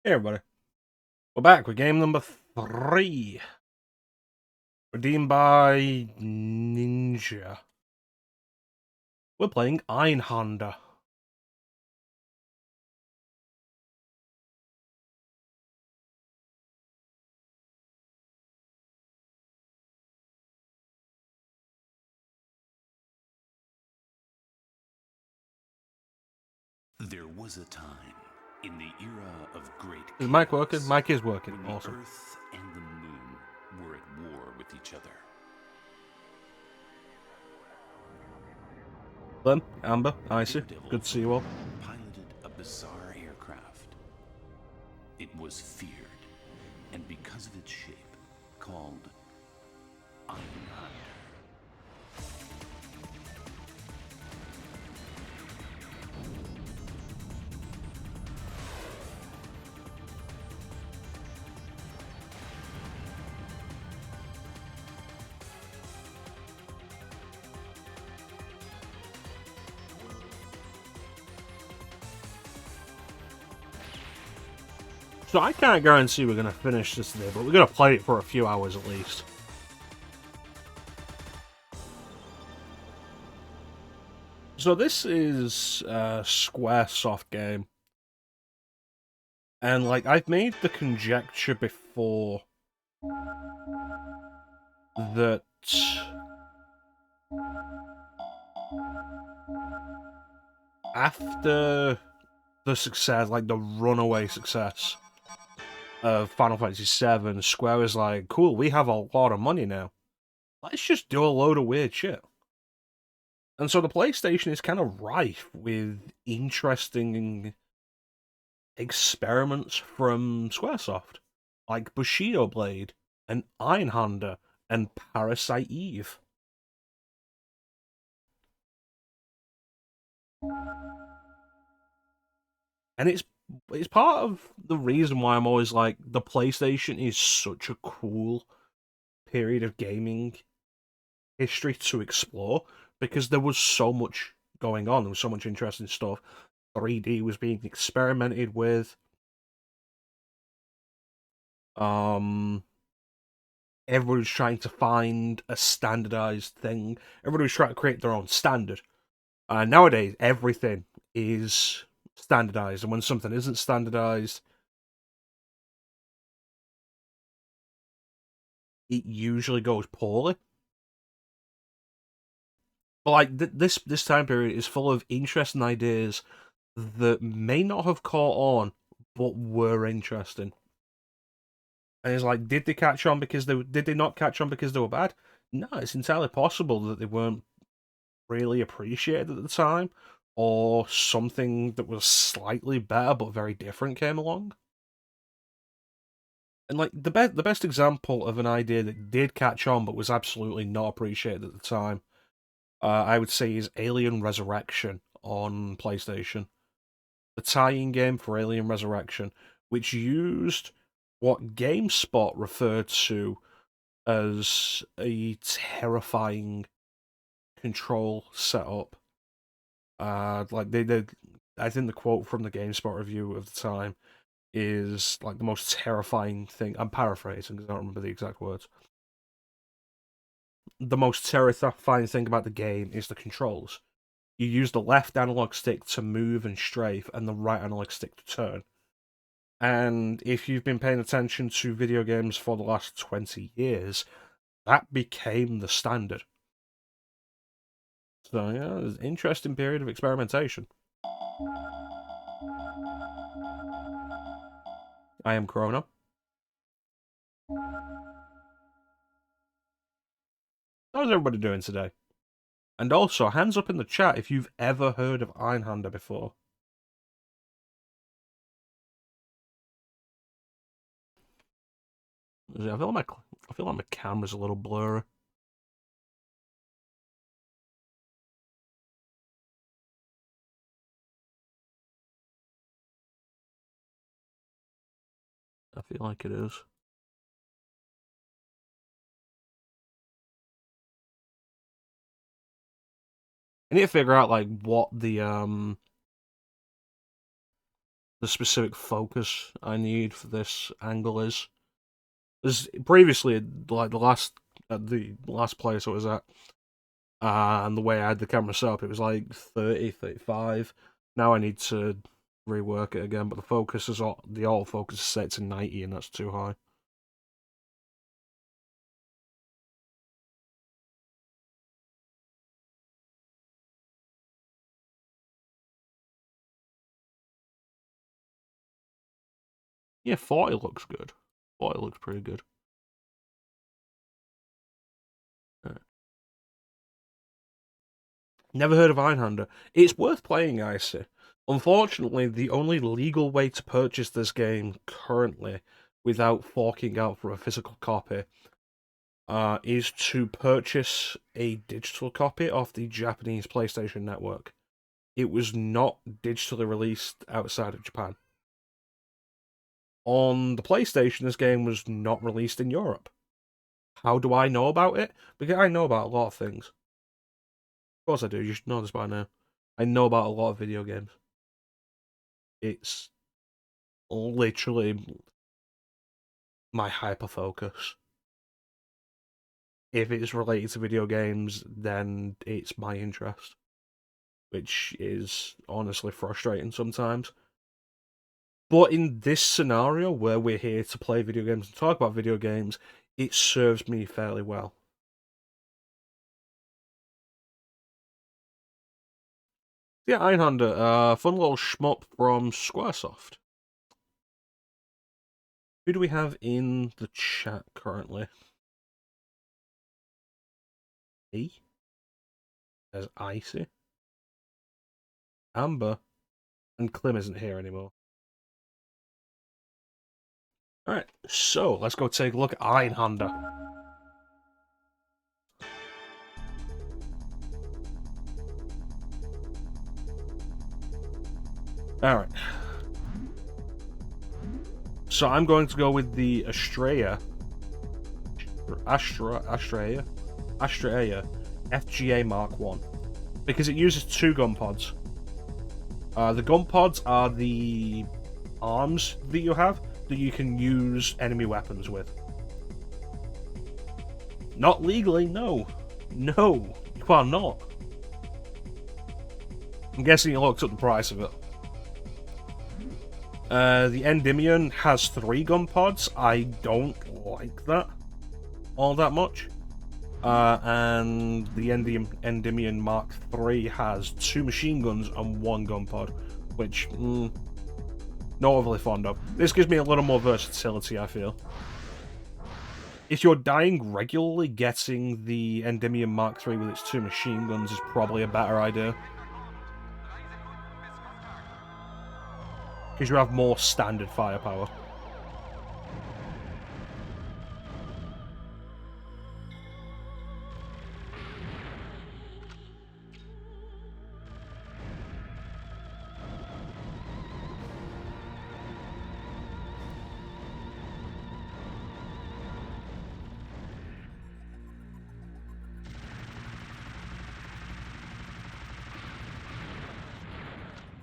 Hey everybody, we're back with game number 3. Redeemed by Ninja. We're playing Einhänder. There was a time in the era of great Is Mike working? chaos Mike is working. when the Awesome. Earth and the Moon were at war with each other. Glenn, Amber, Icy, Daredevil good to see you all. piloted a bizarre aircraft. It was feared, and because of its shape, called Einhänder. So I can't guarantee we're going to finish this today, but we're going to play it for a few hours at least. So this is a Squaresoft game. And like, I've made the conjecture before that after the success, like the runaway success of Final Fantasy VII, Square is like, cool, we have a lot of money now. Let's just do a load of weird shit. And so the PlayStation is kind of rife with interesting experiments from Squaresoft, like Bushido Blade, and Einhander, and Parasite Eve. And it's part of the reason why I'm always like, the PlayStation is such a cool period of gaming history to explore, because there was so much going on. There was so much interesting stuff. 3D was being experimented with. Um, Everybody was trying to find a standardized thing. Everybody was trying to create their own standard. Nowadays, everything is standardized, and when something isn't standardized, it usually goes poorly. But like this time period is full of interesting ideas that may not have caught on, but were interesting. And it's like, did they catch on because did they not catch on because they were bad? No, it's entirely possible that they weren't really appreciated at the time, or something that was slightly better but very different came along. And like the best example of an idea that did catch on but was absolutely not appreciated at the time, I would say, is Alien Resurrection on PlayStation. The tie-in game for Alien Resurrection, which used what GameSpot referred to as a terrifying control setup. Like they did, I think the quote from the GameSpot review of the time is like the most terrifying thing. I'm paraphrasing because I don't remember the exact words. The most terrifying thing about the game is the controls. You use the left analog stick to move and strafe, and the right analog stick to turn. And if you've been paying attention to video games for the last 20 years, that became the standard. So, yeah, it was an interesting period of experimentation. I am Chrono. How's everybody doing today? And also, hands up in the chat if you've ever heard of Einhander before. I feel like my camera's a little blurry. I feel like it is. I need to figure out like what the the specific focus I need for this angle is. As previously, like the last place I was at, and the way I had the camera set up, it was like 30, 35. Now I need to rework it again, but the focus is the autofocus is set to 90, and that's too high. Yeah, 40 looks good. 40 looks pretty good. Never heard of Einhänder. It's worth playing, I see. Unfortunately, the only legal way to purchase this game currently without forking out for a physical copy is to purchase a digital copy off the Japanese PlayStation Network. It was not digitally released outside of Japan. On the PlayStation, this game was not released in Europe. How do I know about it? Because I know about a lot of things. Of course I do, you should know this by now. I know about a lot of video games. It's literally my hyper-focus. If it's related to video games, then it's my interest. Which is honestly frustrating sometimes. But in this scenario, where we're here to play video games and talk about video games, it serves me fairly well. Yeah, Einhänder, fun little shmup from Squaresoft. Who do we have in the chat currently? E? There's Icy. Amber. And Clem isn't here anymore. Alright, so let's go take a look at Einhänder. Alright. So I'm going to go with the Astrea FGA Mark 1. Because it uses 2 gun pods. The gun pods are the arms that you have that you can use enemy weapons with. Not legally, no. No, you are not. I'm guessing you looked up the price of it. The Endymion has 3 gun pods. I don't like that all that much. And the Endymion Mark III has 2 machine guns and 1 gun pod, which, not overly fond of. This gives me a little more versatility, I feel. If you're dying regularly, getting the Endymion Mark III with its 2 machine guns is probably a better idea. Because you have more standard firepower.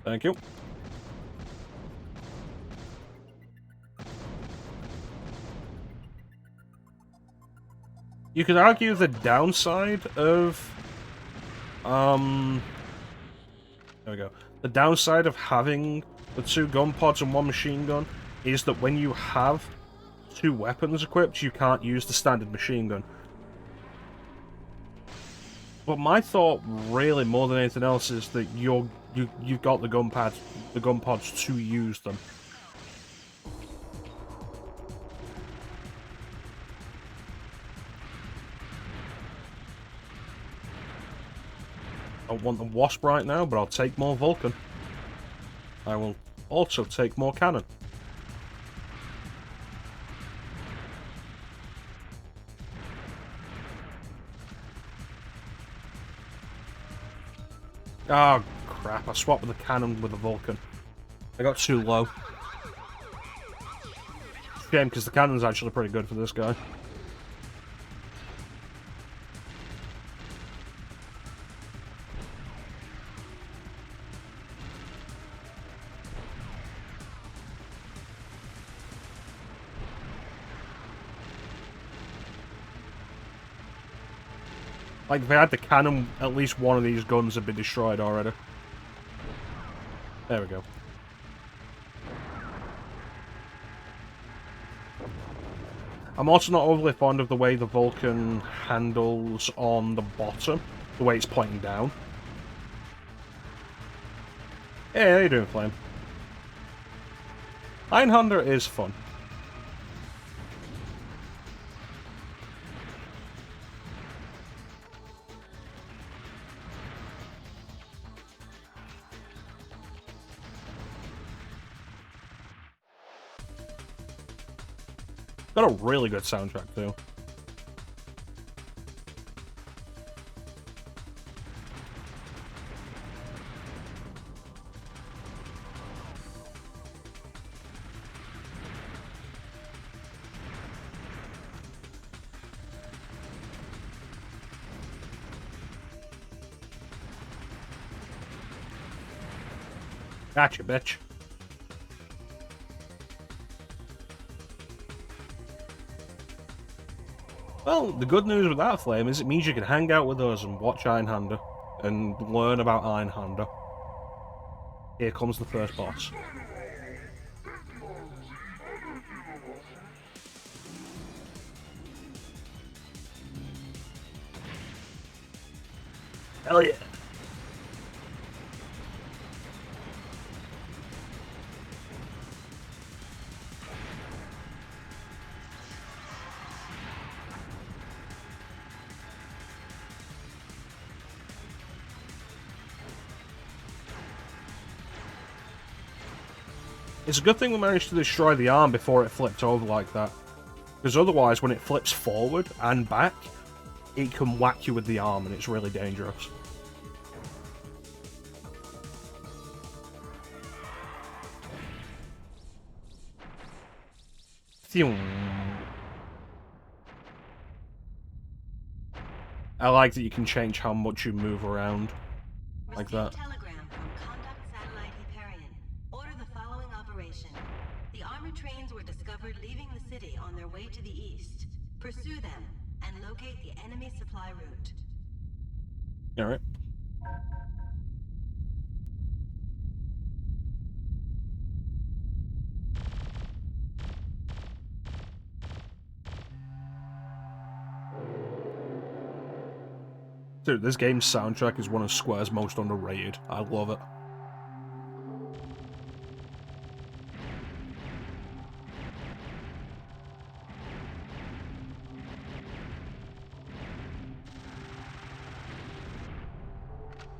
Thank you. You could argue the downside of... There we go. The downside of having the 2 gun pods and 1 machine gun is that when you have 2 weapons equipped, you can't use the standard machine gun. But my thought, really, more than anything else, is that you've got the gun pods to use them. I don't want the Wasp right now, but I'll take more Vulcan. I will also take more cannon. Oh, crap. I swapped the cannon with the Vulcan. I got too low. Shame, because the cannon's actually pretty good for this guy. Like, if they had the cannon, at least one of these guns had been destroyed already. There we go. I'm also not overly fond of the way the Vulcan handles on the bottom, the way it's pointing down. Yeah, how you doing, Flame? Einhänder is fun. Got a really good soundtrack, too. Gotcha, bitch. Well, the good news with that, Flame, is it means you can hang out with us and watch Einhänder and learn about Einhänder. Here comes the first boss. Hell yeah! It's a good thing we managed to destroy the arm before it flipped over like that. Because otherwise, when it flips forward and back, it can whack you with the arm and it's really dangerous. Phew. I like that you can change how much you move around. Like that. Telegram from Conduct Satellite Hyperion. Order the following operation. The armored trains were discovered leaving the city on their way to the east. Pursue them and locate the enemy supply route. Alright. Dude, this game's soundtrack is one of Square's most underrated. I love it.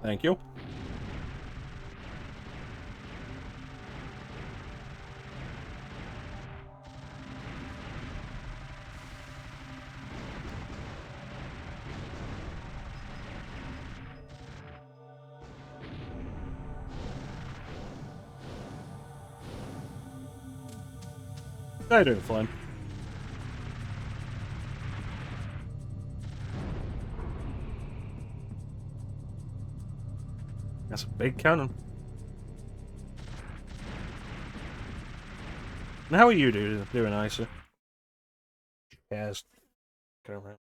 Thank you. How you doing, Flame? That's a big cannon. And how are you doing, Isa? Yes. Go around.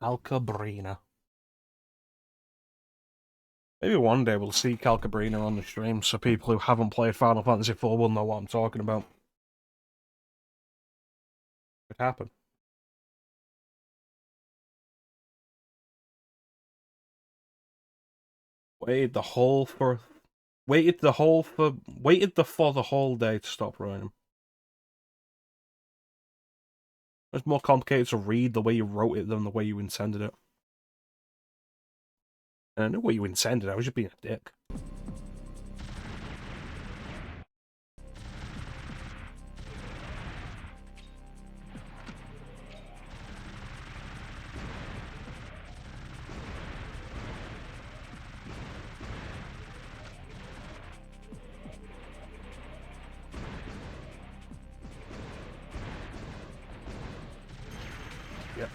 Calcabrina. Maybe one day we'll see Calcabrina on the stream, so people who haven't played Final Fantasy IV will know what I'm talking about. Could happen. Waited for the whole day to stop writing them. It's more complicated to read the way you wrote it than the way you intended it. And I knew what you intended, I was just being a dick. Yep.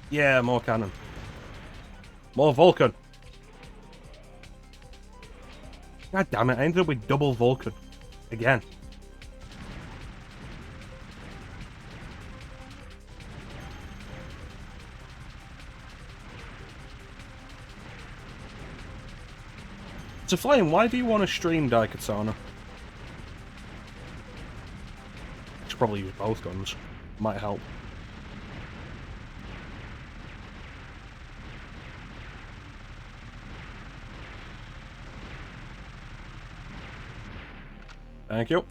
Yeah, more cannon. More Vulcan. God damn it, I ended up with double Vulcan. Again. So Flame, why do you want to stream Daikatana? I should probably use both guns. Might help. Thank you.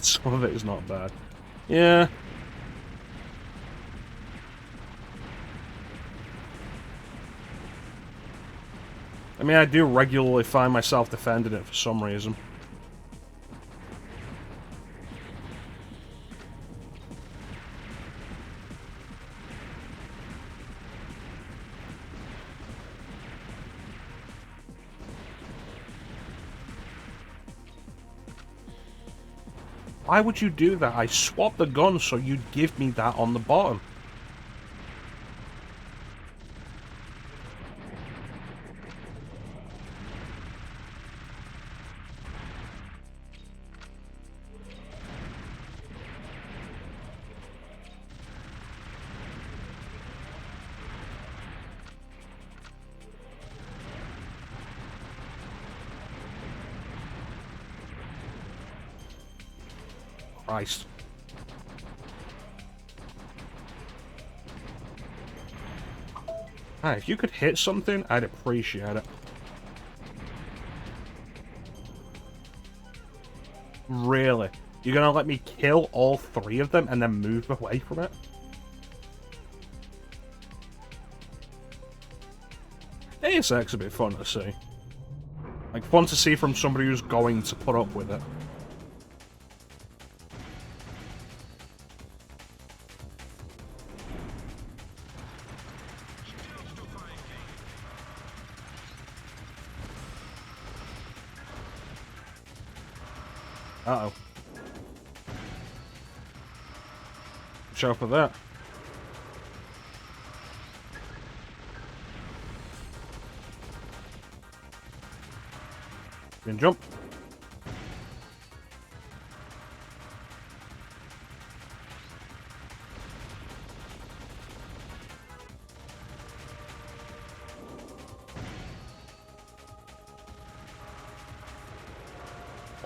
Some of it is not bad. Yeah. I mean, I do regularly find myself defending it for some reason. Why would you do that? I swapped the gun so you'd give me that on the bottom. Christ. If you could hit something, I'd appreciate it. Really? You're gonna let me kill all three of them and then move away from it? ASX a bit fun to see. Like, fun to see from somebody who's going to put up with it. Uh-oh. Watch out for that. You can jump.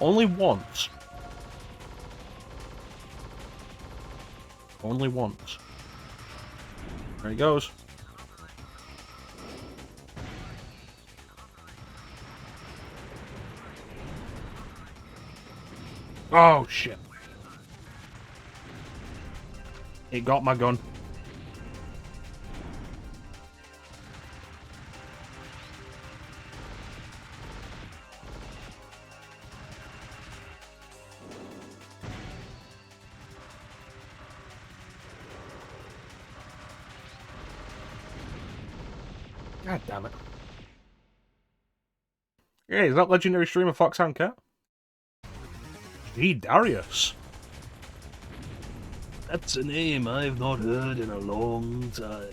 Only once. Only once. There he goes. Oh, shit. It got my gun. God damn it. Hey, is that legendary streamer Foxhound Cat? Gee, Darius. That's a name I've not heard in a long time.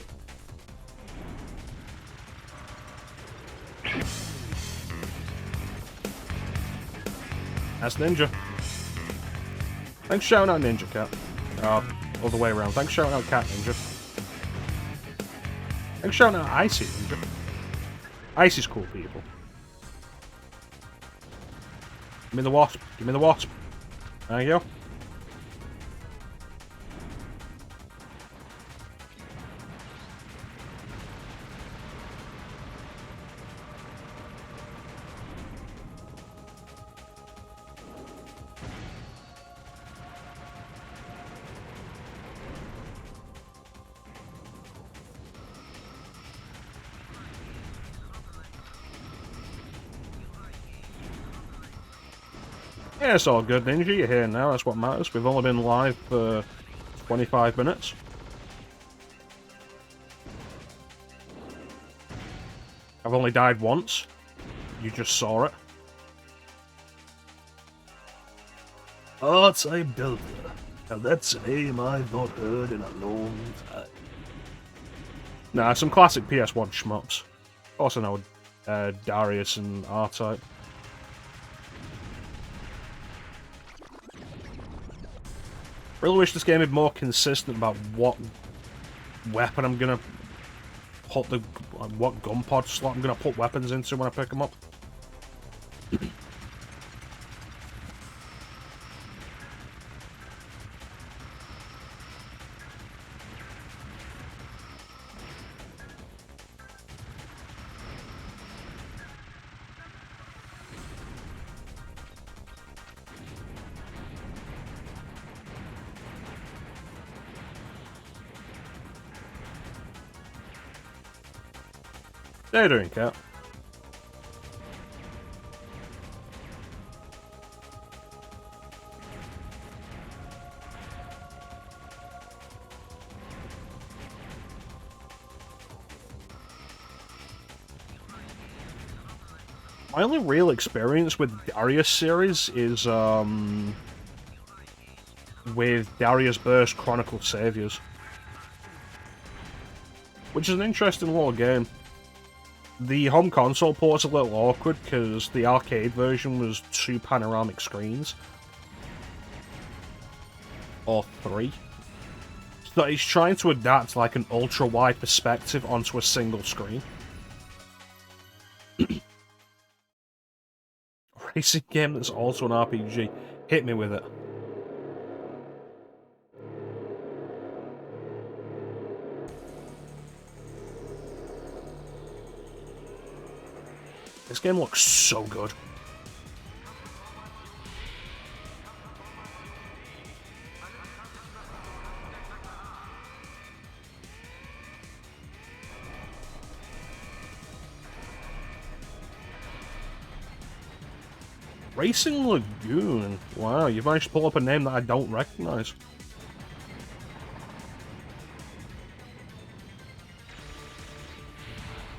That's Ninja. Thanks shouting out Ninja Cat. Other way around. Thanks shouting out Cat Ninja. Thanks shouting out Icy Ninja. Icy's cool, people. Give me the wasp. Give me the wasp. There you go. Yeah, it's all good, Ninja. You're here now. That's what matters. We've only been live for 25 minutes. only died once. You just saw it. Art-time builder. Now that's a name I've not heard in a long time. Nah, some classic PS1 shmups. Also know Darius and R-Type. Really wish this game would be more consistent about what weapon I'm gonna put what gun pod slot I'm gonna put weapons into when I pick them up. How you doing, Cat? My only real experience with Darius series is with Darius Burst Chronicle Saviors, which is an interesting little game. The home console port's a little awkward because the arcade version was 2 panoramic screens. Or 3. So he's trying to adapt like an ultra-wide perspective onto a single screen. Racing game that's also an RPG. Hit me with it. This game looks so good. Racing Lagoon. Wow, you've managed to pull up a name that I don't recognize.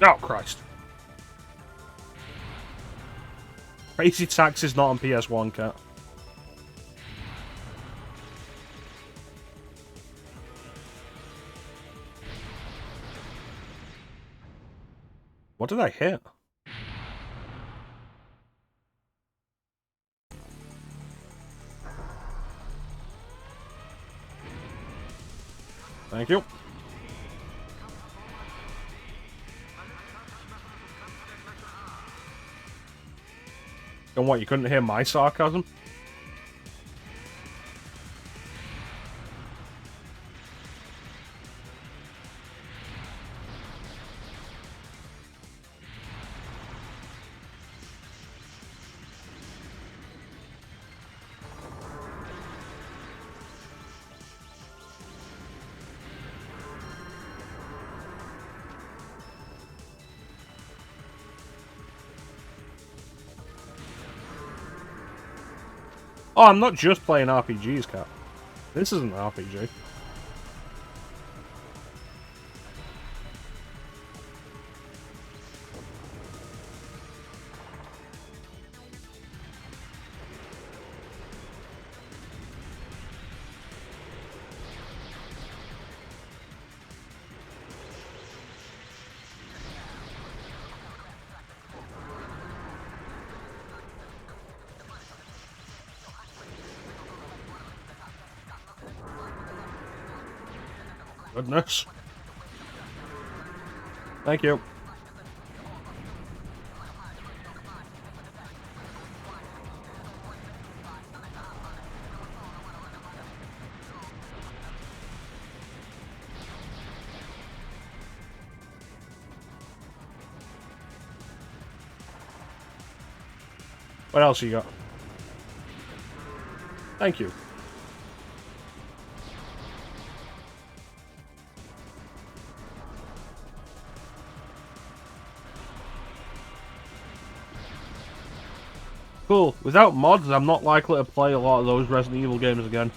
Oh, Christ. Crazy Taxi is not on PS1, Cat. What did I hit? Thank you. And what, you couldn't hear my sarcasm? Oh, I'm not just playing RPGs, Cat. This isn't an RPG. Goodness. Thank you. What else you got? Thank you. Cool. Without mods, I'm not likely to play a lot of those Resident Evil games again.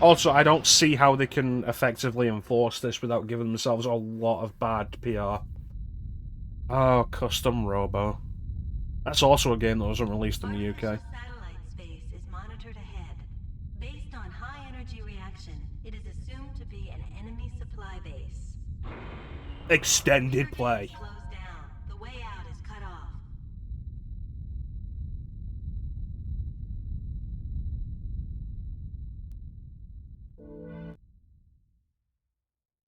Also, I don't see how they can effectively enforce this without giving themselves a lot of bad PR. Oh, Custom Robo. That's also a game that wasn't released in the UK. Artificial satellite space is monitored ahead. Based on high energy reaction, it is assumed to be an enemy supply base. Extended play. Slows down. The way out is cut off.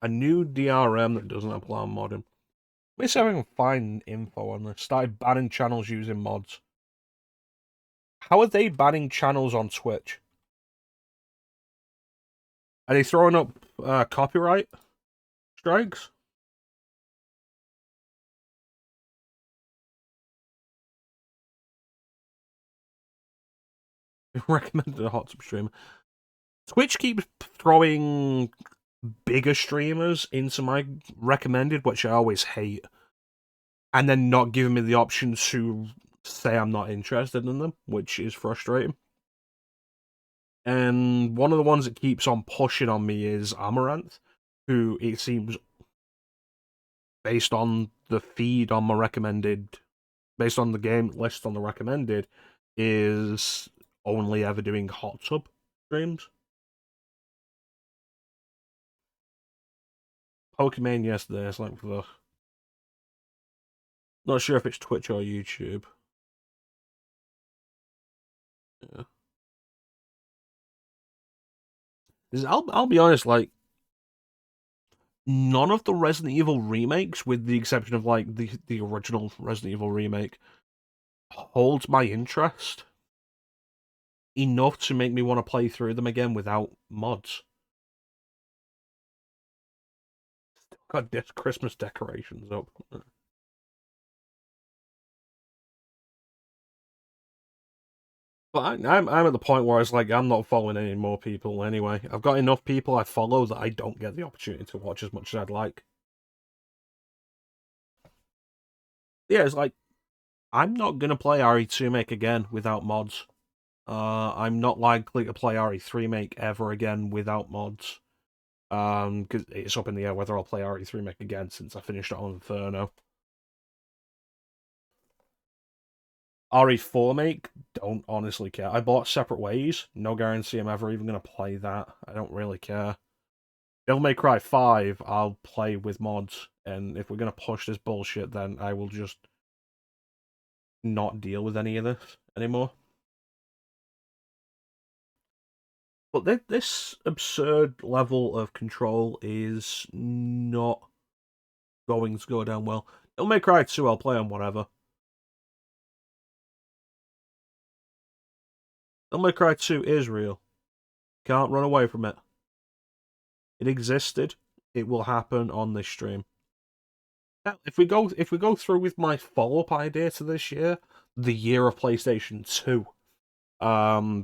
A new DRM that doesn't apply on modding. Let me see if I can find info on this. Started banning channels using mods. How are they banning channels on Twitch? Are they throwing up copyright strikes? Recommended a hot tub stream. Twitch keeps throwing bigger streamers into my recommended, which I always hate, and then not giving me the option to say I'm not interested in them, which is frustrating. And one of the ones that keeps on pushing on me is Amaranth, who it seems, based on the feed on my recommended, based on the game list on the recommended, is only ever doing hot tub streams. Pokemon yesterday, it's like the... Not sure if it's Twitch or YouTube. Yeah. I'll be honest, like, none of the Resident Evil remakes, with the exception of like the original Resident Evil remake, holds my interest enough to make me want to play through them again without mods. Still got this Christmas decorations up. But I'm at the point where it's like I'm not following any more people anyway. I've got enough people I follow that I don't get the opportunity to watch as much as I'd like. Yeah, it's like I'm not gonna play RE2 Make again without mods. I'm not likely to play RE3 Make ever again without mods. Because it's up in the air whether I'll play RE3 Make again since I finished it on Inferno. RE4 Make, don't honestly care. I bought Separate Ways, no guarantee I'm ever even going to play that. I don't really care. Devil May Cry 5, I'll play with mods, and if we're going to push this bullshit, then I will just not deal with any of this anymore. But this absurd level of control is not going to go down well. Devil May Cry 2, I'll play on whatever. Devil May Cry 2 is real. Can't run away from it. It existed. It will happen on this stream. Now, if we go through with my follow-up idea to this year, the year of PlayStation 2,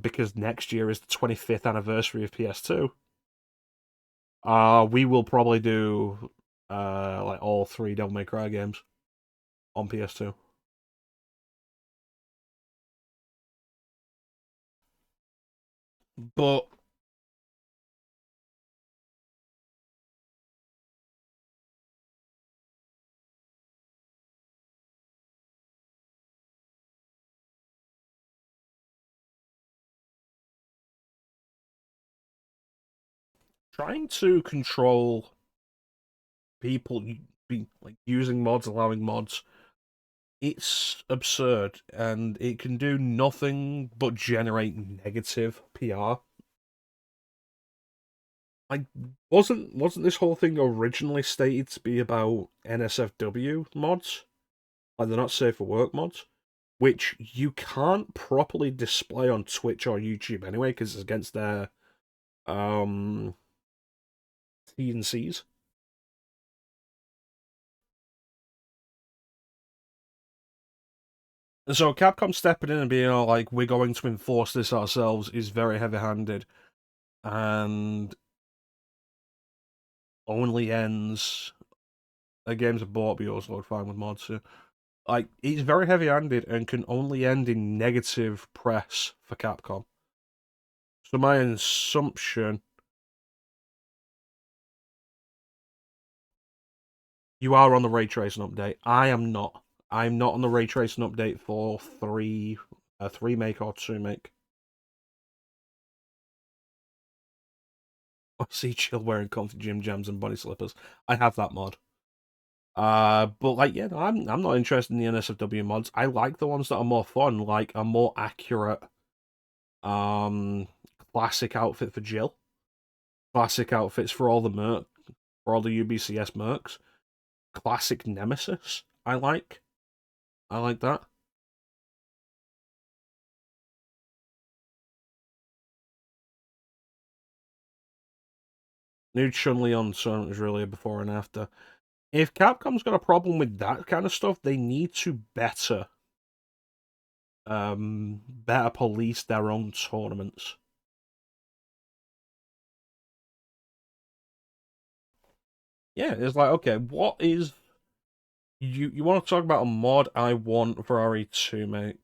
because next year is the 25th anniversary of PS2, we will probably do like all 3 Devil May Cry games on PS2. But trying to control people like using mods, allowing mods, it's absurd, and it can do nothing but generate negative PR. Like, wasn't this whole thing originally stated to be about NSFW mods? Like, they're not safe for work mods, which you can't properly display on Twitch or YouTube anyway, because it's against their T's and C's. And so Capcom stepping in and being all like, we're going to enforce this ourselves is very heavy-handed, and only ends... The games are bought, but you also fine with mods, so... Like, it's very heavy-handed and can only end in negative press for Capcom. So my assumption You are on the ray tracing update. I am not. I'm not on the ray tracing update for 3 make or 2 make. I see Chill wearing comfy gym jams and bunny slippers. I have that mod. But like, yeah, no, I'm not interested in the NSFW mods. I like the ones that are more fun, like a more accurate, classic outfit for Jill, classic outfits for all the for all the UBCS mercs, classic Nemesis. I like that. Nude Chun-Li on Sun is really a before and after. If Capcom's got a problem with that kind of stuff, they need to better police their own tournaments. Yeah, it's like, okay, what is you want to talk about a mod I want for RE2, mate?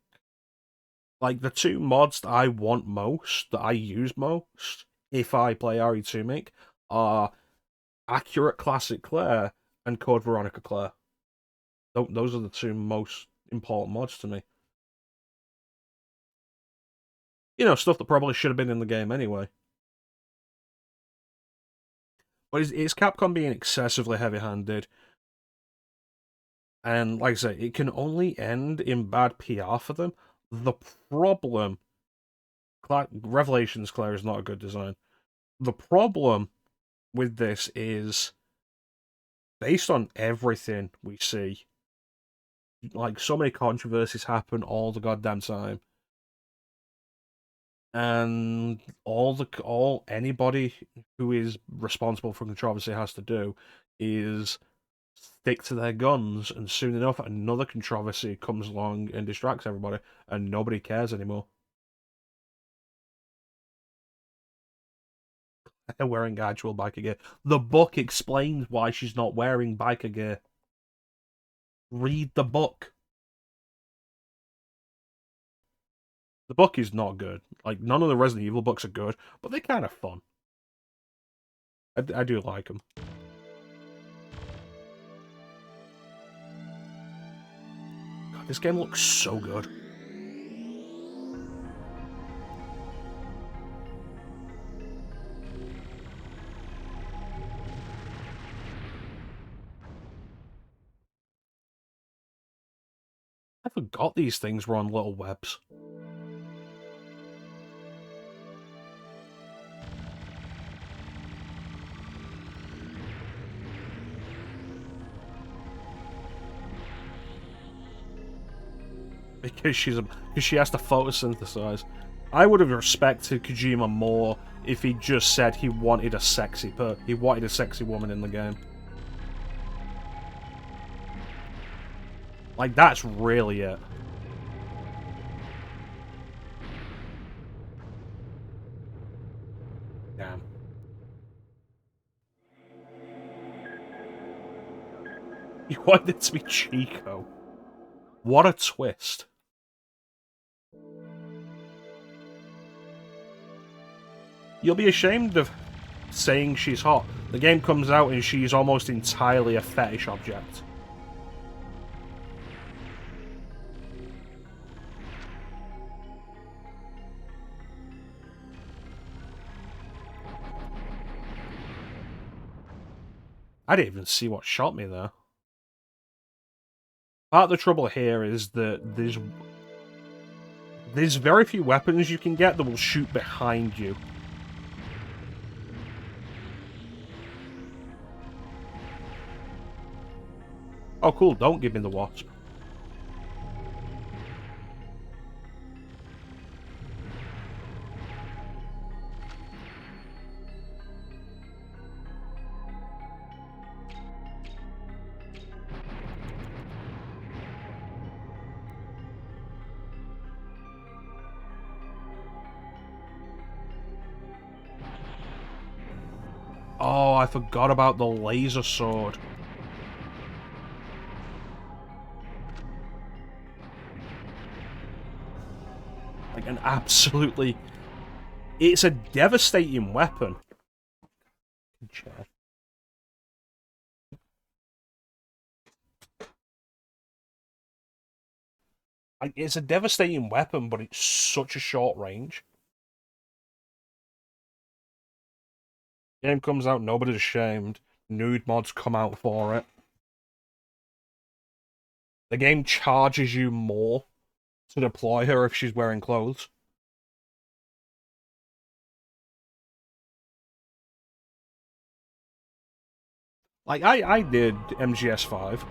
Like the two mods that I want most, that I use most, if I play RE2 make, are Accurate Classic Claire and Code Veronica Claire. Those are the two most important mods to me. You know, stuff that probably should have been in the game anyway. But it's Capcom being excessively heavy-handed. And like I say, it can only end in bad PR for them. The problem... Revelations Claire is not a good design. The problem with this is, based on everything we see, like, so many controversies happen all the goddamn time. And all anybody who is responsible for controversy has to do is stick to their guns, and soon enough another controversy comes along and distracts everybody, and nobody cares anymore. They're wearing actual biker gear. The book explains why she's not wearing biker gear. Read the book. The book is not good. Like, none of the Resident Evil books are good, but they're kind of fun. I do like them. God, this game looks so good. I forgot these things were on little webs. Because she has to photosynthesize. I would have respected Kojima more if he just said he wanted a sexy woman in the game. Like, that's really it. Damn. You wanted it to be Chico. What a twist. You'll be ashamed of saying she's hot. The game comes out and she's almost entirely a fetish object. I didn't even see what shot me there. Part of the trouble here is that there's very few weapons you can get that will shoot behind you. Oh, cool, don't give me the wasp. Oh, I forgot about the laser sword. Like an absolutely... It's a devastating weapon. It's a devastating weapon, but it's such a short range. Game comes out, nobody's ashamed. Nude mods come out for it. The game charges you more to deploy her if she's wearing clothes. Like, I did MGS5.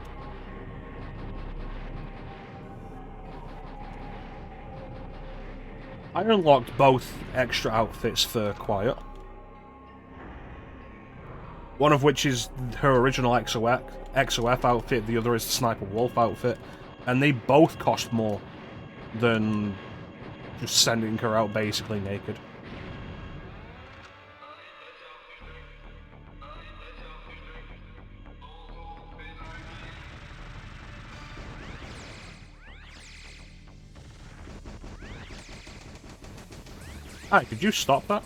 I unlocked both extra outfits for Quiet. One of which is her original XOF outfit, the other is the Sniper Wolf outfit. And they both cost more than just sending her out basically naked. Hi, could you stop that?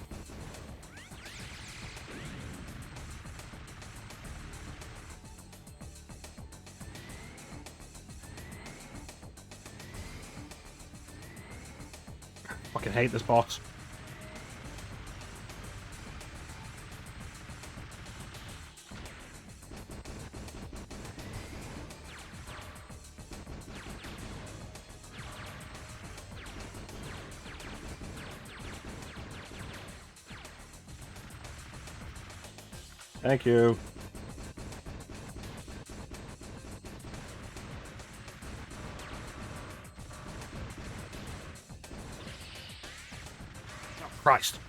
Fucking hate this boss. Thank you. Oh, Christ.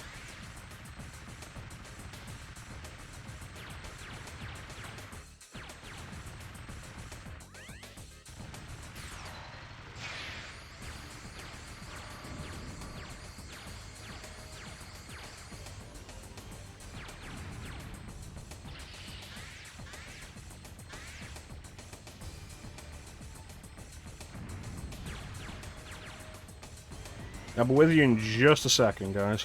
I'll be with you in just a second, guys.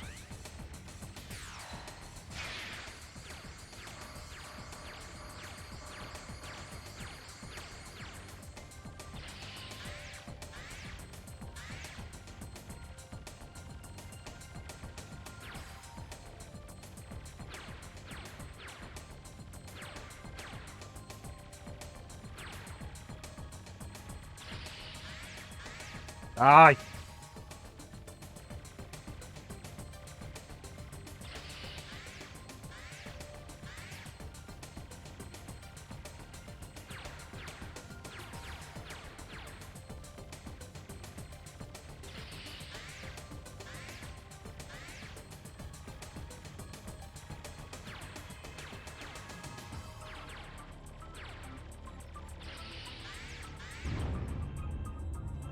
Aye.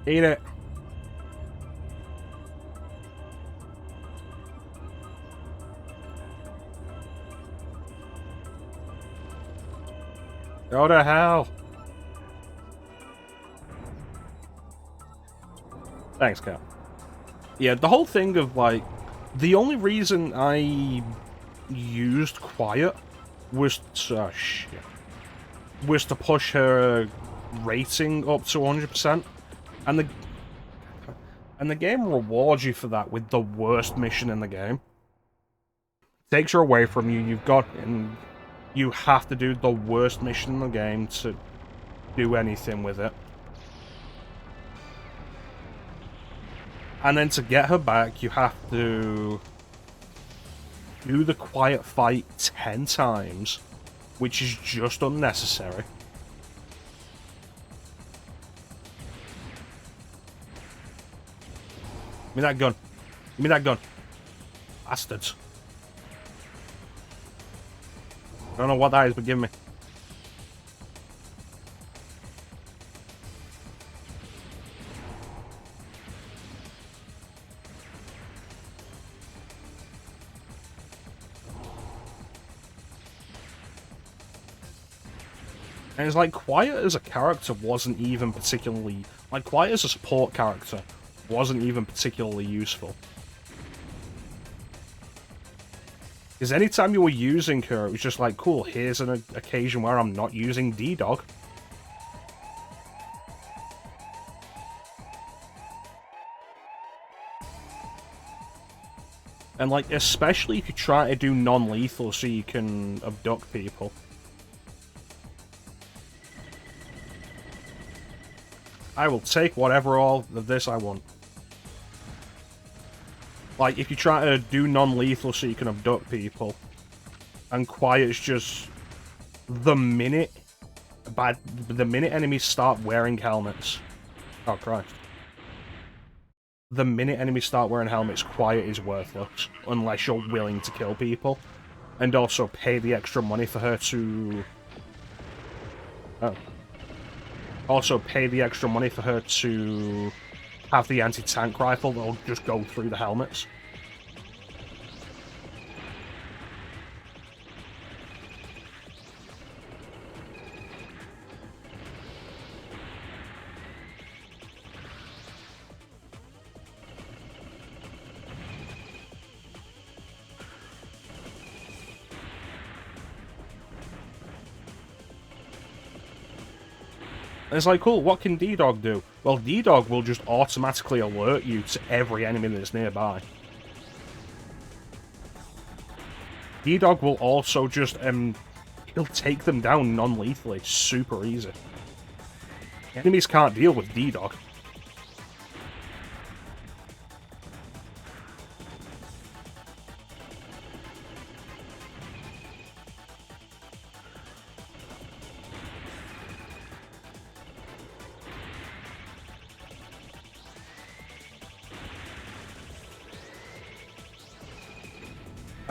Eat it. Go to hell. Thanks, Cap. Yeah, the whole thing of, like, the only reason I used Quiet was to, was to push her rating up to 100%, and the game rewards you for that with the worst mission in the game. Takes her away from you. And you have to do the worst mission in the game to do anything with it. And then to get her back, you have to do the Quiet fight 10 times, which is just unnecessary. Give me that gun. Give me that gun. Bastards. I don't know what that is, but give me. And it's like, Quiet as a character wasn't even particularly... Like, Quiet as a support character wasn't even particularly useful. Because anytime you were using her, it was just like, cool, here's an occasion where I'm not using D-Dog. And, like, especially if you try to do non-lethal so you can abduct people. I will take whatever all of this I want. Like, if you try to do non-lethal so you can abduct people, and quiet's just the minute enemies start wearing helmets. Oh, Christ. The minute enemies start wearing helmets, quiet is worthless, unless you're willing to kill people. And also pay the extra money for her to... Oh. Also pay the extra money for her to have the anti-tank rifle that'll just go through the helmets. And it's like, cool, what can D-Dog do? Well, D-Dog will just automatically alert you to every enemy that's nearby. D-Dog will also just, he'll take them down non-lethally, super easy. Enemies can't deal with D-Dog.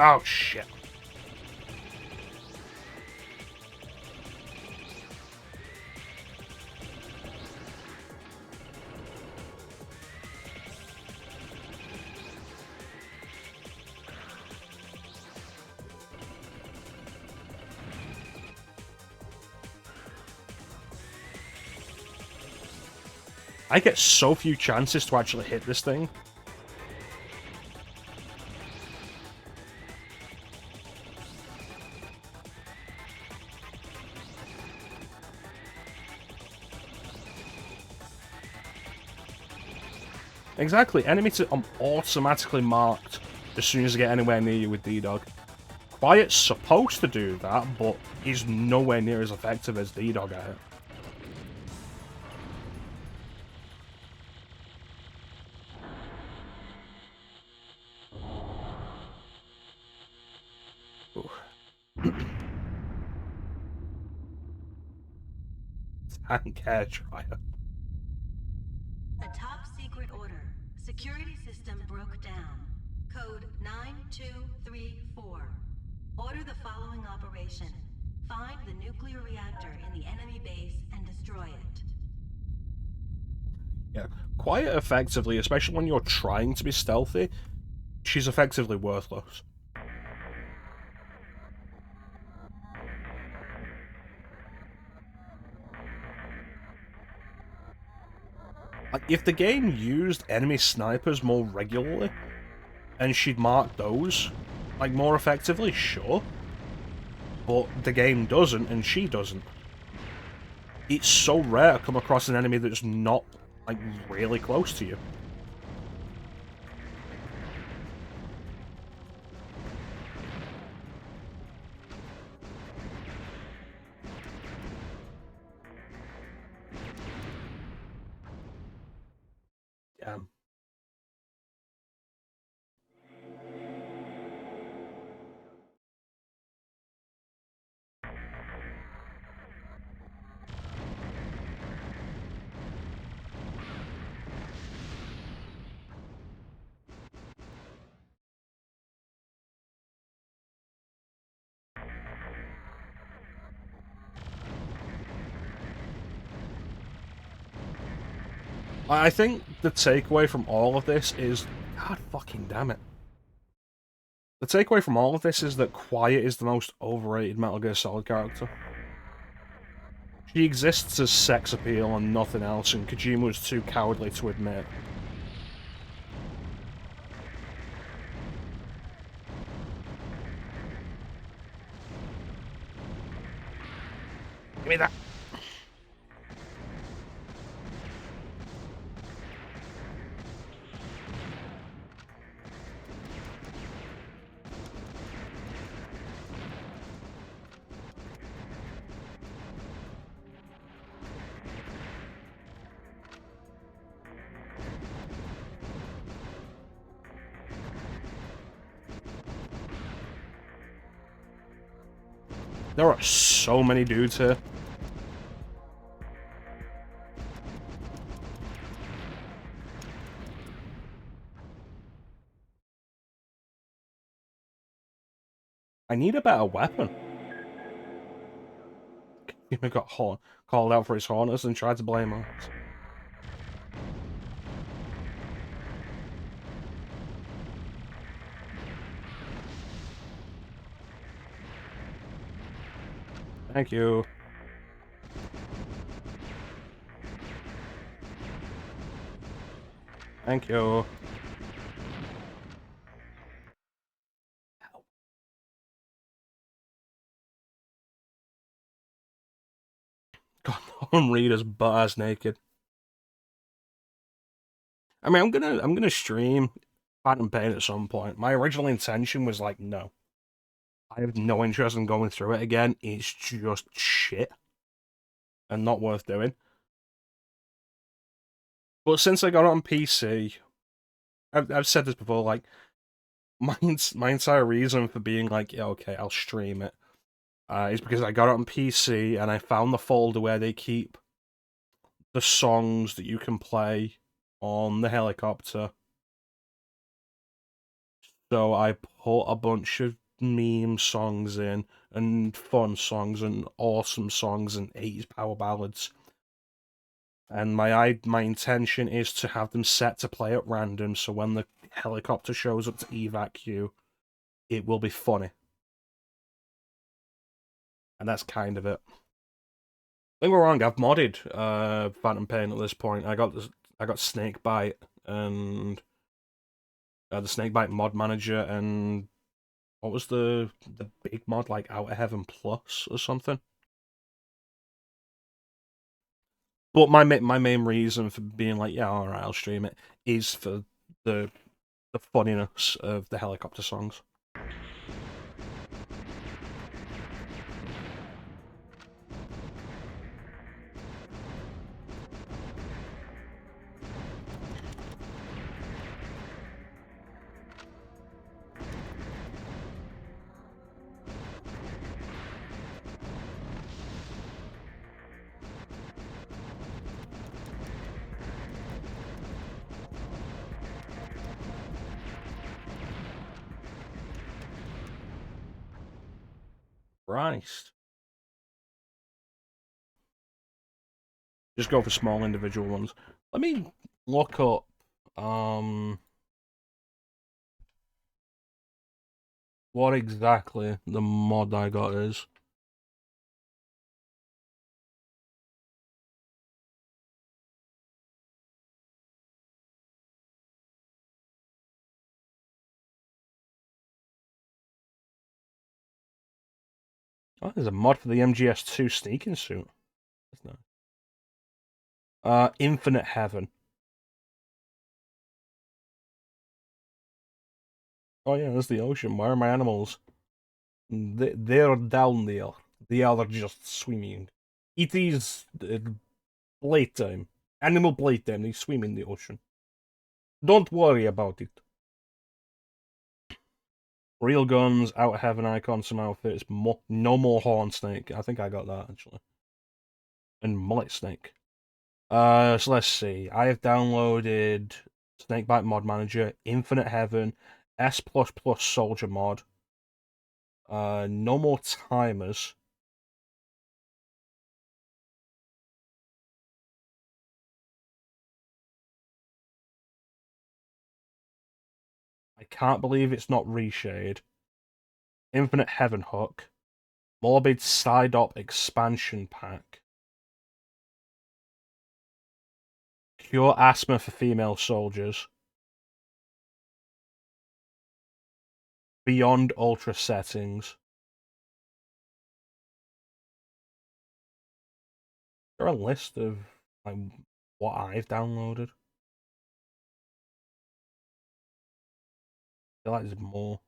Oh, shit. I get so few chances to actually hit this thing. Exactly, enemies are automatically marked as soon as they get anywhere near you with D-Dog. Quiet's supposed to do that, but he's nowhere near as effective as D-Dog at it. Tank air tryer. A top secret order. Security system broke down. Code 9234. Order the following operation. Find the nuclear reactor in the enemy base and destroy it. Yeah, Quiet effectively, especially when you're trying to be stealthy, she's effectively worthless. Like, if the game used enemy snipers more regularly, and she'd mark those, like, more effectively, sure. But the game doesn't, and she doesn't. It's so rare to come across an enemy that's not, like, really close to you. Damn. I think the takeaway from all of this is... God fucking damn it. The takeaway from all of this is that Quiet is the most overrated Metal Gear Solid character. She exists as sex appeal and nothing else, and Kojima was too cowardly to admit. Give me that! There are so many dudes here. I need a better weapon. He got called out for his hornets and tried to blame us. Thank you. Thank you. God, Norman Reedus butt-ass naked. I mean, I'm gonna stream Phantom Pain at some point. My original intention was like, no, I have no interest in going through it again. It's just shit and not worth doing. But since I got it on PC, I've said this before. Like my entire reason for being like, yeah, okay, I'll stream it, is because I got it on PC and I found the folder where they keep the songs that you can play on the helicopter. So I put a bunch of meme songs in, and fun songs, and awesome songs, and 80s power ballads. And my intention is to have them set to play at random, so when the helicopter shows up to evac you, it will be funny. And that's kind of it. Don't get me wrong, I've modded Phantom Pain at this point. I got Snakebite and the Snakebite mod manager, and what was the big mod, like Outer Heaven Plus or something? But my main reason for being like, yeah, all right, I'll stream it, is for the the funniness of the helicopter songs. Christ. Just go for small individual ones. Let me look up what exactly the mod I got is. Oh, there's a mod for the MGS2 sneaking suit. That's nice. Infinite Heaven. Oh yeah, there's the ocean. Where are my animals? They're down there. They are just swimming. It is playtime. Animal playtime. They swim in the ocean. Don't worry about it. Real guns, Out of Heaven icon, some outfits, no more Horn Snake. I think I got that actually. And Mullet Snake. So let's see. I have downloaded Snakebite Mod Manager, Infinite Heaven, S++ Soldier Mod. No more timers. I can't believe it's not reshade. Infinite Heaven Hook. Morbid Side Op Expansion Pack. Cure Asthma for Female Soldiers. Beyond Ultra Settings. Is there a list of like, what I've downloaded? I feel like there's more.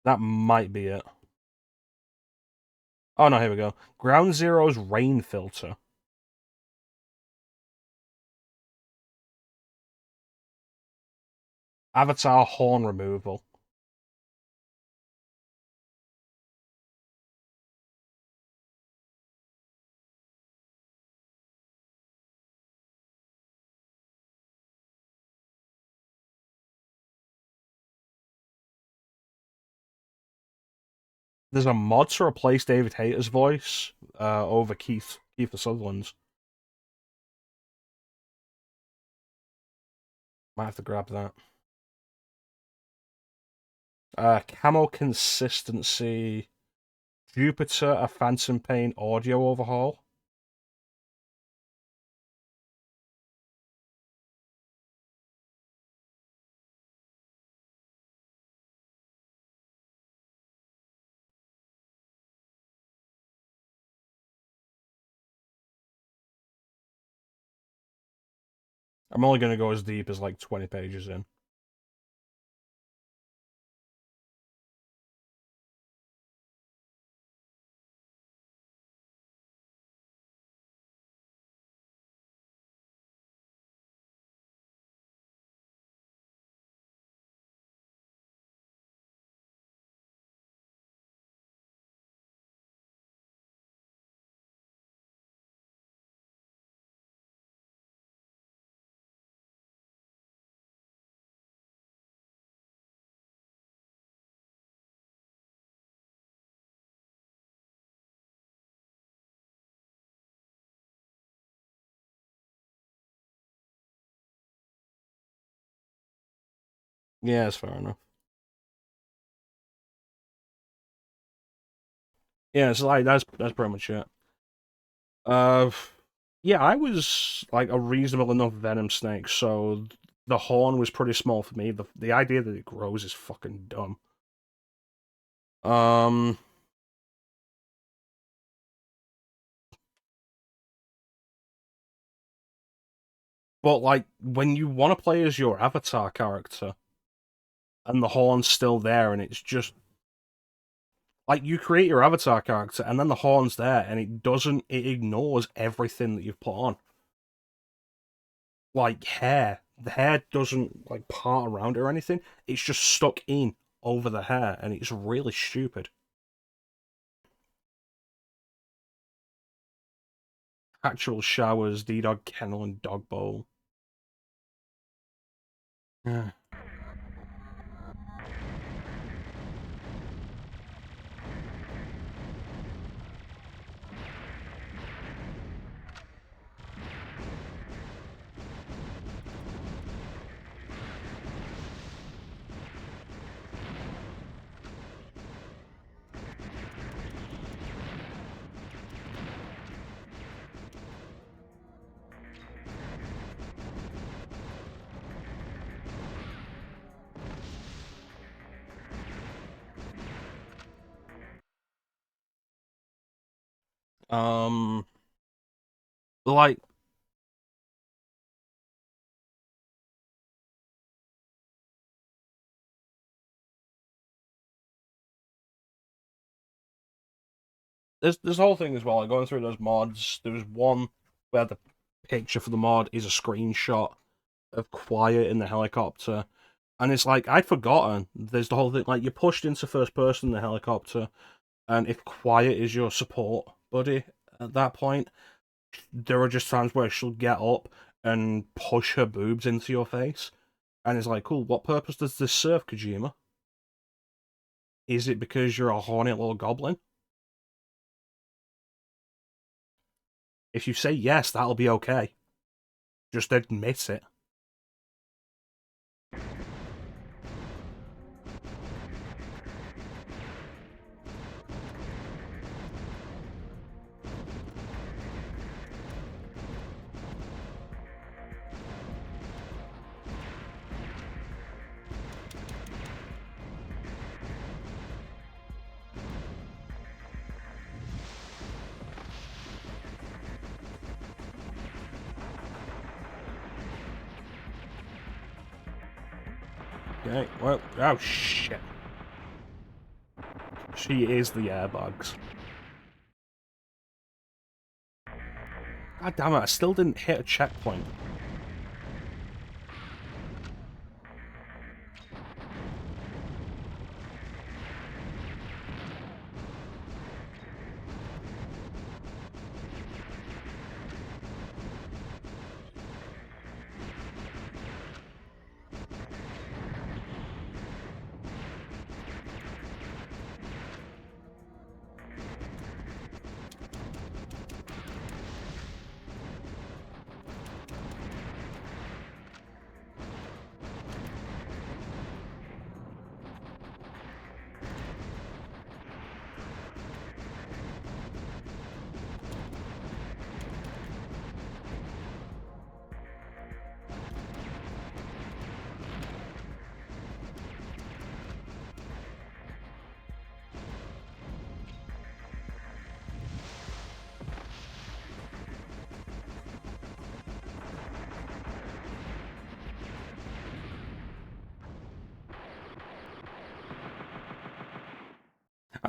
That might be it. Oh no, here we go. Ground Zero's rain filter. Avatar horn removal. There's a mod to replace David Hayter's voice over Keith Sutherland's. Might have to grab that. Camo consistency. Jupiter, a Phantom Pain audio overhaul. I'm only going to go as deep as like 20 pages in. Yeah, that's fair enough. Yeah, it's like that's pretty much it. Uh, yeah, I was like a reasonable enough venom snake, so the horn was pretty small for me. The idea that it grows is fucking dumb. Um, but like when you want to play as your avatar character and the horn's still there, and it's just like you create your avatar character and then the horn's there, and it ignores everything that you've put on. Like hair, the hair doesn't like part around it or anything. It's just stuck in over the hair, and it's really stupid. Actual showers, D-Dog Kennel, and Dog Bowl. Yeah. Um, like there's this whole thing as well. Like going through those mods, there was one where the picture for the mod is a screenshot of Quiet in the helicopter, and it's like I'd forgotten. There's the whole thing like you're pushed into first person in the helicopter, and if Quiet is your support buddy at that point, there are just times where she'll get up and push her boobs into your face, and it's like, cool. What purpose does this serve, Kojima? Is it because you're a horny little goblin? If you say yes, that'll be okay. Just admit it. Okay, well, oh shit. She is the airbags. God damn it, I still didn't hit a checkpoint.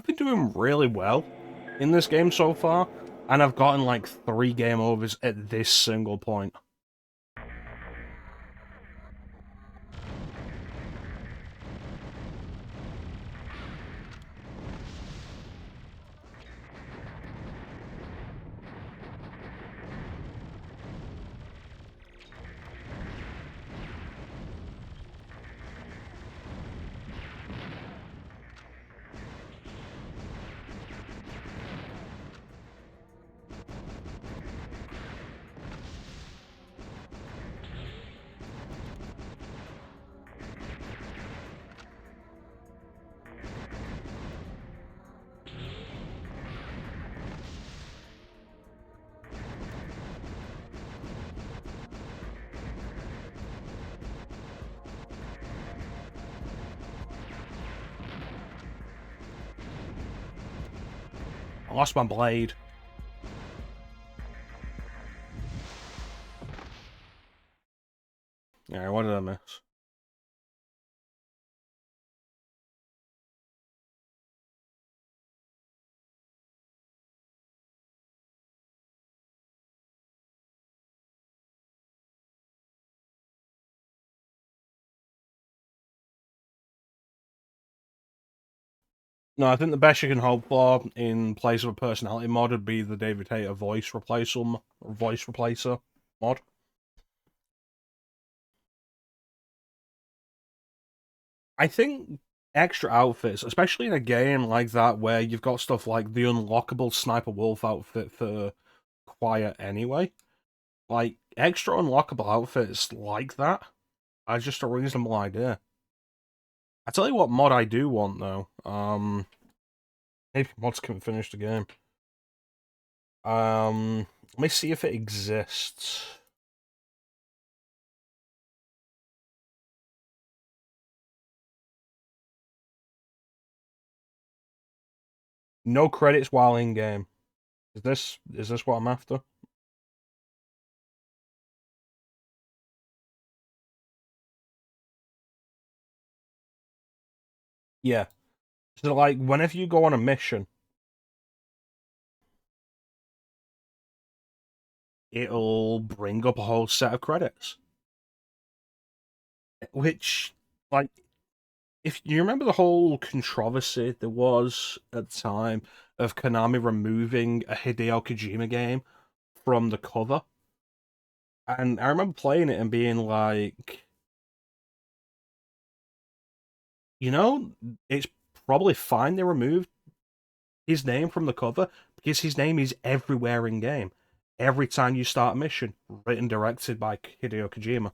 I've been doing really well in this game so far, and I've gotten like 3 game overs at this single point. I lost my blade. Yeah, what did I miss? No, I think the best you can hope for in place of a personality mod would be the David Hayter voice replacer mod. I think extra outfits, especially in a game like that where you've got stuff like the unlockable Sniper Wolf outfit for Quiet anyway, like extra unlockable outfits like that are just a reasonable idea. I tell you what mod I do want though. Maybe mods can finish the game. Let me see if it exists. No credits while in game. Is this what I'm after? Yeah. So like whenever you go on a mission, it'll bring up a whole set of credits. Which like if you remember the whole controversy there was at the time of Konami removing a Hideo Kojima game from the cover. And I remember playing it and being like, you know, it's probably fine they removed his name from the cover because his name is everywhere in game. Every time you start a mission, written directed by Hideo Kojima.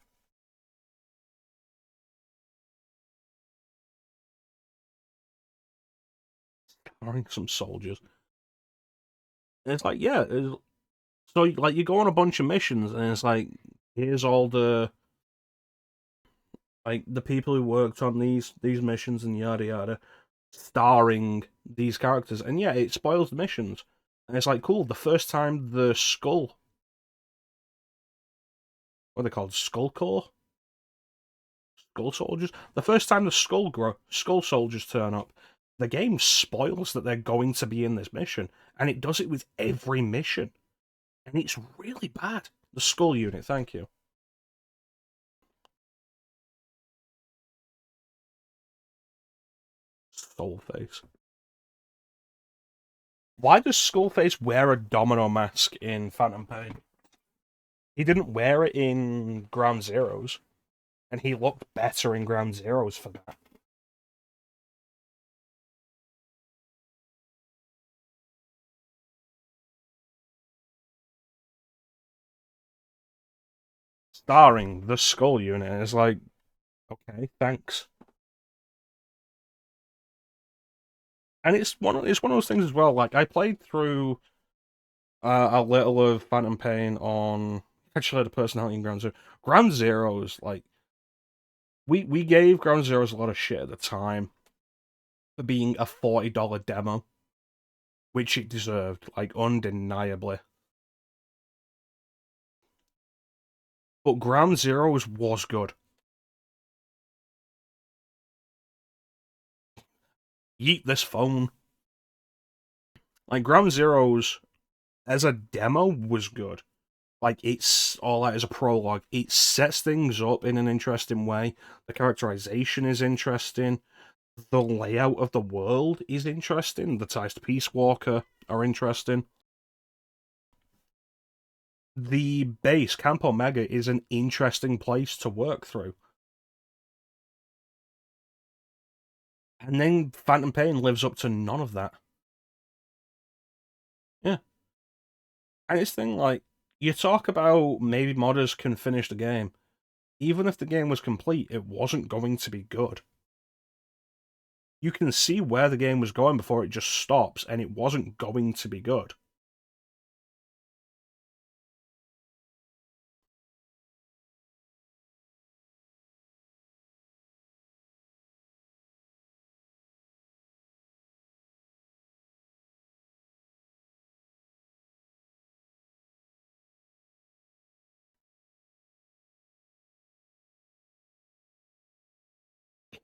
Starring some soldiers. And it's like, yeah. So, like, you go on a bunch of missions, and it's like, here's all the the people who worked on these missions and yada yada, starring these characters, and yeah, it spoils the missions. And it's like, cool. The first time the what are they called? Skull Core? Skull Soldiers? The first time the Skull Soldiers turn up, the game spoils that they're going to be in this mission, and it does it with every mission. And it's really bad. The Skull Unit, thank you. Skullface. Why does Skullface wear a domino mask in Phantom Pain? He didn't wear it in Ground Zeroes, and he looked better in Ground Zeroes for that. Starring the Skull Unit is like, okay, thanks. And it's one of those things as well. Like I played through a little of Phantom Pain on actually the personality in Ground Zero. Ground Zeroes, like we gave Ground Zeroes a lot of shit at the time for being a $40 demo, which it deserved, like undeniably. But Ground Zeroes was good. Yeet this phone. Like, Ground Zeroes, as a demo, was good. Like, it's all that as a prologue. It sets things up in an interesting way. The characterization is interesting. The layout of the world is interesting. The ties to Peace Walker are interesting. The base, Camp Omega, is an interesting place to work through. And then Phantom Pain lives up to none of that. Yeah. And it's thing like, you talk about maybe modders can finish the game. Even if the game was complete, it wasn't going to be good. You can see where the game was going before it just stops, and it wasn't going to be good.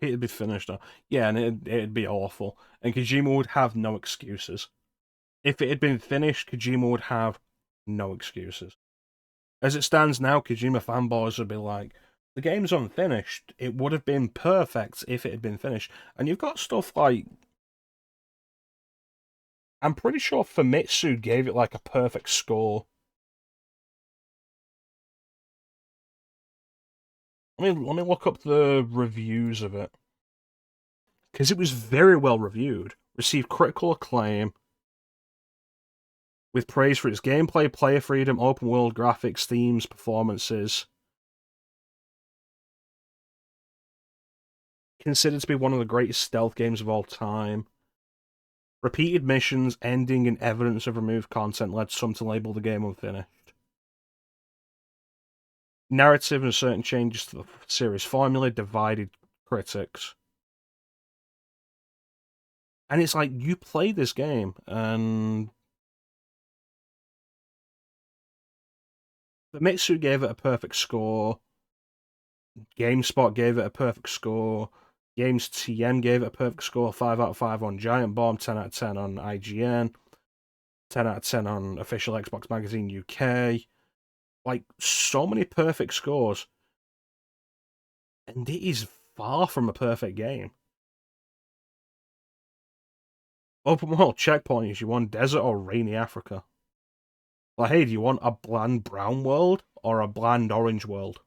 It'd be finished. Yeah, and it'd be awful. And Kojima would have no excuses. If it had been finished, Kojima would have no excuses. As it stands now, Kojima fanboys would be like, the game's unfinished. It would have been perfect if it had been finished. And you've got stuff like, I'm pretty sure Famitsu gave it like a perfect score. Let me look up the reviews of it. Because it was very well reviewed. Received critical acclaim, with praise for its gameplay, player freedom, open world graphics, themes, performances. Considered to be one of the greatest stealth games of all time. Repeated missions, ending, and evidence of removed content led some to label the game unfinished. Narrative and certain changes to the series formula divided critics. And it's like, you play this game, and Famitsu gave it a perfect score. GameSpot gave it a perfect score. Games TM gave it a perfect score, 5 out of 5 on Giant Bomb, 10 out of 10 on IGN, 10 out of 10 on Official Xbox Magazine UK. Like, so many perfect scores. And it is far from a perfect game. Open world checkpoints, you want desert or rainy Africa? Like, hey, do you want a bland brown world or a bland orange world?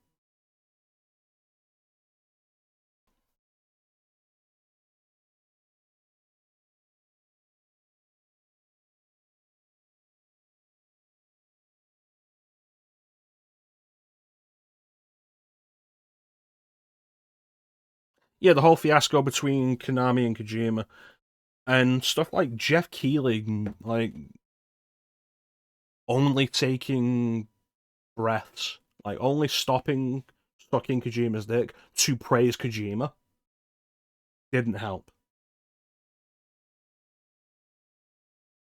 Yeah, the whole fiasco between Konami and Kojima, and stuff like Jeff Keighley, like, only taking breaths, like, only stopping sucking Kojima's dick to praise Kojima didn't help.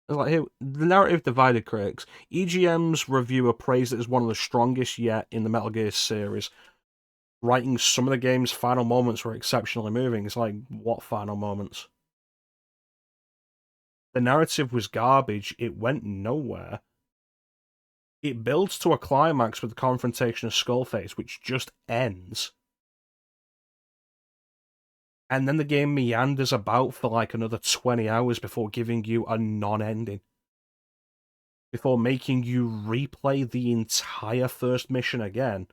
It's like, here, the narrative divided critics. EGM's reviewer praised it as one of the strongest yet in the Metal Gear series, writing some of the game's final moments were exceptionally moving. It's like, what final moments? The narrative was garbage, it went nowhere. It builds to a climax with the confrontation of Skullface, which just ends. And then the game meanders about for like another 20 hours before giving you a non-ending. Before making you replay the entire first mission again,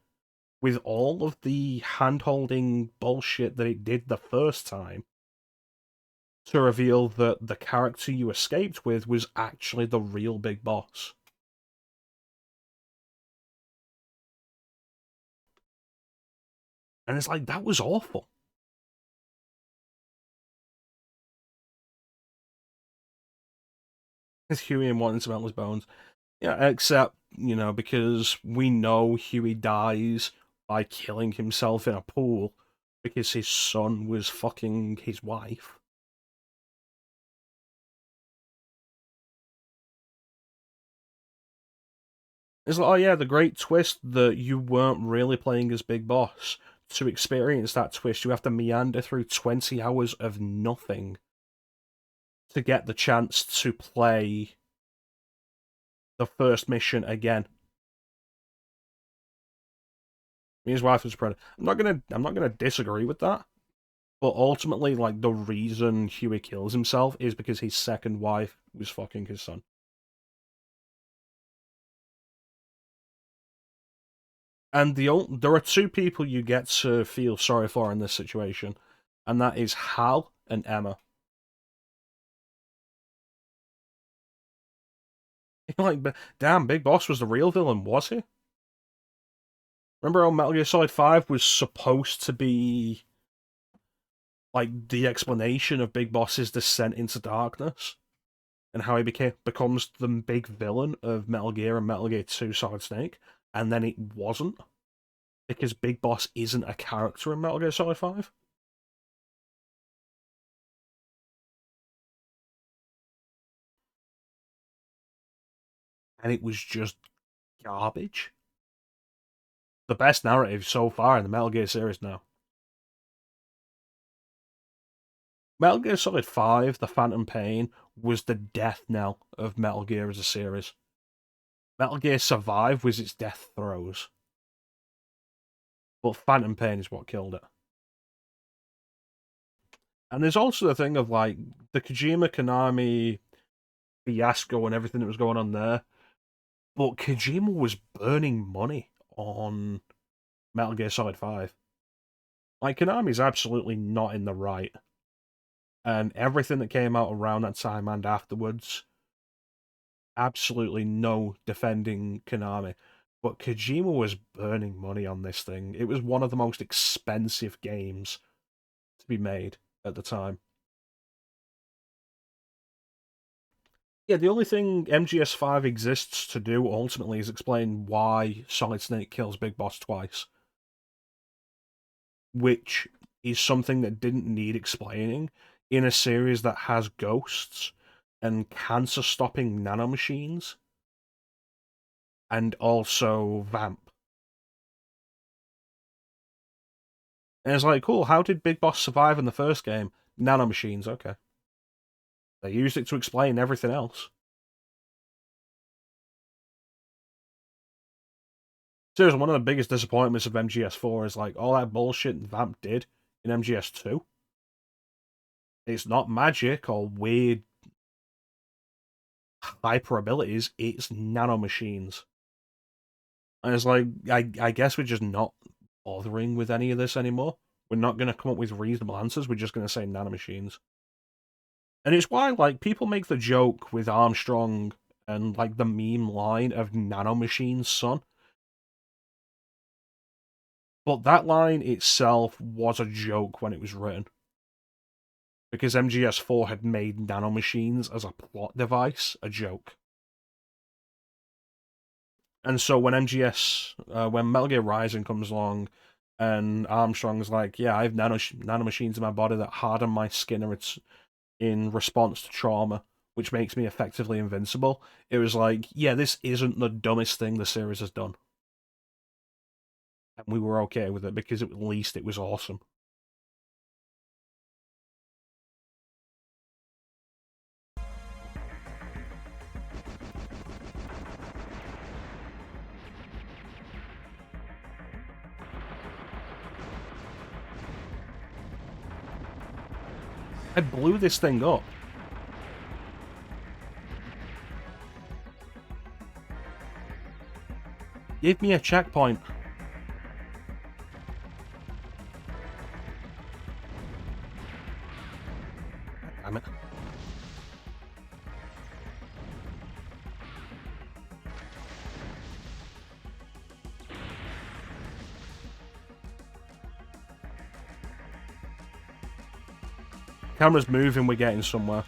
with all of the hand-holding bullshit that it did the first time, to reveal that the character you escaped with was actually the real big boss. And it's like, that was awful. It's Huey and wanting to melt his bones. Yeah, except, because we know Huey dies by killing himself in a pool because his son was fucking his wife. It's like, oh yeah, the great twist that you weren't really playing as Big Boss. To experience that twist, you have to meander through 20 hours of nothing. to get the chance to play the first mission again. His wife was pregnant. I'm not gonna disagree with that. But ultimately, like, the reason Huey kills himself is because his second wife was fucking his son. And there are two people you get to feel sorry for in this situation, and that is Hal and Emma. Like, damn, Big Boss was the real villain, was he? Remember how Metal Gear Solid 5 was supposed to be, like, the explanation of Big Boss's descent into darkness? And how he becomes the big villain of Metal Gear and Metal Gear 2 Solid Snake, and then it wasn't, because Big Boss isn't a character in Metal Gear Solid 5. And it was just garbage. The best narrative so far in the Metal Gear series now. Metal Gear Solid 5, The Phantom Pain, was the death knell of Metal Gear as a series. Metal Gear Survive was its death throes. But Phantom Pain is what killed it. And there's also the thing of, like, the Kojima Konami fiasco and everything that was going on there. But Kojima was burning money on Metal Gear Solid 5. Like, Konami's absolutely not in the right. And everything that came out around that time and afterwards, absolutely no defending Konami. But Kojima was burning money on this thing. It was one of the most expensive games to be made at the time. Yeah, the only thing MGS5 exists to do ultimately is explain why Solid Snake kills Big Boss twice. Which is something that didn't need explaining in a series that has ghosts and cancer-stopping nanomachines and also Vamp. And it's like, cool, how did Big Boss survive in the first game? Nanomachines, okay. They used it to explain everything else. Seriously, one of the biggest disappointments of MGS4 is, like, all that bullshit Vamp did in MGS2. It's not magic or weird hyper abilities, it's nanomachines. And it's like, I guess we're just not bothering with any of this anymore. We're not going to come up with reasonable answers, we're just going to say nanomachines. And it's why, like, people make the joke with Armstrong and, like, the meme line of nanomachines, son. But that line itself was a joke when it was written. Because MGS4 had made nanomachines as a plot device a joke. And so when when Metal Gear Rising comes along, and Armstrong's like, yeah, I have nanomachines in my body that harden my skin in response to trauma, which makes me effectively invincible. It was like, yeah, this isn't the dumbest thing the series has done. And we were okay with it, because at least it was awesome. I blew this thing up. Give me a checkpoint. Damn it. Camera's moving, we're getting somewhere.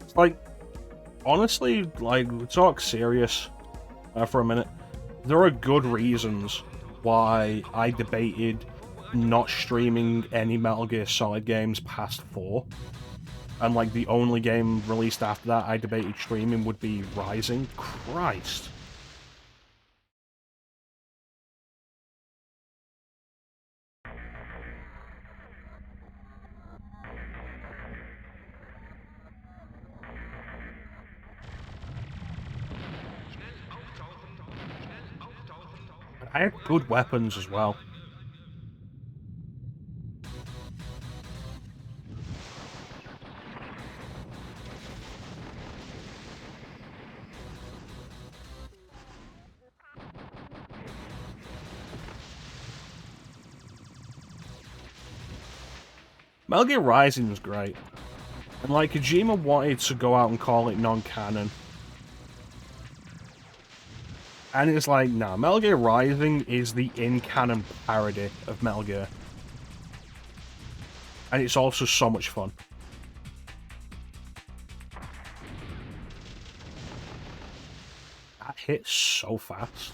It's like, honestly, like, talk serious for a minute. There are good reasons why I debated not streaming any Metal Gear Solid games past 4. and like the only game released after that I debated streaming would be Rising. Christ. I had good weapons as well. Metal Gear Rising was great. And like, Kojima wanted to go out and call it non-canon. And it's like, nah, Metal Gear Rising is the in-canon parody of Metal Gear. And it's also so much fun. That hits so fast.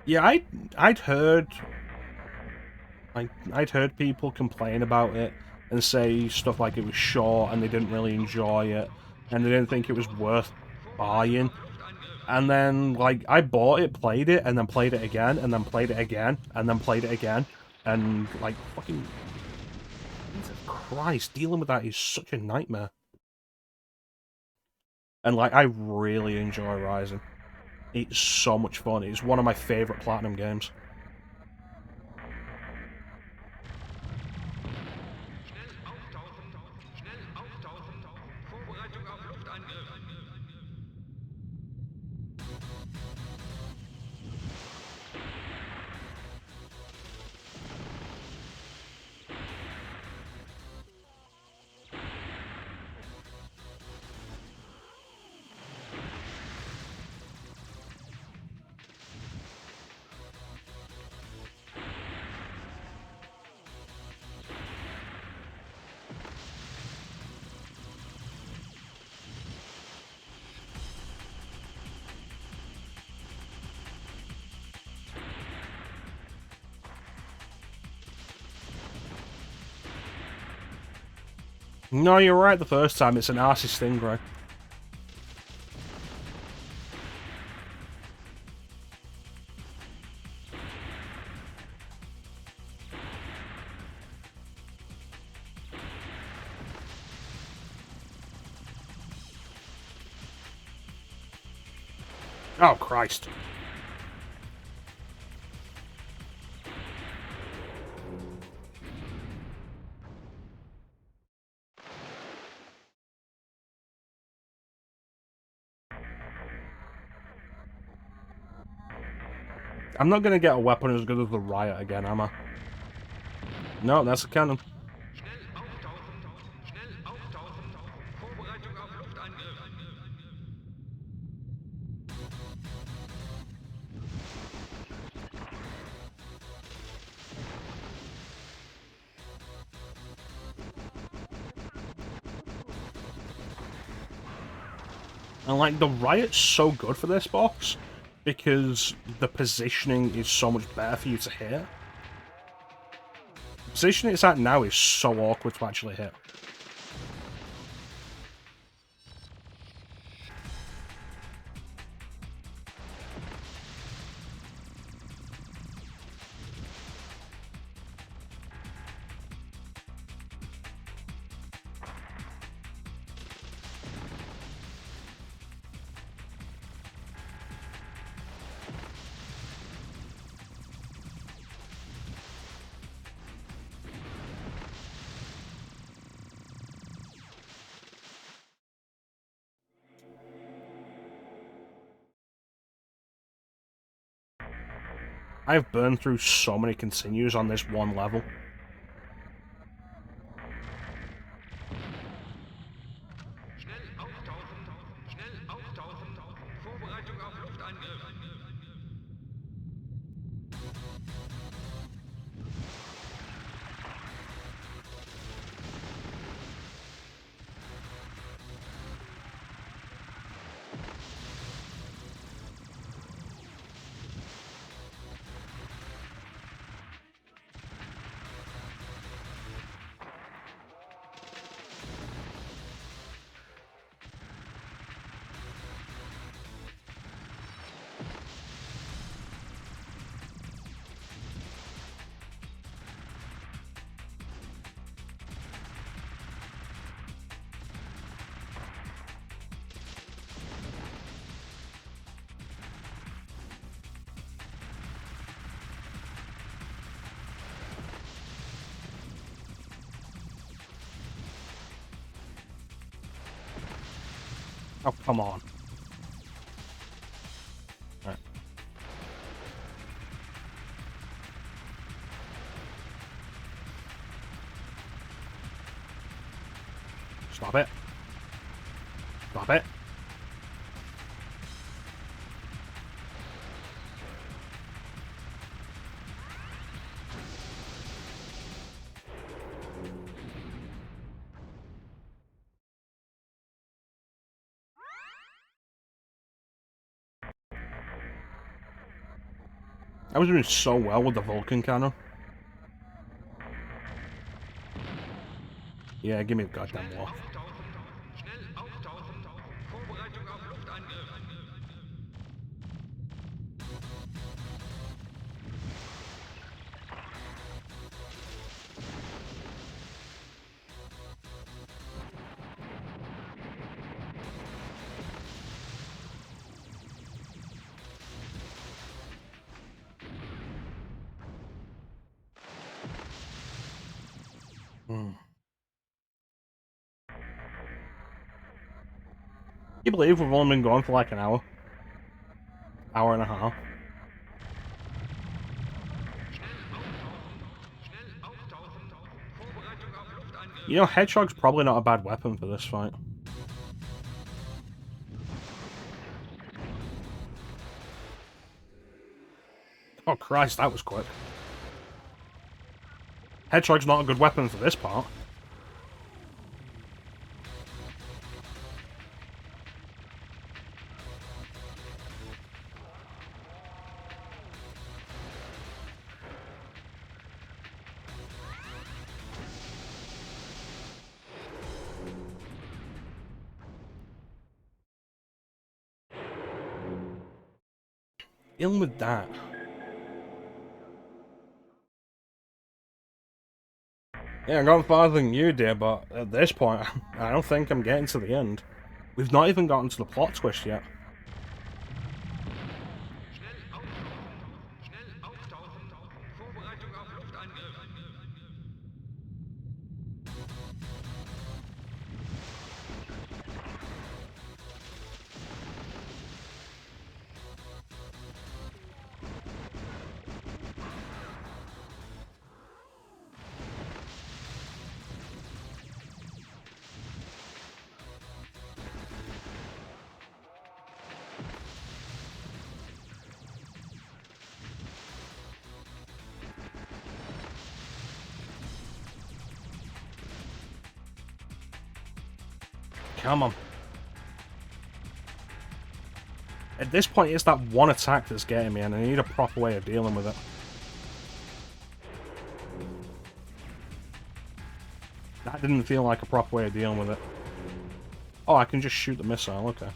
Yeah, I'd heard I'd heard people complain about it and say stuff like it was short and they didn't really enjoy it and they didn't think it was worth buying. And then like I bought it, played it, and then played it again, and then played it again, and then played it again, and like fucking Jesus Christ, dealing with that is such a nightmare. And like I really enjoy Rising. It's so much fun. It's one of my favourite Platinum games. No, you're right the first time. It's an arsey stingray. Oh, Christ. I'm not gonna get a weapon as good as the Riot again, am I? No, that's a cannon. And like, the Riot's so good for this boss, because the positioning is so much better for you to hit. The position it's at now is so awkward to actually hit. I've burned through so many continues on this one level. Oh, come on. Right. Stop it. Stop it. I was doing so well with the Vulcan cannon. Yeah, give me the goddamn war. Can you believe we've only been going for like an hour? Hour and a half. You know, Hedgehog's probably not a bad weapon for this fight. Oh Christ, that was quick. Hedgehog's not a good weapon for this part. Dealing with that. Yeah, I'm going farther than you, dear, but at this point, I don't think I'm getting to the end. We've not even gotten to the plot twist yet. Come on. At this point, it's that one attack that's getting me, and I need a proper way of dealing with it. That didn't feel like a proper way of dealing with it. Oh, I can just shoot the missile, okay.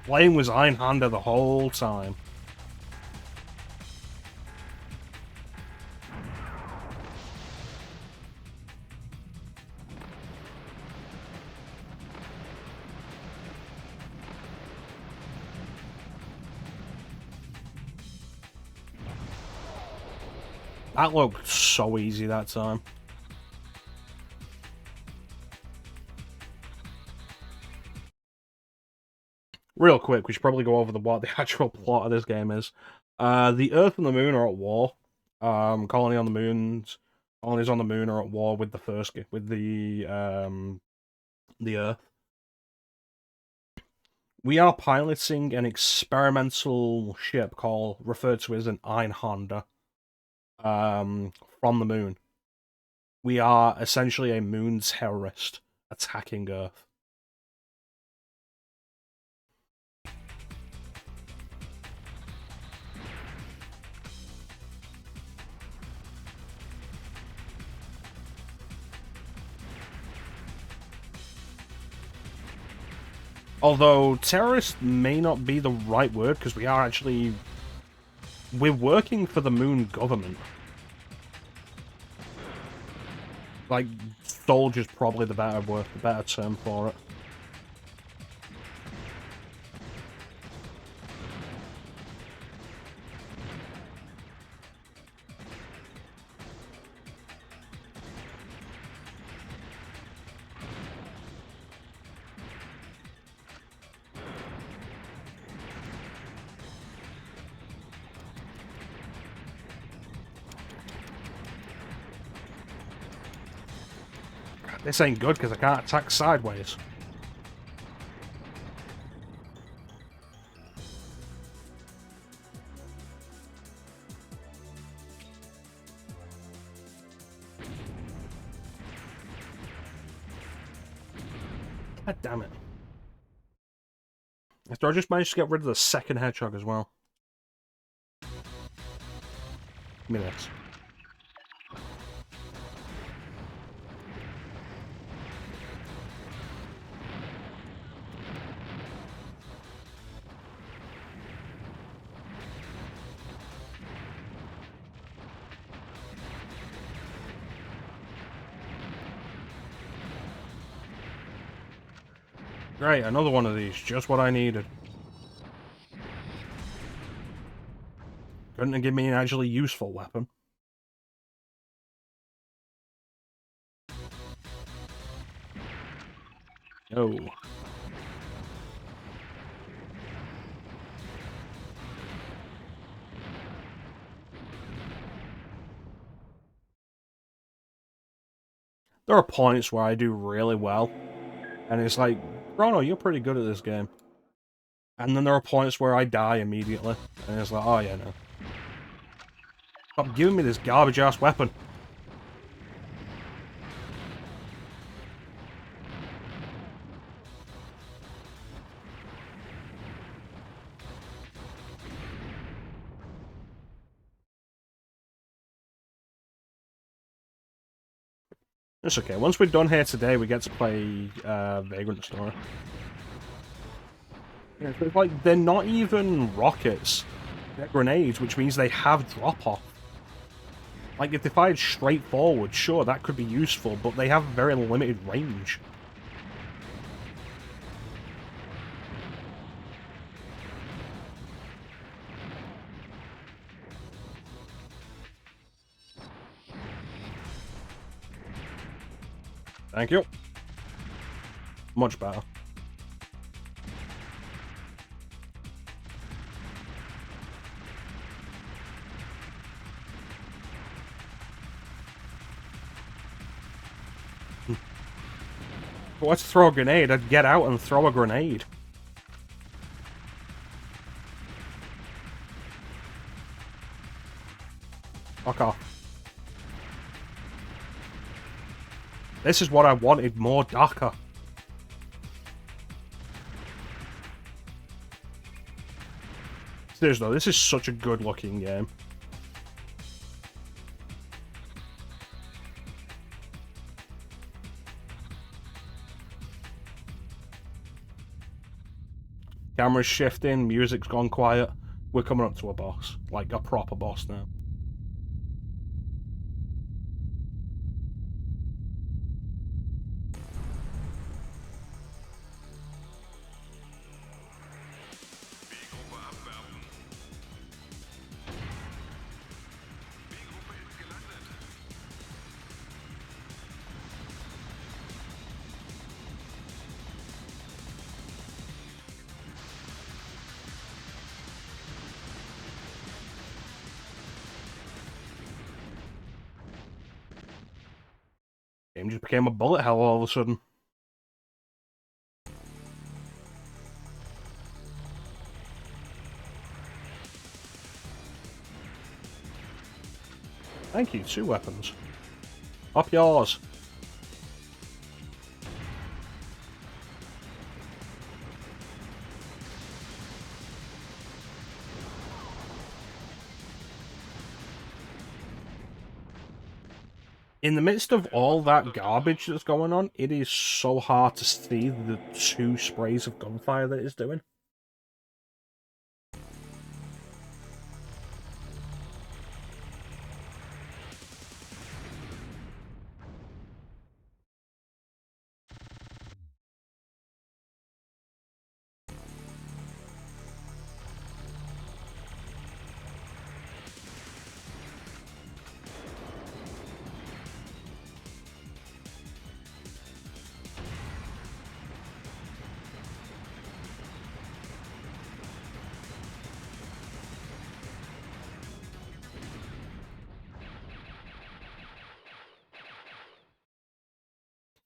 Playing was Einhänder the whole time. That looked so easy that time. real quick, we should probably go over what the actual plot of this game is. The Earth and the Moon are at war. Colonies on the moon are at war with the Earth. We are piloting an experimental ship referred to as an Einhänder, from the moon. We are essentially a moon terrorist attacking Earth. Although terrorist may not be the right word, because we're working for the moon government. Like, soldier's probably the better term for it. This ain't good because I can't attack sideways. God damn it. After I just managed to get rid of the second hedgehog as well. Give me this. Great, another one of these. Just what I needed. Couldn't have given me an actually useful weapon. Oh. There are points where I do really well. And it's like, Chrono, you're pretty good at this game. And then there are points where I die immediately. And it's like, oh yeah, no. Stop giving me this garbage-ass weapon. It's okay. Once we're done here today, we get to play Vagrant Story. Yeah, so it's like, they're not even rockets. They're grenades, which means they have drop-off. Like, if they fired straight forward, sure, that could be useful, but they have very limited range. Thank you. Much better. But let's throw a grenade. I'd get out and throw a grenade. Fuck off. This is what I wanted, more darker. Seriously though, this is such a good looking game. Camera's shifting, music's gone quiet. We're coming up to a boss. Like a proper boss now. game just became a bullet hell all of a sudden. Thank you, 2 weapons. Up yours. In the midst of all that garbage that's going on, it is so hard to see the 2 sprays of gunfire that it's doing.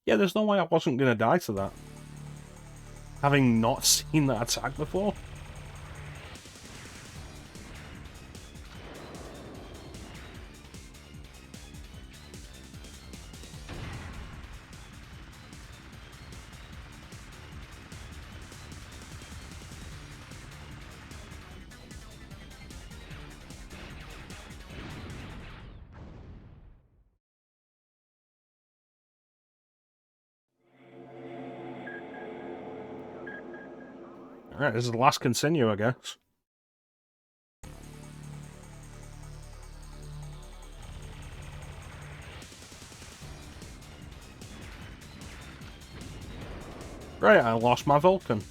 Yeah, there's no way I wasn't going to die to that. Having not seen that attack before. Alright, this is the last continue, I guess. Right, I lost my Vulcan.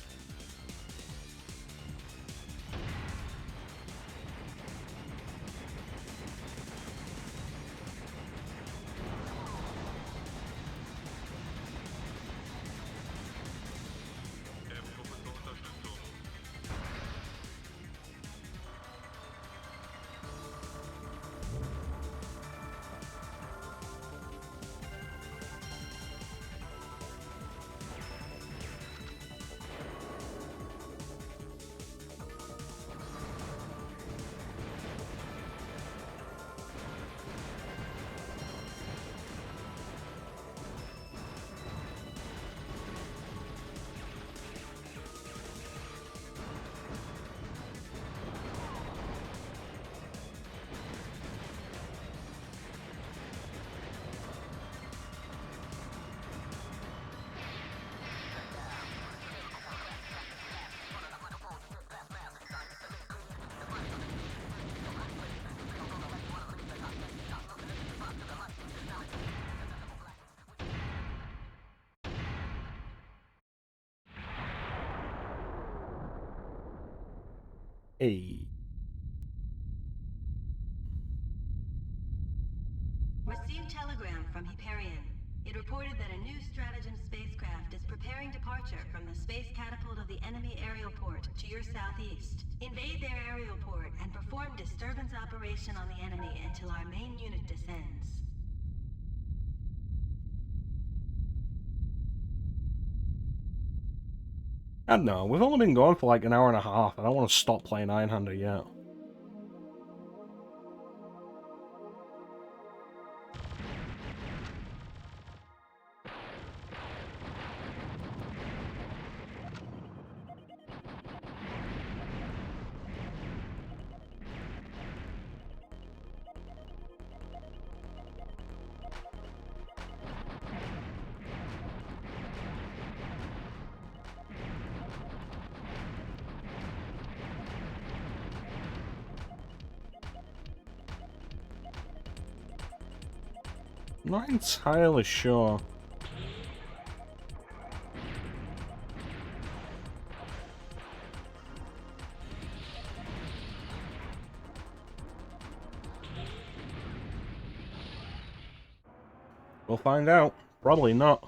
Hey. Received telegram from Hyperion. It reported that a new stratagem spacecraft is preparing departure from the space catapult of the enemy aerial port to your southeast. Invade their aerial port and perform disturbance operation on the enemy until our main unit descends. I don't know, we've only been going for like an hour and a half. I don't want to stop playing Einhänder yet. Not entirely sure. We'll find out. Probably not.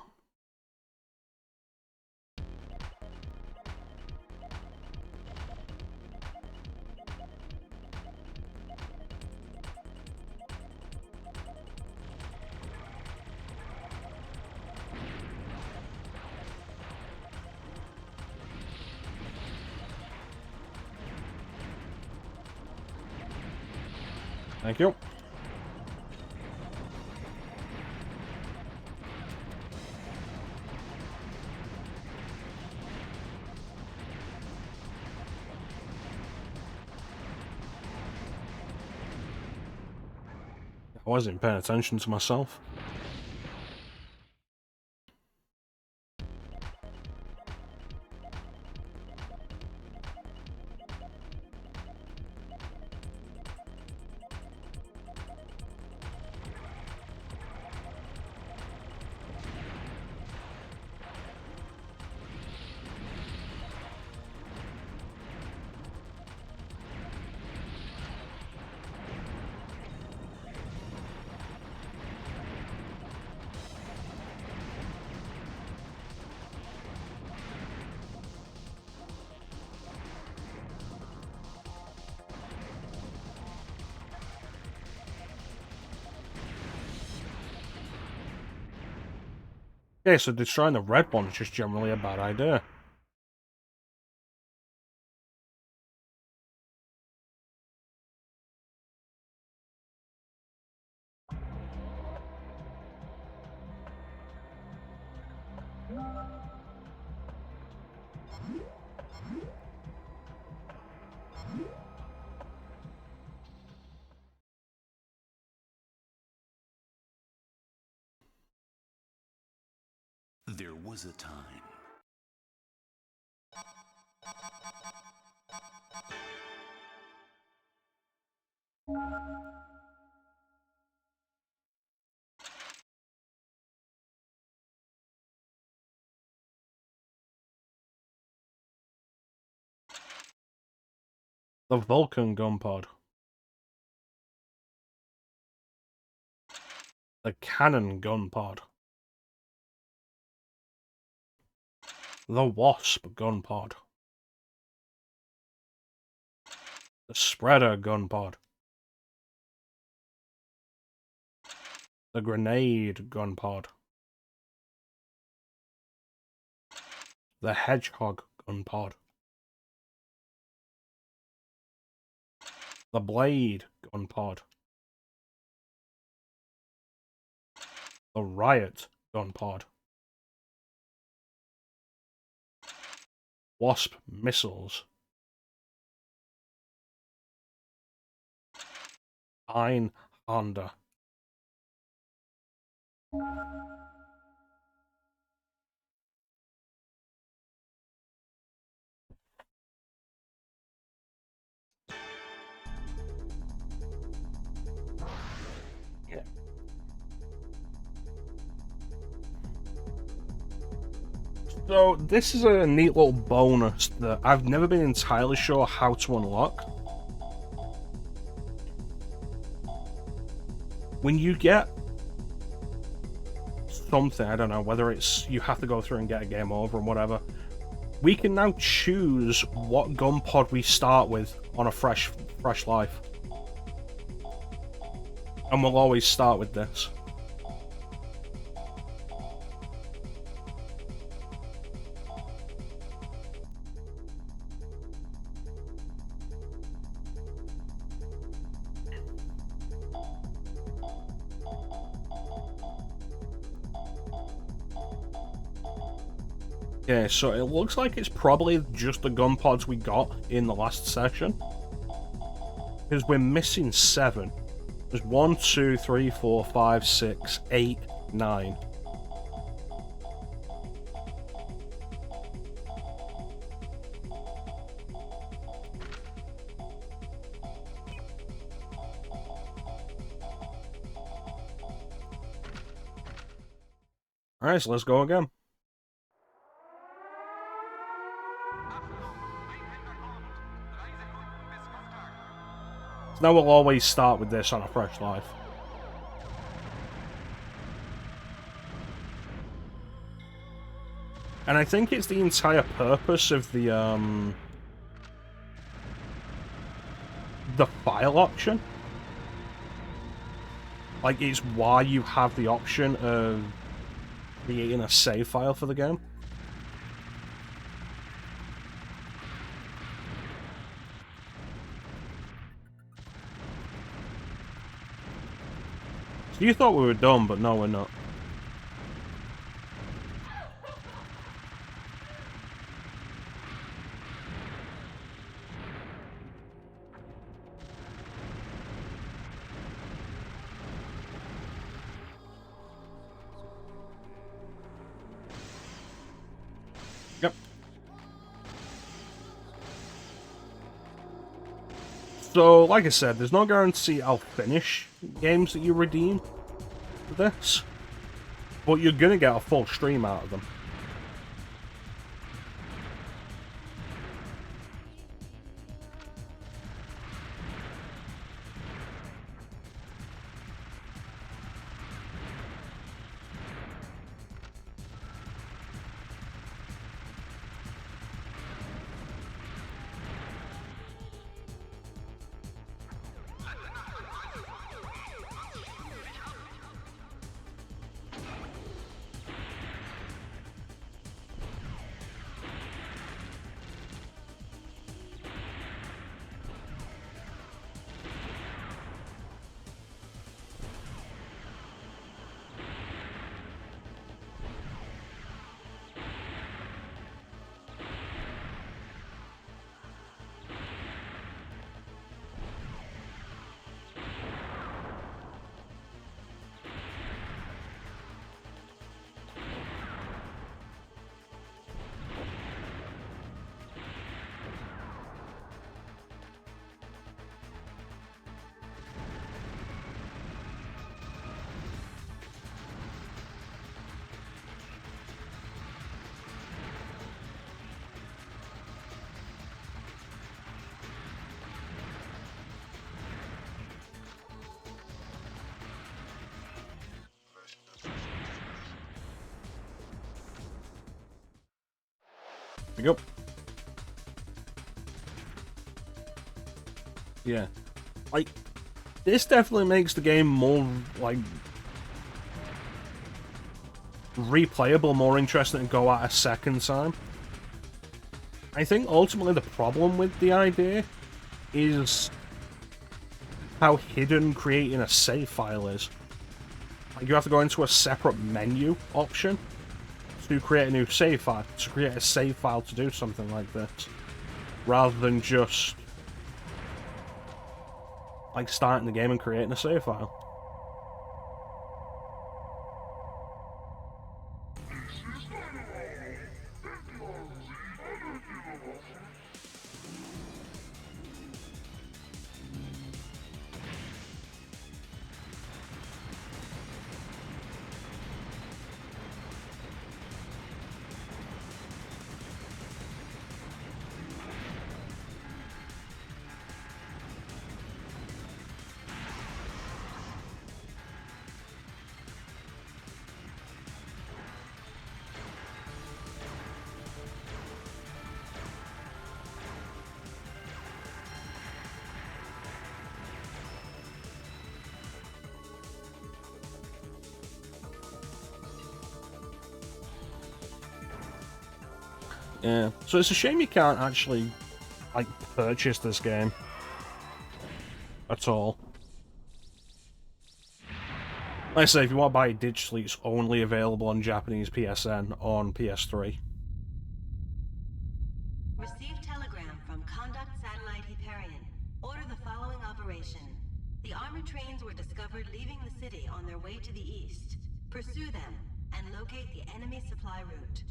Thank you. I wasn't paying attention to myself. Okay, so destroying the red one is just generally a bad idea. There was a time. The Vulcan gun pod. The Cannon gun pod. The Wasp gun pod. The Spreader gun pod. The Grenade gun pod. The Hedgehog gun pod. The Blade gun pod. The Riot gun pod. Wasp missiles. Einhänder. So this is a neat little bonus that I've never been entirely sure how to unlock. When you get something, I don't know, whether it's you have to go through and get a game over and whatever, we can now choose what gun pod we start with on a fresh life. And we'll always start with this. Okay, so it looks like it's probably just the gun pods we got in the last session. Because we're missing 7. There's 1, 2, 3, 4, 5, 6, 8, 9. Alright, so let's go again. So now we'll always start with this on a fresh life. And I think it's the entire purpose of the file option. Like, it's why you have the option of creating a save file for the game. You thought we were done, but no, we're not. Yep. So, like I said, there's no guarantee I'll finish games that you redeem with this, but you're gonna get a full stream out of them. There we go. Yeah. Like, this definitely makes the game more, like, replayable, more interesting to go at a second time. I think ultimately the problem with the idea is how hidden creating a save file is. Like, you have to go into a separate menu option to create a new save file, to create a save file to do something like this, rather than just like starting the game and creating a save file. Yeah, so it's a shame you can't actually, like, purchase this game at all. Like I say, if you want to buy it digitally, it's only available on Japanese PSN on PS3. Received telegram from Conduct Satellite Hyperion. Order the following operation. The armored trains were discovered leaving the city on their way to the east. Pursue them and locate the enemy supply route.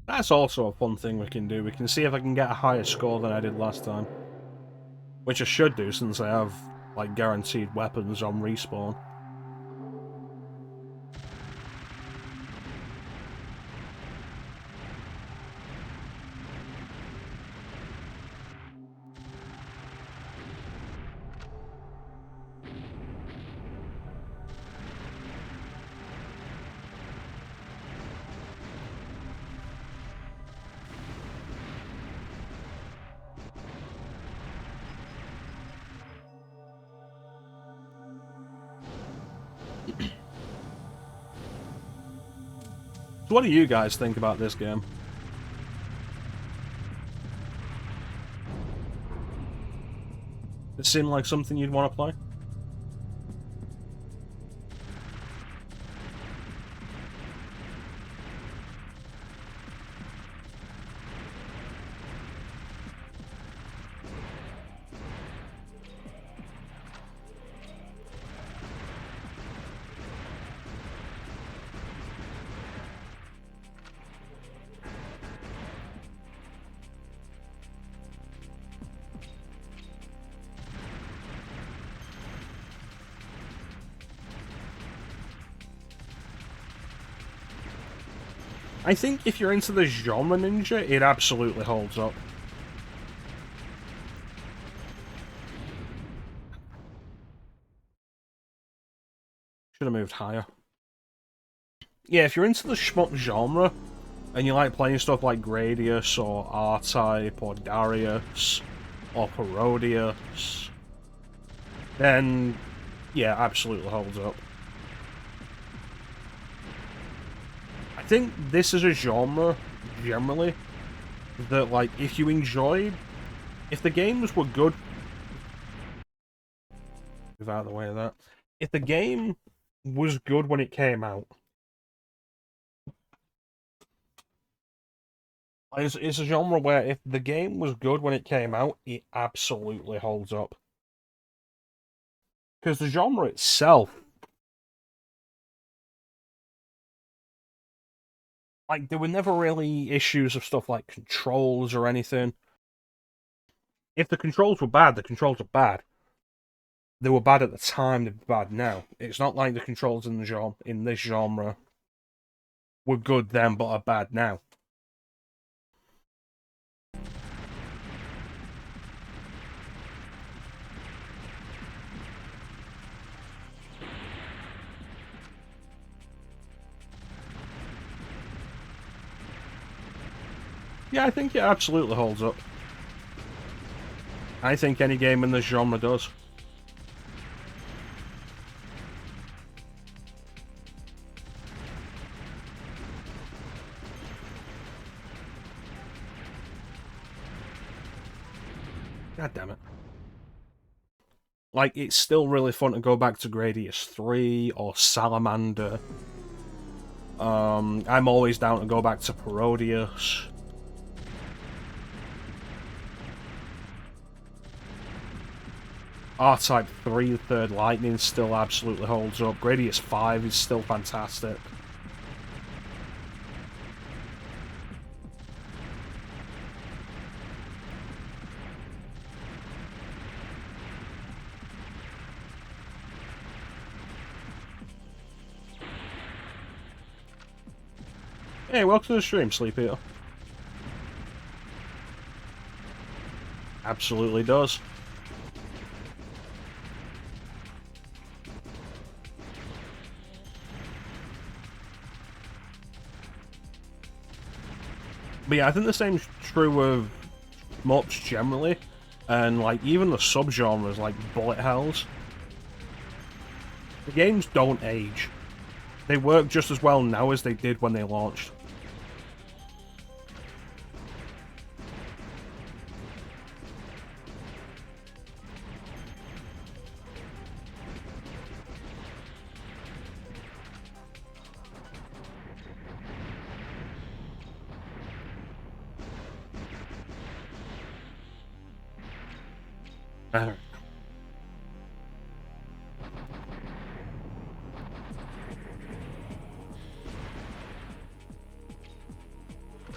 That's also a fun thing we can do. We can see if I can get a higher score than I did last time. Which I should do, since I have, like, guaranteed weapons on respawn. So what do you guys think about this game? Does it seem like something you'd want to play? I think if you're into the genre ninja, it absolutely holds up. Should have moved higher. Yeah, if you're into the shmup genre, and you like playing stuff like Gradius, or R-Type, or Darius, or Parodius, then, yeah, absolutely holds up. I think this is a genre, generally, that, like, if you enjoyed... If the games were good... Move out of the way of that. If the game was good when it came out, it's a genre where if the game was good when it came out, it absolutely holds up. Because the genre itself, like, there were never really issues of stuff like controls or anything. If the controls were bad, the controls are bad. They were bad at the time, they're bad now. It's not like the controls in this genre were good then but are bad now. Yeah, I think it absolutely holds up. I think any game in this genre does. God damn it. Like, it's still really fun to go back to Gradius 3 or Salamander. I'm always down to go back to Parodius. R-Type 3, Third Lightning still absolutely holds up. Gradius 5 is still fantastic. Hey, welcome to the stream, Sleep Eater. Absolutely does. But yeah, I think the same's true of mops generally, and like even the subgenres like bullet hells. The games don't age. They work just as well now as they did when they launched.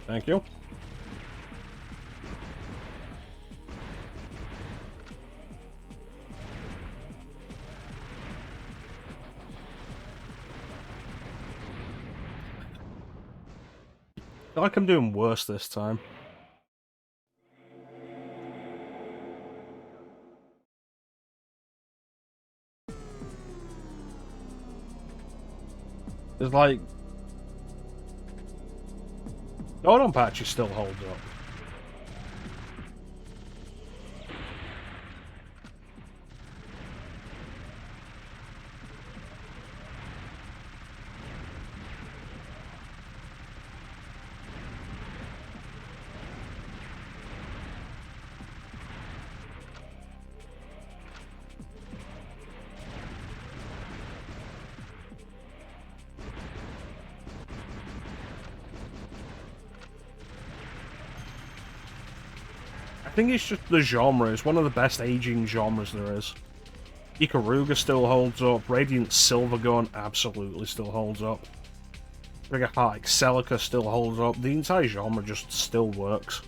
Thank you. I feel like I'm doing worse this time. It's like... Gordon patches still holds up. think it's just the genre. It's one of the best aging genres there is. Ikaruga still holds up. Radiant Silvergun absolutely still holds up. Trigger Heart Excelica still holds up. The entire genre just still works.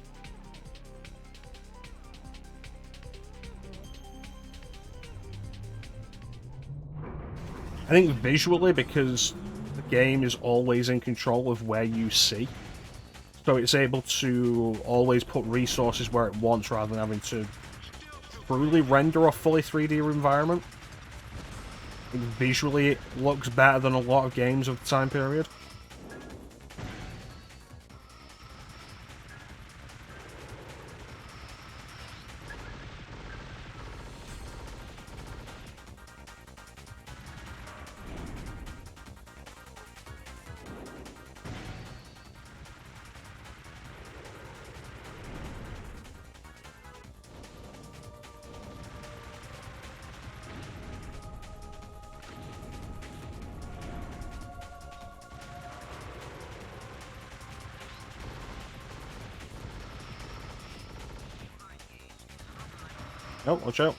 I think visually, because the game is always in control of where you see, so it's able to always put resources where it wants rather than having to truly render a fully 3D environment. Visually, it looks better than a lot of games of the time period. Oh, watch out.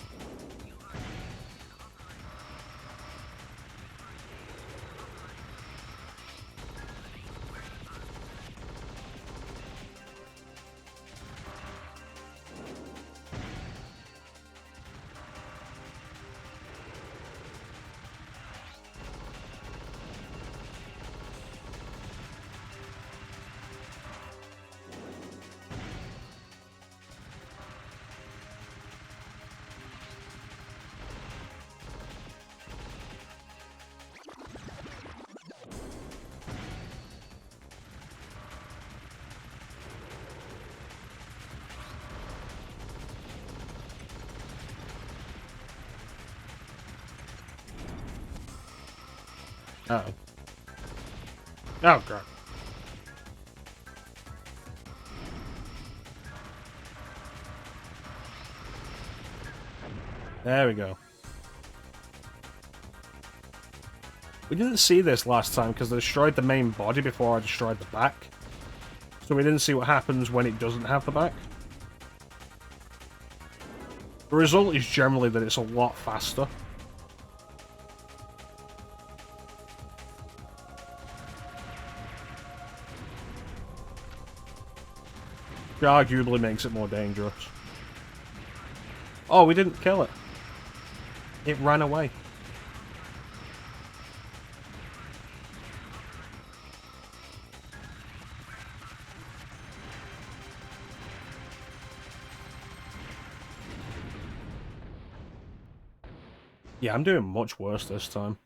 Uh-oh. Oh, God. There we go. We didn't see this last time because I destroyed the main body before I destroyed the back. So we didn't see what happens when it doesn't have the back. The result is generally that it's a lot faster. Which arguably makes it more dangerous. Oh, we didn't kill it. It ran away. Yeah, I'm doing much worse this time.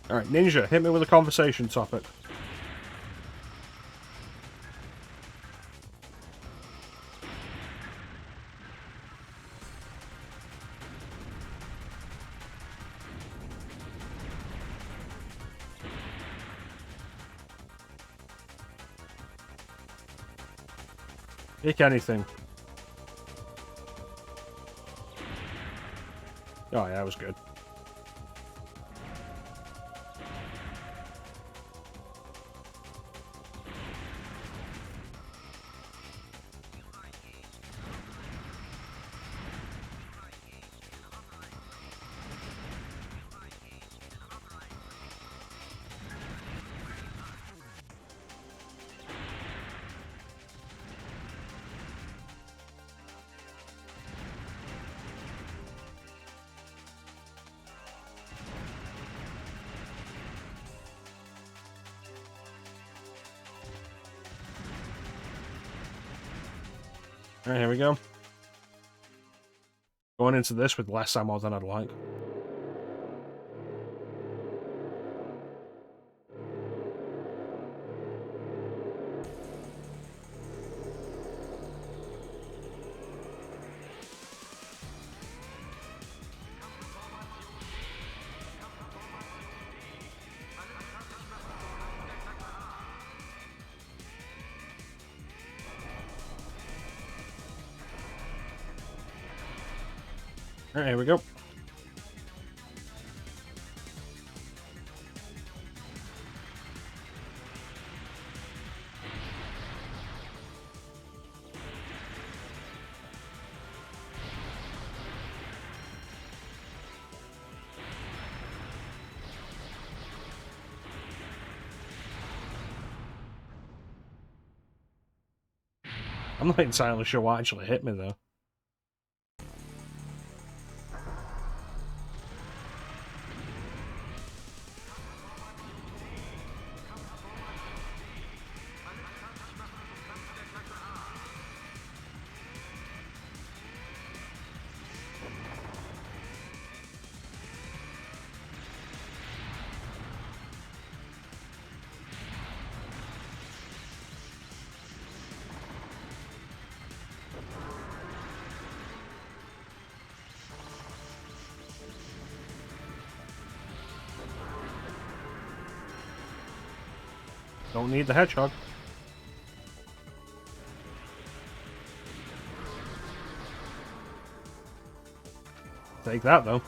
Alright, Ninja, hit me with a conversation topic. Pick anything. Oh yeah, that was good. Alright, here we go. Going into this with less ammo than I'd like. Alright, here we go. I'm not entirely sure what actually hit me though. Don't need the hedgehog. Take that though.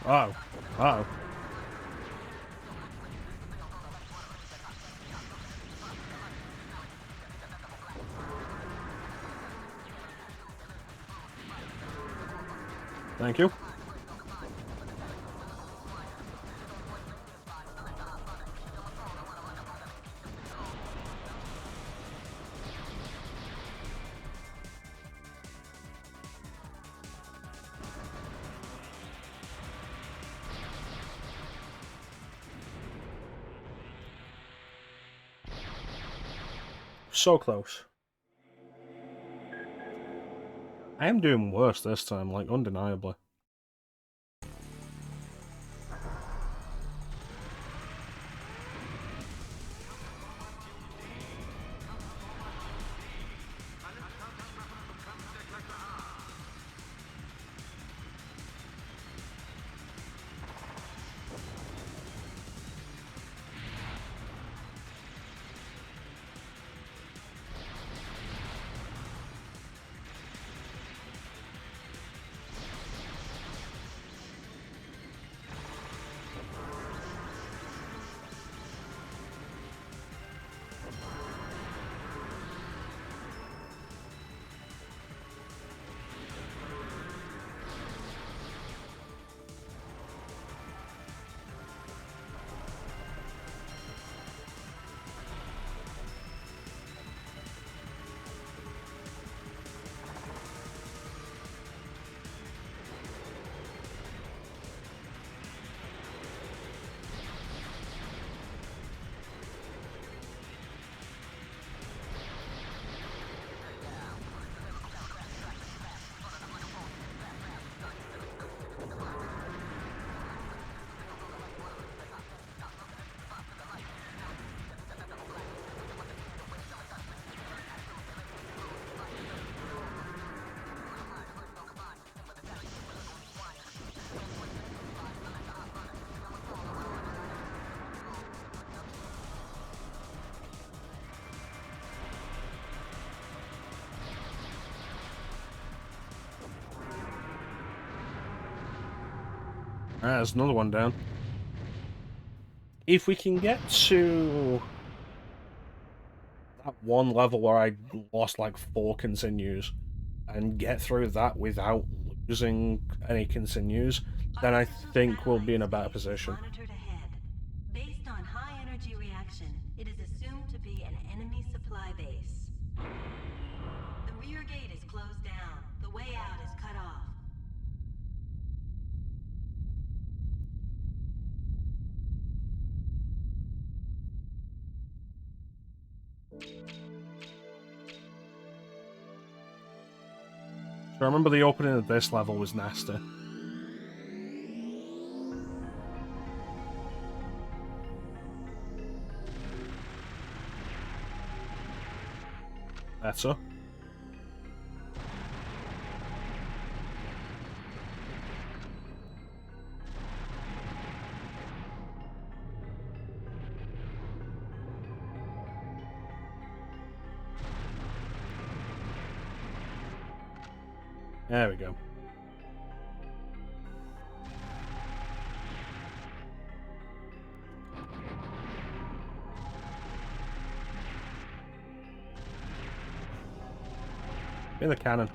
Oh. Uh-oh. Thank you. So close. I am doing worse this time, like, undeniably. Alright, there's another one down. If we can get to that one level where I lost like 4 continues and get through that without losing any continues, then I think we'll be in a better position. Monitored ahead. Based on high energy reaction, it is assumed to be an enemy supply base. The rear gate is closed down. The way out is cut off. So I remember the opening of this level was nasty. Better. There we go. In the cannon.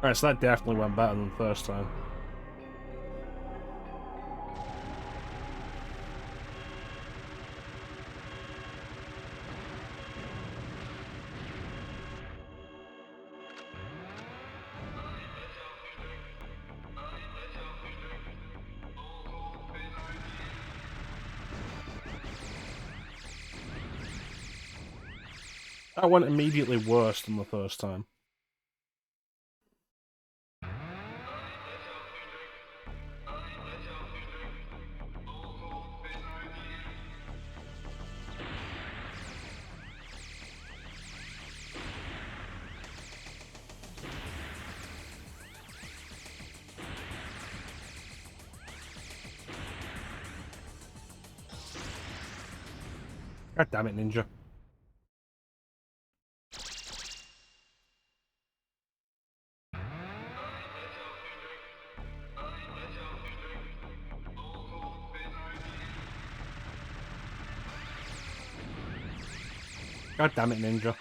Alright, so that definitely went better than the first time. That went immediately worse than the first time. God damn it, Ninja. God damn it, Ninja.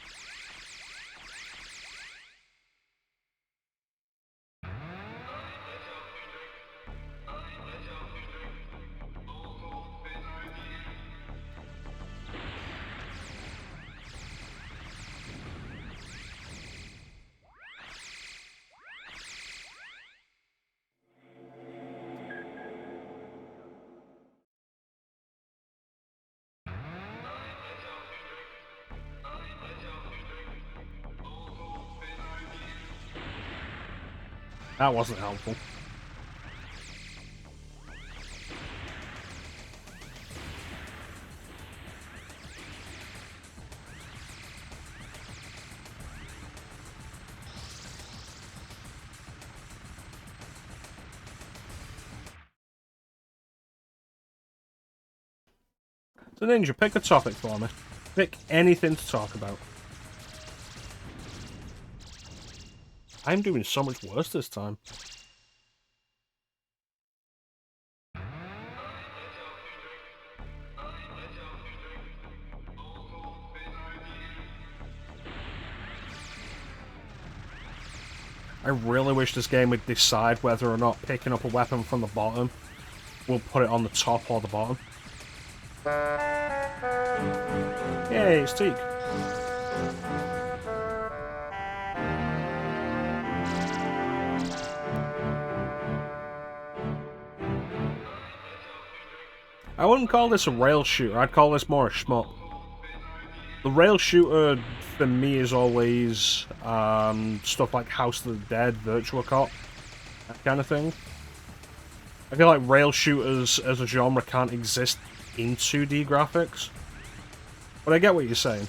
That wasn't helpful. So Ninja, pick a topic for me. Pick anything to talk about. I'm doing so much worse this time. I really wish this game would decide whether or not picking up a weapon from the bottom will put it on the top or the bottom. Yay, it's Teak. I wouldn't call this a rail shooter, I'd call this more a shmup. The rail shooter for me is always stuff like House of the Dead, Virtua Cop, that kind of thing. I feel like rail shooters as a genre can't exist in 2D graphics, but I get what you're saying.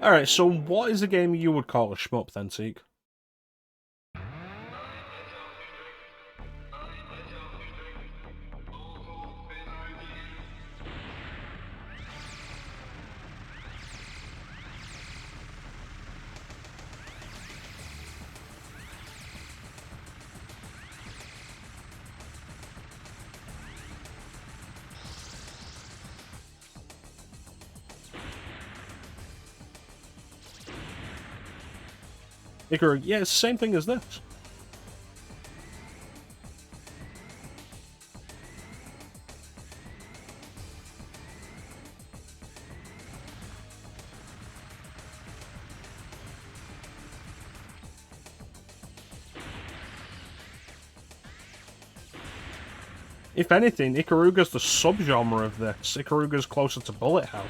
Alright, so what is a game you would call a shmup then, Teak? Ikaruga, yeah, it's the same thing as this. If anything, Ikaruga's the subgenre of this. Ikaruga's closer to bullet hell.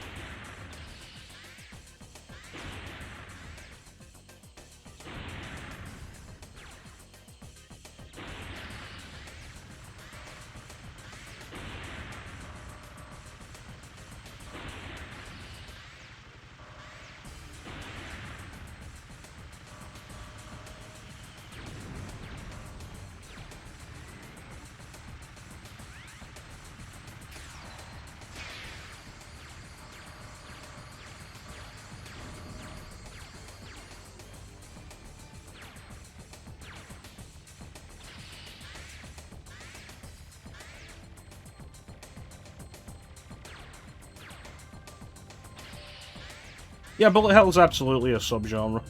Yeah, bullet hell is absolutely a subgenre.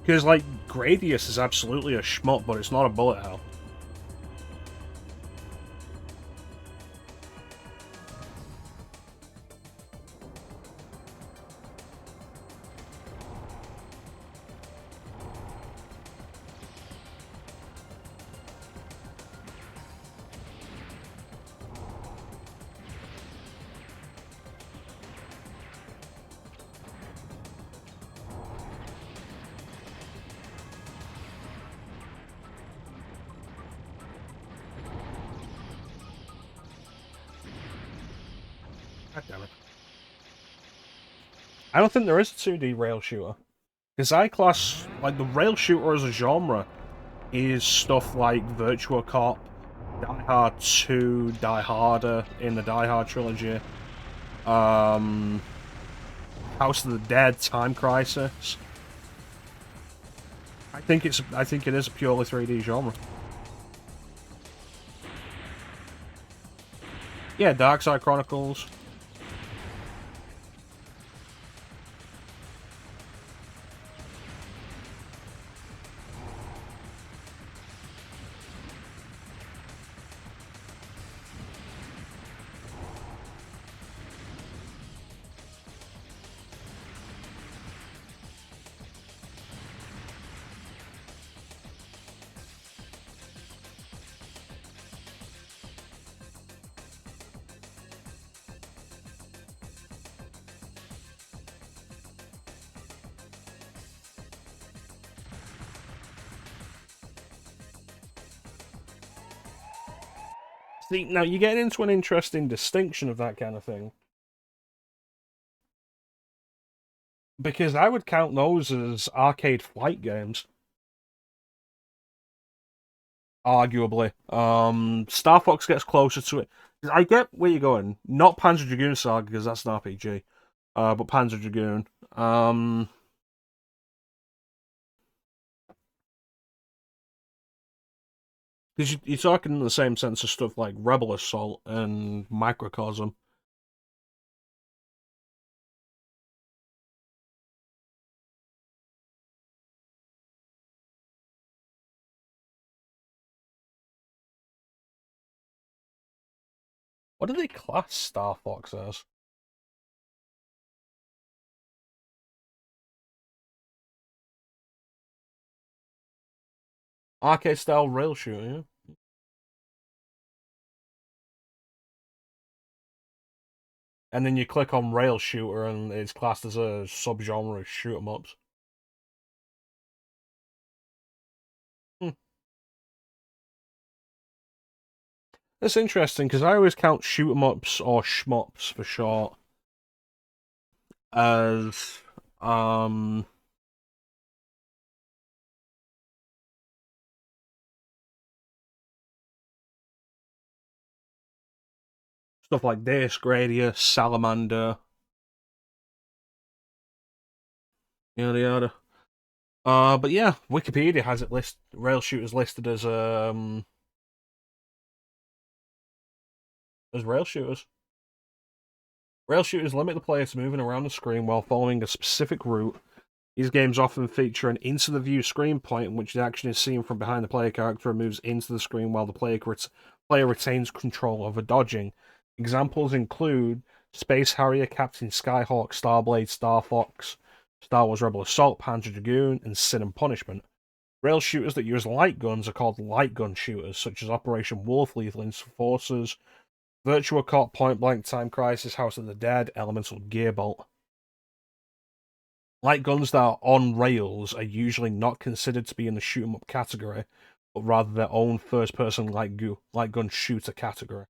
Because, like, Gradius is absolutely a shmup, but it's not a bullet hell. God damn it. I don't think there is a 2D rail shooter. Because I class, like, the rail shooter as a genre is stuff like Virtua Cop, Die Hard 2, Die Harder in the Die Hard trilogy, House of the Dead, Time Crisis. I think it is a purely 3D genre. Yeah, Dark Side Chronicles. See, now you're getting into an interesting distinction of that kind of thing. Because I would count those as arcade flight games. Arguably. Star Fox gets closer to it. I get where you're going. Not Panzer Dragoon Saga, because that's an RPG. But Panzer Dragoon. Because you're talking in the same sense of stuff like Rebel Assault and Microcosm. What do they class Star Fox as? Arcade style rail shooting, yeah? And then you click on rail shooter and it's classed as a subgenre of shoot 'em ups. Hmm. That's interesting because I always count shoot 'em ups or shmups for short as stuff like this, Gradius, Salamander, yada yada. But yeah, Wikipedia has it rail shooters listed as rail shooters. Rail shooters limit the player to moving around the screen while following a specific route. These games often feature an into-the-view screen point in which the action is seen from behind the player character and moves into the screen while the player retains control over dodging. Examples include Space Harrier, Captain Skyhawk, Starblade, Star Fox, Star Wars Rebel Assault, Panzer Dragoon, and Sin and Punishment. Rail shooters that use light guns are called light gun shooters, such as Operation Wolf, Lethal Enforcers, Virtua Cop, Point Blank, Time Crisis, House of the Dead, Elemental Gearbolt. Light guns that are on rails are usually not considered to be in the shoot 'em up category, but rather their own first-person light gun shooter category.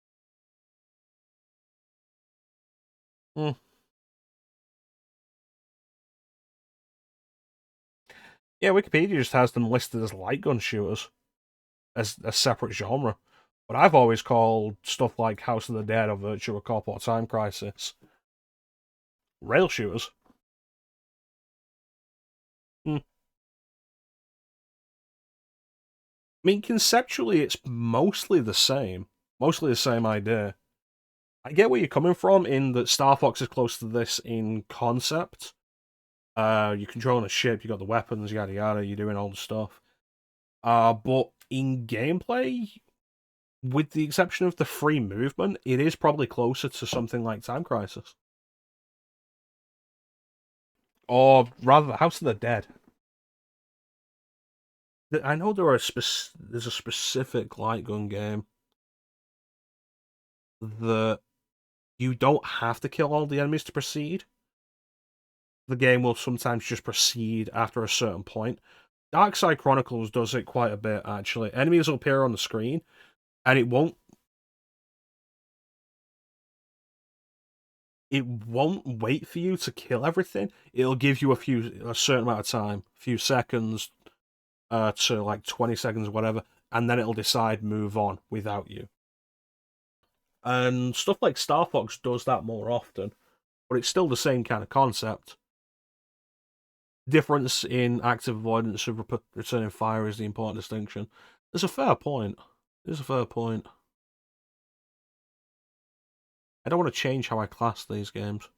Hmm. Yeah, Wikipedia just has them listed as light gun shooters, as a separate genre. But I've always called stuff like House of the Dead or Virtua Cop or Time Crisis rail shooters. Hmm. I mean, conceptually, it's mostly the same. Mostly the same idea. I get where you're coming from in that Star Fox is close to this in concept. You're controlling a ship, you got the weapons, yada yada, you're doing all the stuff. But in gameplay, with the exception of the free movement, it is probably closer to something like Time Crisis. Or rather, House of the Dead. I know there's a specific light gun game that you don't have to kill all the enemies to proceed. The game will sometimes just proceed after a certain point. Dark Side Chronicles does it quite a bit, actually. Enemies will appear on the screen, and it won't wait for you to kill everything. It'll give you a certain amount of time, a few seconds, to like 20 seconds or whatever, and then it'll decide move on without you. And stuff like Star Fox does that more often, but it's still the same kind of concept. Difference in active avoidance of returning fire is the important distinction. There's a fair point. There's a fair point. I don't want to change how I class these games.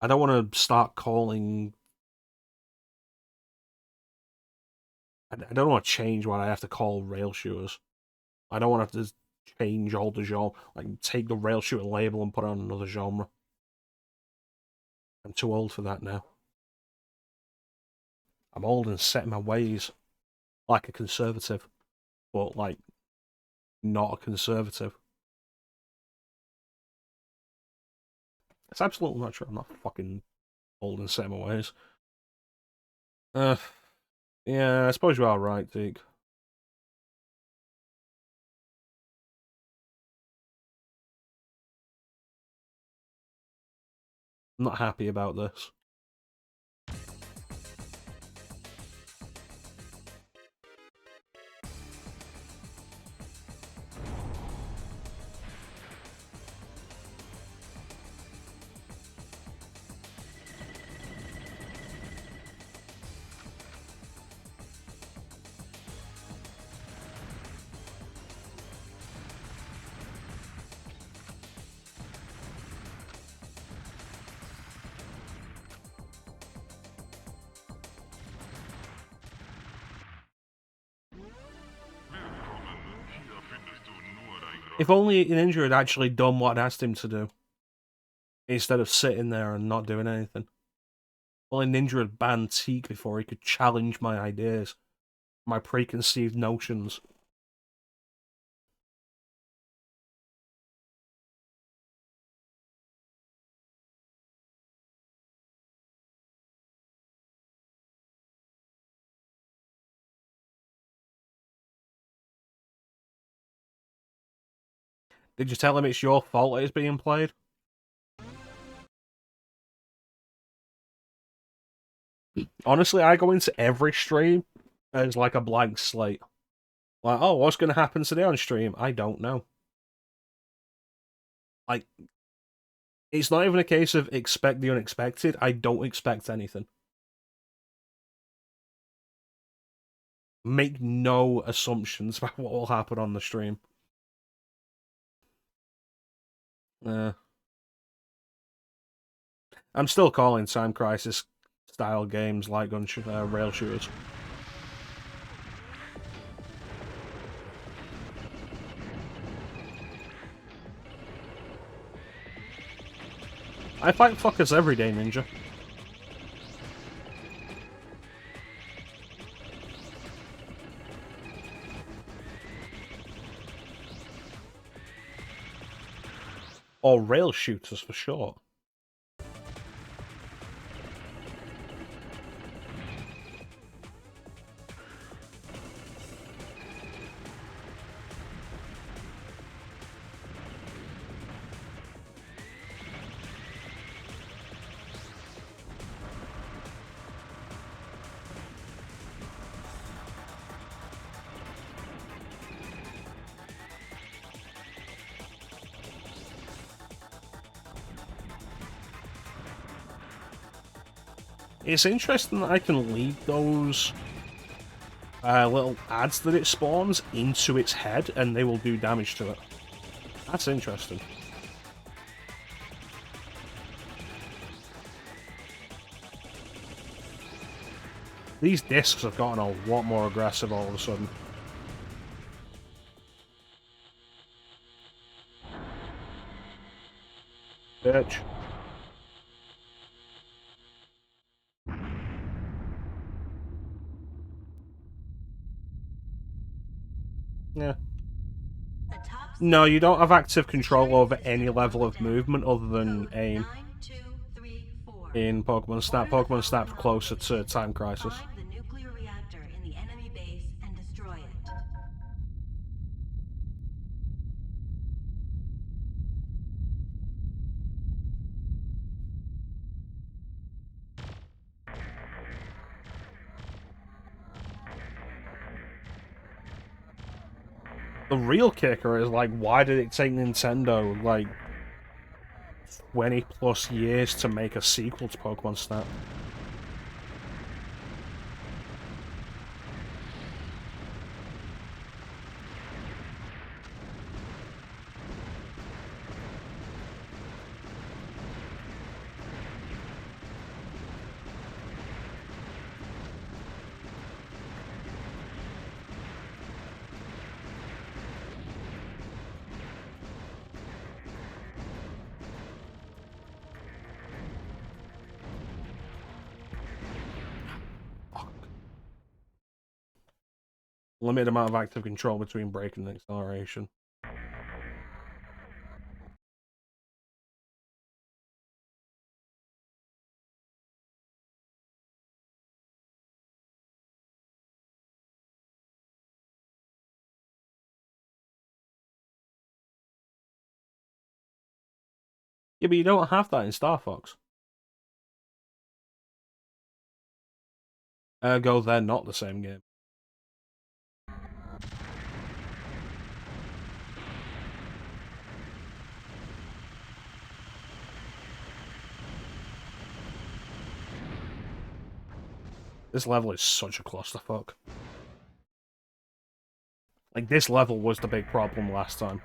I don't want to start calling. I don't want to change what I have to call rail shooters. I don't want to have to change all the genre, like take the rail shooter label and put it on another genre. I'm too old for that now. I'm old and set in my ways, like a conservative, but like not a conservative. It's absolutely not true. I'm not fucking old and set in my ways. Uh, yeah, I suppose you are right, Deke. I'm not happy about this. If only Ninja had actually done what I asked him to do, instead of sitting there and not doing anything. Only Ninja had banned Teak before he could challenge my ideas, my preconceived notions. Did you tell him it's your fault it's being played? Honestly, I go into every stream as like a blank slate. Like, oh, what's going to happen today on stream? I don't know. Like, it's not even a case of expect the unexpected. I don't expect anything. Make no assumptions about what will happen on the stream. I'm still calling Time Crisis style games like rail shooters. I fight fuckers every day, Ninja. Or rail shooters for short. It's interesting that I can lead those little ads that it spawns into its head and they will do damage to it. That's interesting. These discs have gotten a lot more aggressive all of a sudden. Bitch. Yeah. No, you don't have active control over any level of movement other than aim. In Pokemon Snap, Pokemon Snap's closer to Time Crisis. Find the nuclear reactor in the enemy base and destroy it. The real kicker is, like, why did it take Nintendo, like, 20 plus years to make a sequel to Pokemon Snap? Limited amount of active control between braking and acceleration. Yeah, but you don't have that in Star Fox. Ergo, they're not the same game. This level is such a clusterfuck. Like, this level was the big problem last time.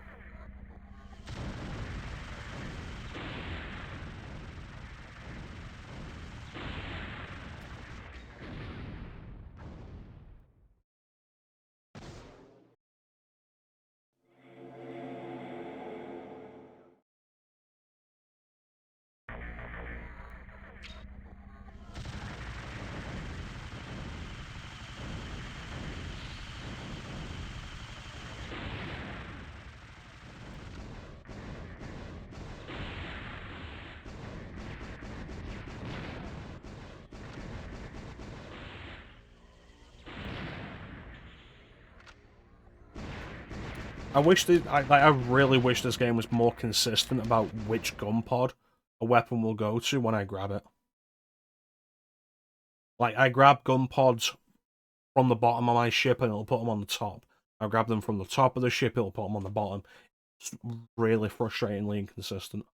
I really wish this game was more consistent about which gun pod a weapon will go to when I grab it. Like, I grab gun pods from the bottom of my ship and it'll put them on the top. I grab them from the top of the ship, it'll put them on the bottom. It's really frustratingly inconsistent.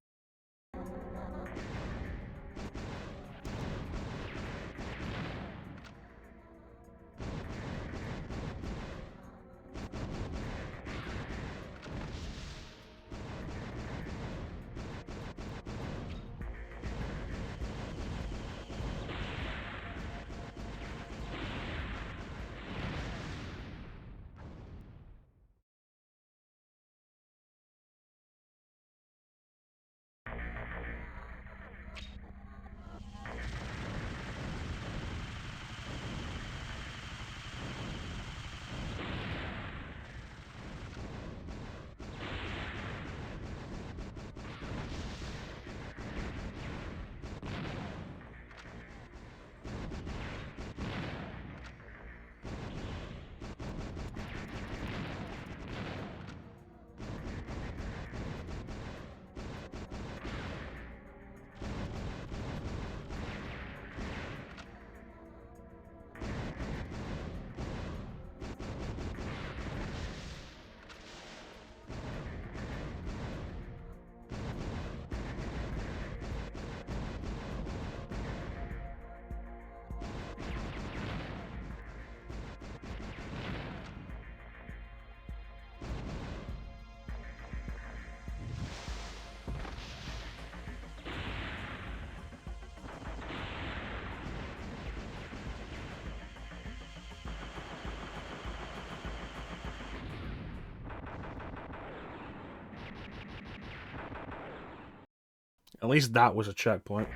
At least that was a checkpoint.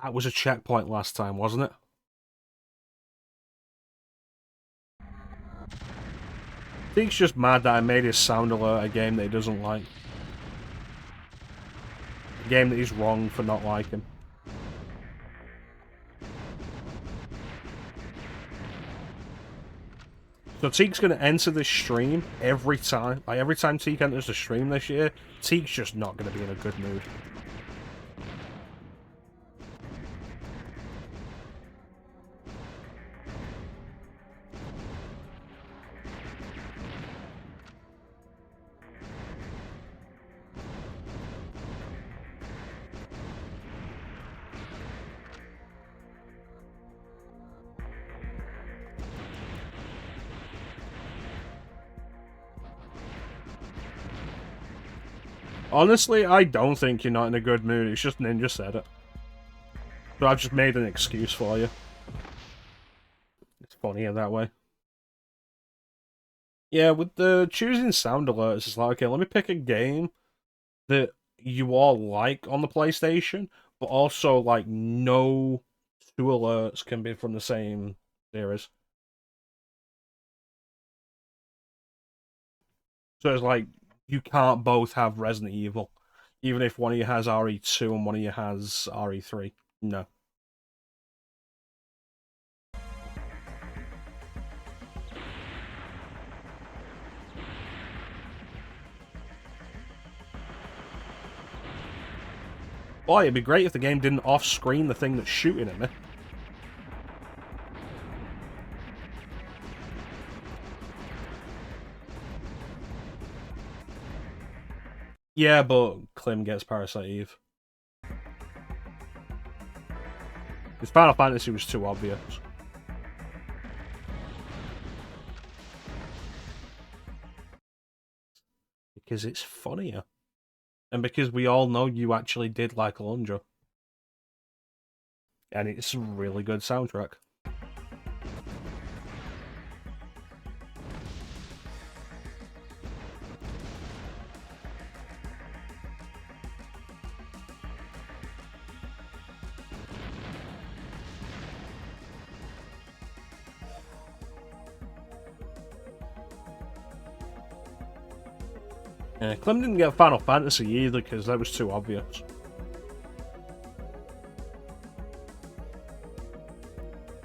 That was a checkpoint last time, wasn't it? Deke's just mad that I made his sound alert a game that he doesn't like. A game that he's wrong for not liking. So Teek's going to enter this stream every time. Like, every time Teek enters the stream this year, Teek's just not going to be in a good mood. Honestly, I don't think you're not in a good mood. It's just Ninja said it. So I've just made an excuse for you. It's funnier that way. Yeah, with the choosing sound alerts, it's like, okay, let me pick a game that you all like on the PlayStation, but also, like, no two alerts can be from the same series. So it's like, you can't both have Resident Evil, even if one of you has RE2 and one of you has RE3. No. Boy, it'd be great if the game didn't off-screen the thing that's shooting at me. Yeah, but Clem gets Parasite Eve. Because Final Fantasy was too obvious. Because it's funnier. And because we all know you actually did like Alundra. And it's a really good soundtrack. Yeah, Clem didn't get Final Fantasy either because that was too obvious.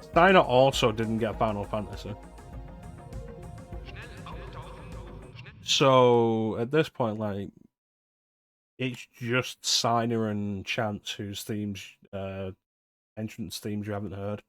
Steiner also didn't get Final Fantasy. So, at this point, like, it's just Steiner and Chance whose themes, entrance themes you haven't heard.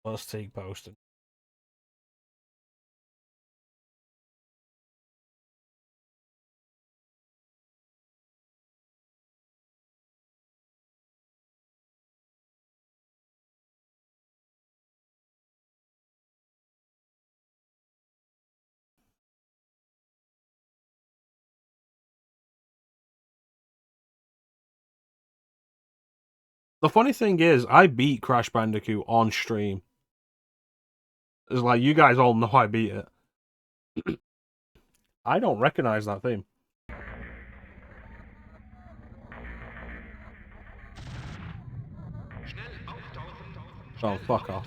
Let's take posting. The funny thing is, I beat Crash Bandicoot on stream. It's like, you guys all know I beat it. I don't recognize that theme. Oh, fuck off.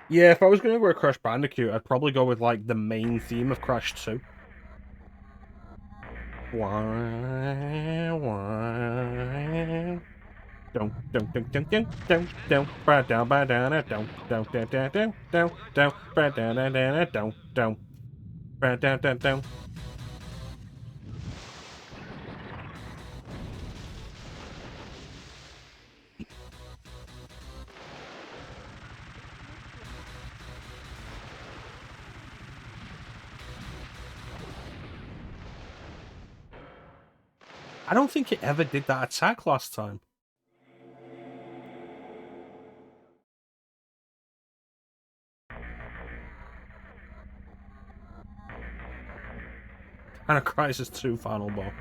Yeah, if I was gonna go with Crash Bandicoot, I'd probably go with, like, the main theme of Crash 2. I don't think it ever did that attack last time. And a Crisis 2 final boss.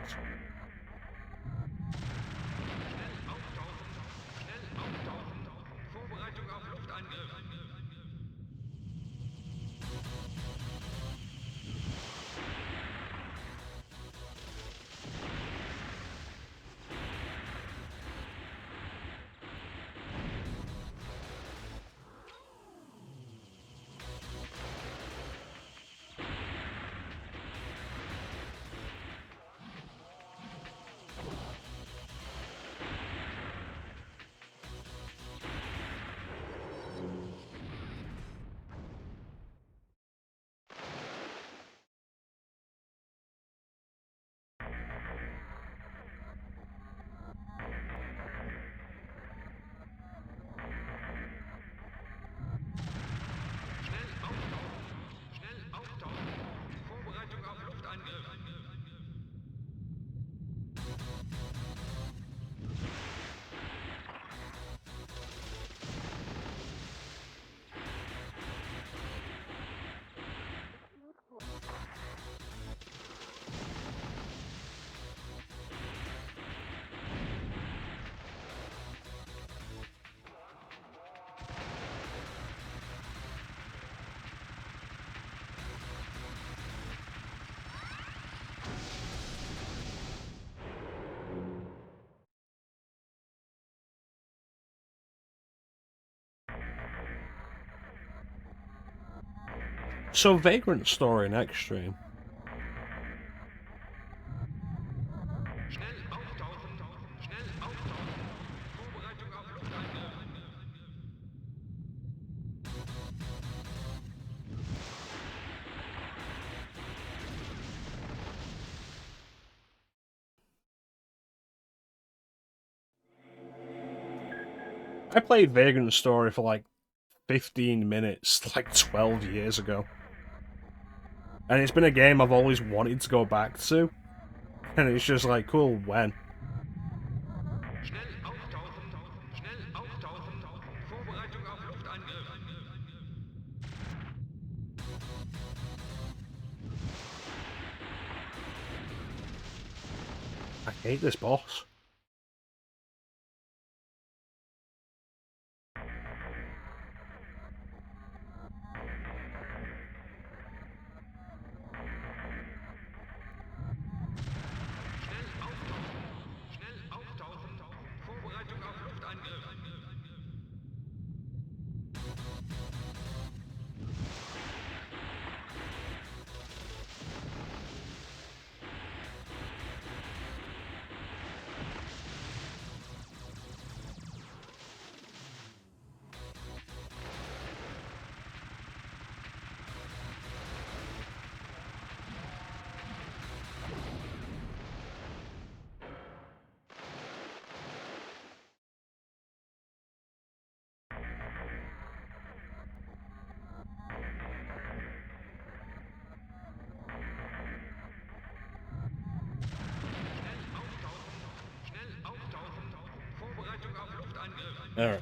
So, Vagrant Story next stream. I played Vagrant Story for like 15 minutes, like 12 years ago. And it's been a game I've always wanted to go back to. And it's just like, cool, when? I hate this boss. Alright.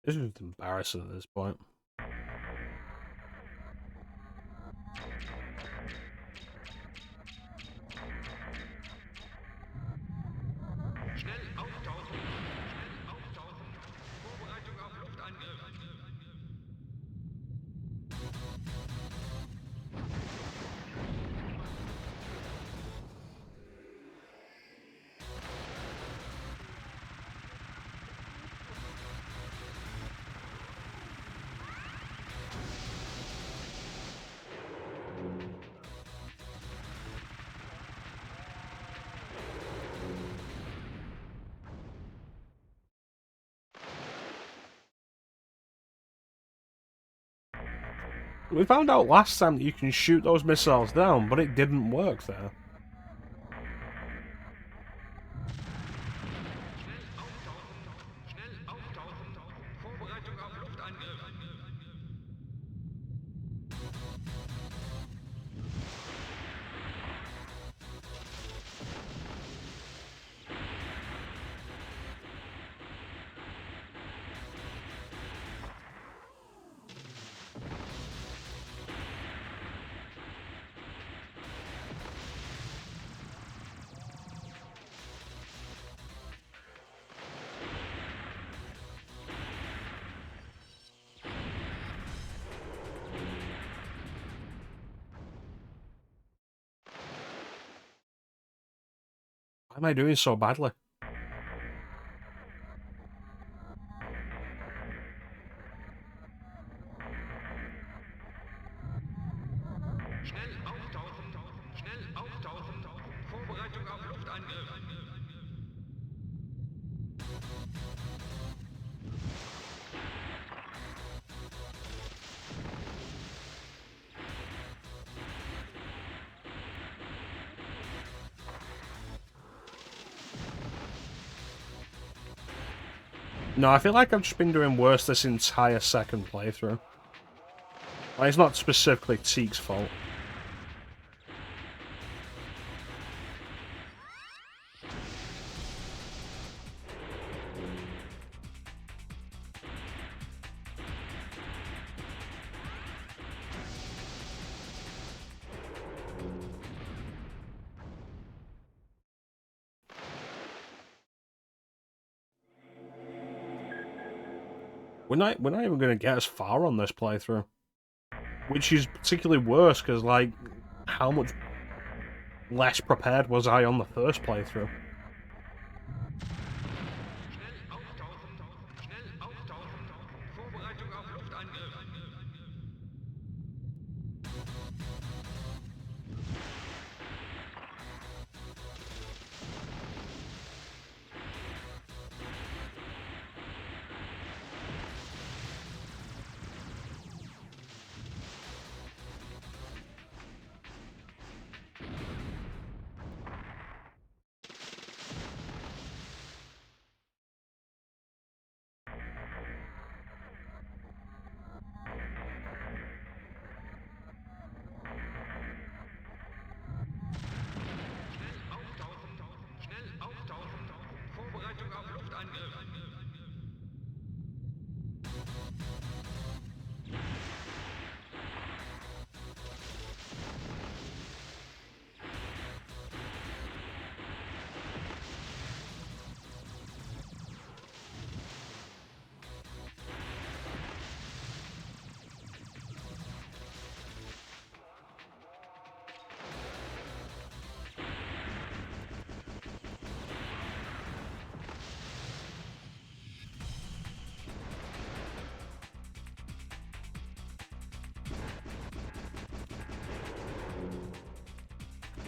This is embarrassing at this point. We found out last time that you can shoot those missiles down, but it didn't work there. Why am I doing so badly? No, I feel like I've just been doing worse this entire second playthrough. Like, it's not specifically Teek's fault. We're not even going to get as far on this playthrough. Which is particularly worse, because, like, how much less prepared was I on the first playthrough?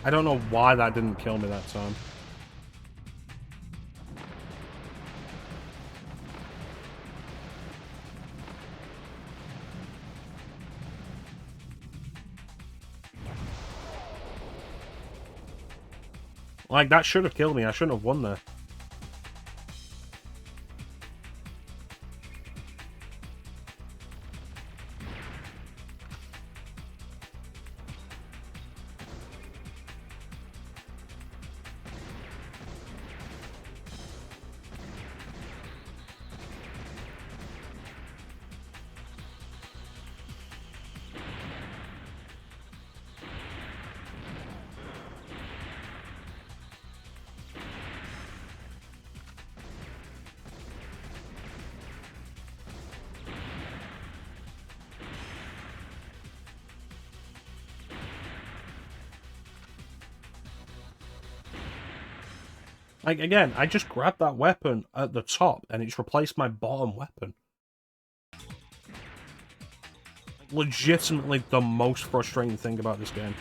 I don't know why that didn't kill me that time. Like, that should have killed me. I shouldn't have won there. Like, again, I just grabbed that weapon at the top, and it's replaced my bottom weapon. Legitimately the most frustrating thing about this game.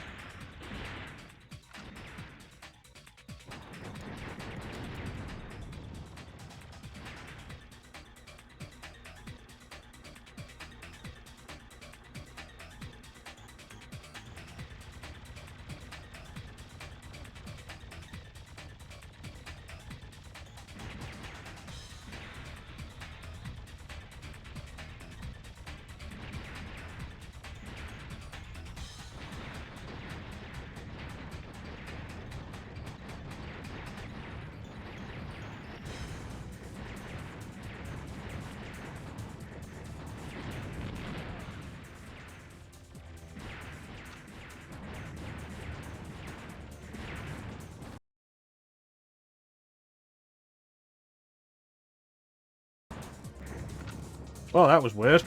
Well, that was weird.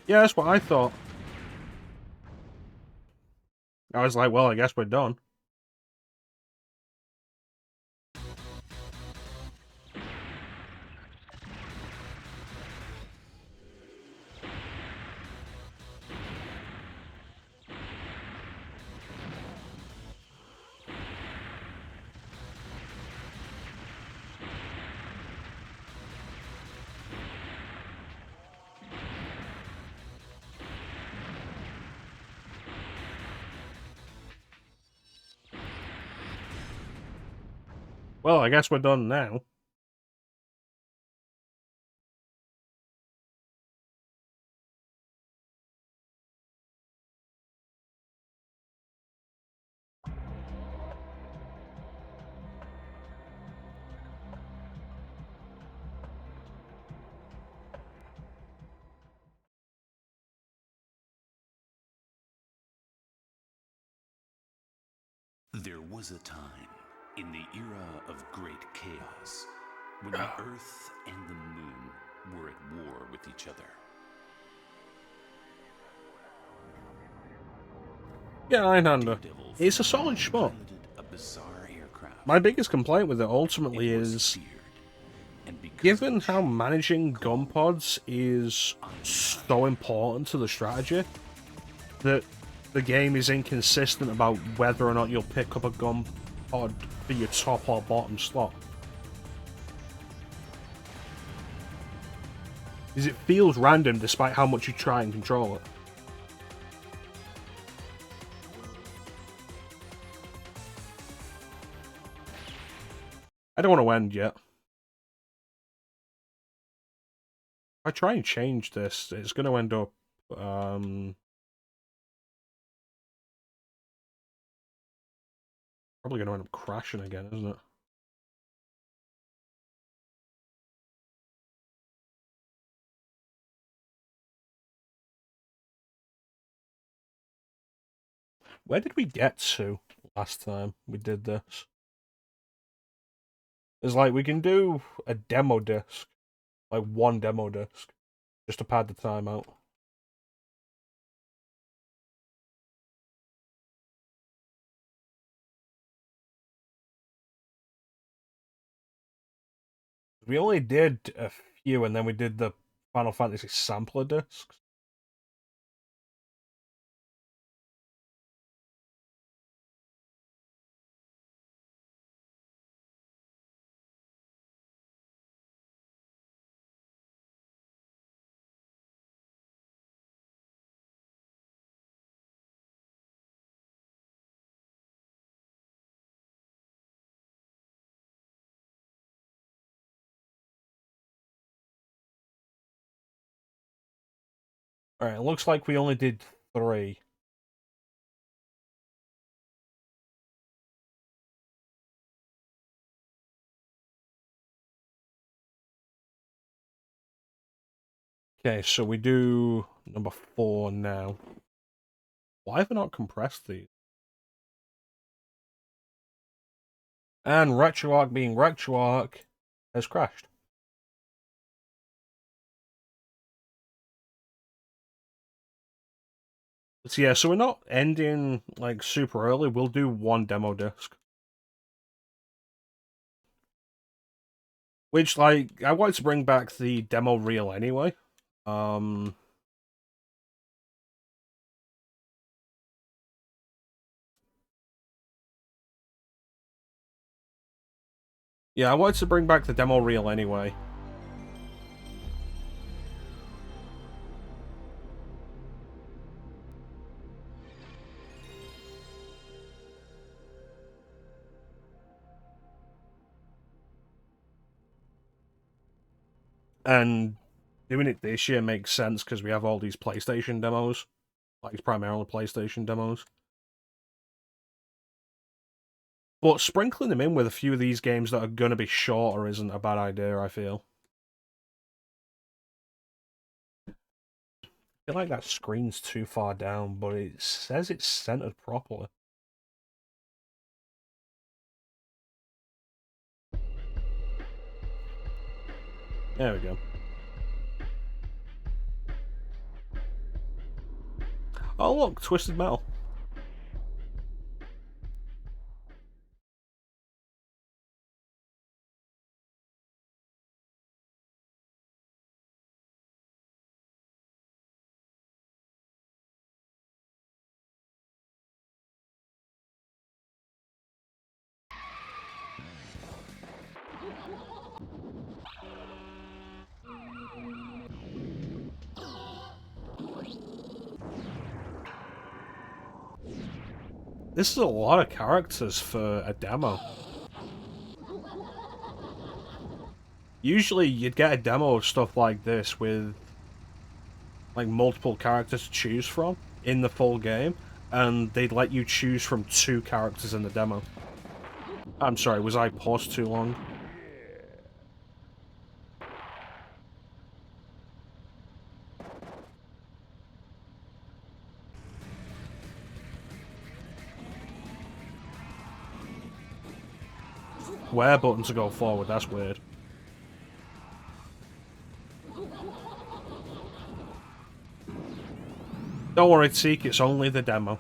Yeah, that's what I thought. I was like, well, I guess we're done. Well, I guess we're done now. There was a time in the era of great chaos when the Earth and the Moon were at war with each other. Yeah, Einhänder. Daredevil It's a solid shmup. piloted a bizarre aircraft. My biggest complaint with it ultimately It was is, feared, and because given of the how shape managing gun called pods is so important to the strategy, that the game is inconsistent about whether or not you'll pick up a gun pod for your top or bottom slot. Because it feels random despite how much you try and control it. I don't want to end yet. If I try and change this, it's going to end up... probably going to end up crashing again, isn't it? Where did we get to last time we did this? It's like we can do a demo disc, like one demo disc, just to pad the time out. We only did a few, and then we did the Final Fantasy sampler discs. Alright, it looks like we only did 3. Okay, so we do number 4 now. Why have I not compressed these? And RetroArch being RetroArch has crashed. So yeah, so we're not ending like super early. We'll do one demo disc. Which, like, I wanted to bring back the demo reel anyway. Yeah, I wanted to bring back the demo reel anyway. And doing it this year makes sense because we have all these PlayStation demos. Like, primarily PlayStation demos. But sprinkling them in with a few of these games that are going to be shorter isn't a bad idea, I feel. I feel like that screen's too far down, but it says it's centered properly. There we go. Oh look, Twisted Metal. This is a lot of characters for a demo. Usually you'd get a demo of stuff like this with like multiple characters to choose from in the full game, and they'd let you choose from 2 characters in the demo. I'm sorry, was I paused too long? Where button to go forward, that's weird. Don't worry, Teak, it's only the demo.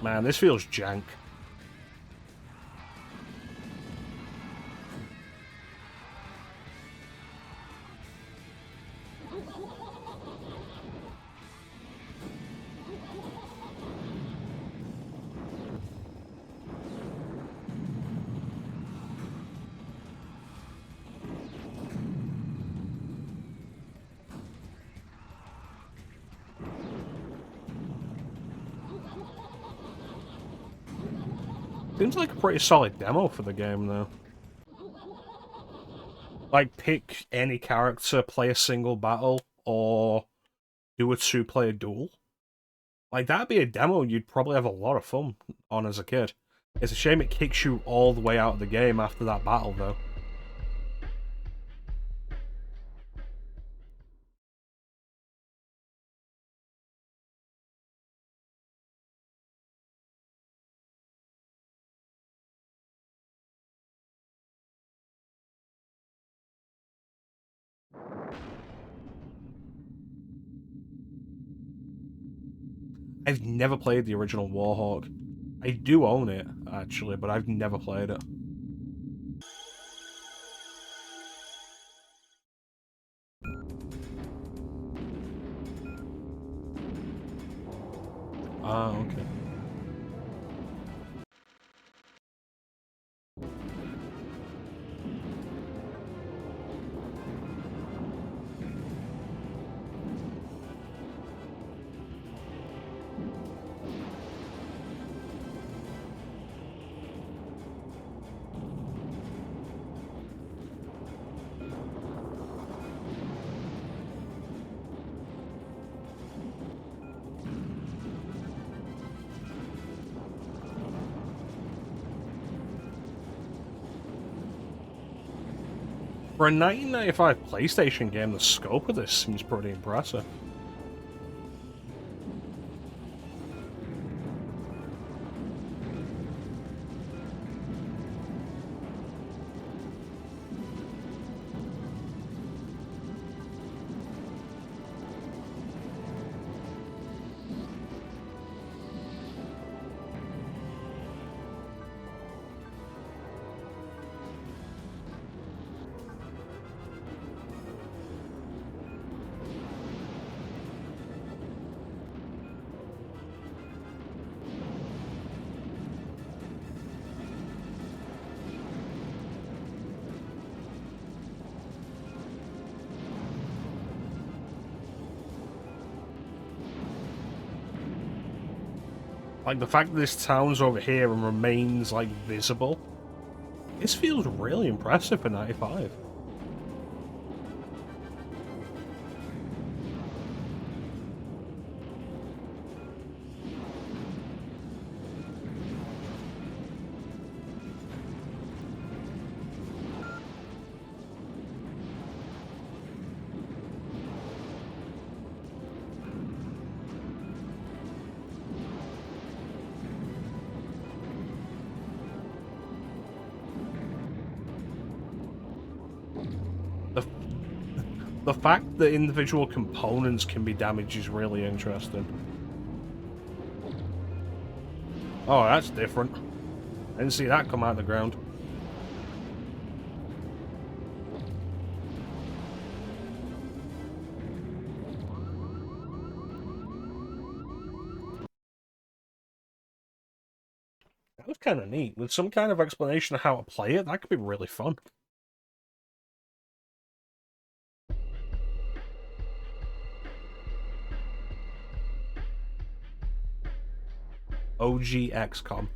Man, this feels jank. Seems like a pretty solid demo for the game, though. Like, pick any character, play a single battle, or do a 2-player duel. Like, that'd be a demo you'd probably have a lot of fun on as a kid. It's a shame it kicks you all the way out of the game after that battle, though. I've never played the original Warhawk. I do own it, actually, but I've never played it. Ah, okay. For a 1995 PlayStation game, the scope of this seems pretty impressive. Like, the fact that this town's over here and remains, like, visible. This feels really impressive for 95. The fact that individual components can be damaged is really interesting. Oh, that's different. I didn't see that come out of the ground. That was kind of neat. With some kind of explanation of how to play it, that could be really fun. OG XCOM.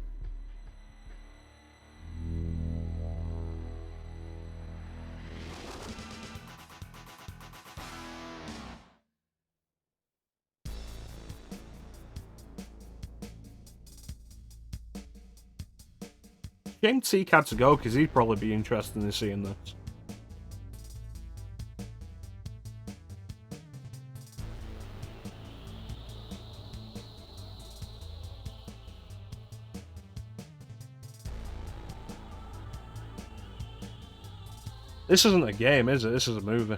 Shame T had to go because he'd probably be interested in seeing this. This isn't a game, is it? This is a movie.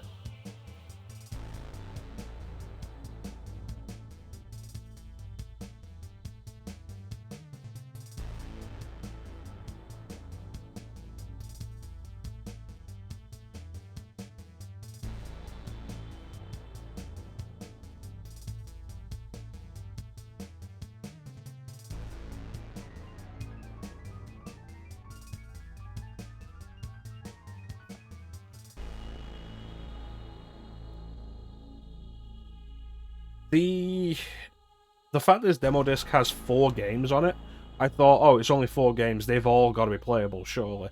The fact this demo disc has 4 games on it, I thought, oh, it's only 4 games, they've all got to be playable, surely.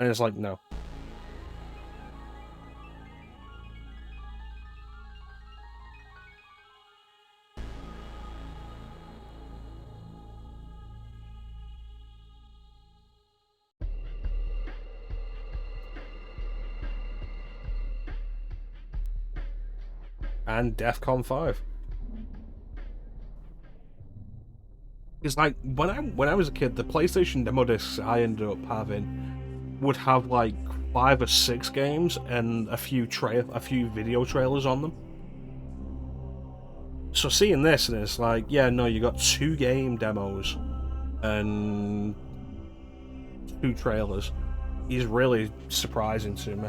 And it's like, no. And DEFCON 5. Because like when I was a kid, the PlayStation demo discs I ended up having would have like 5 or 6 games and a few video trailers on them. So seeing this and it's like, yeah, no, you got 2 game demos and 2 trailers is really surprising to me.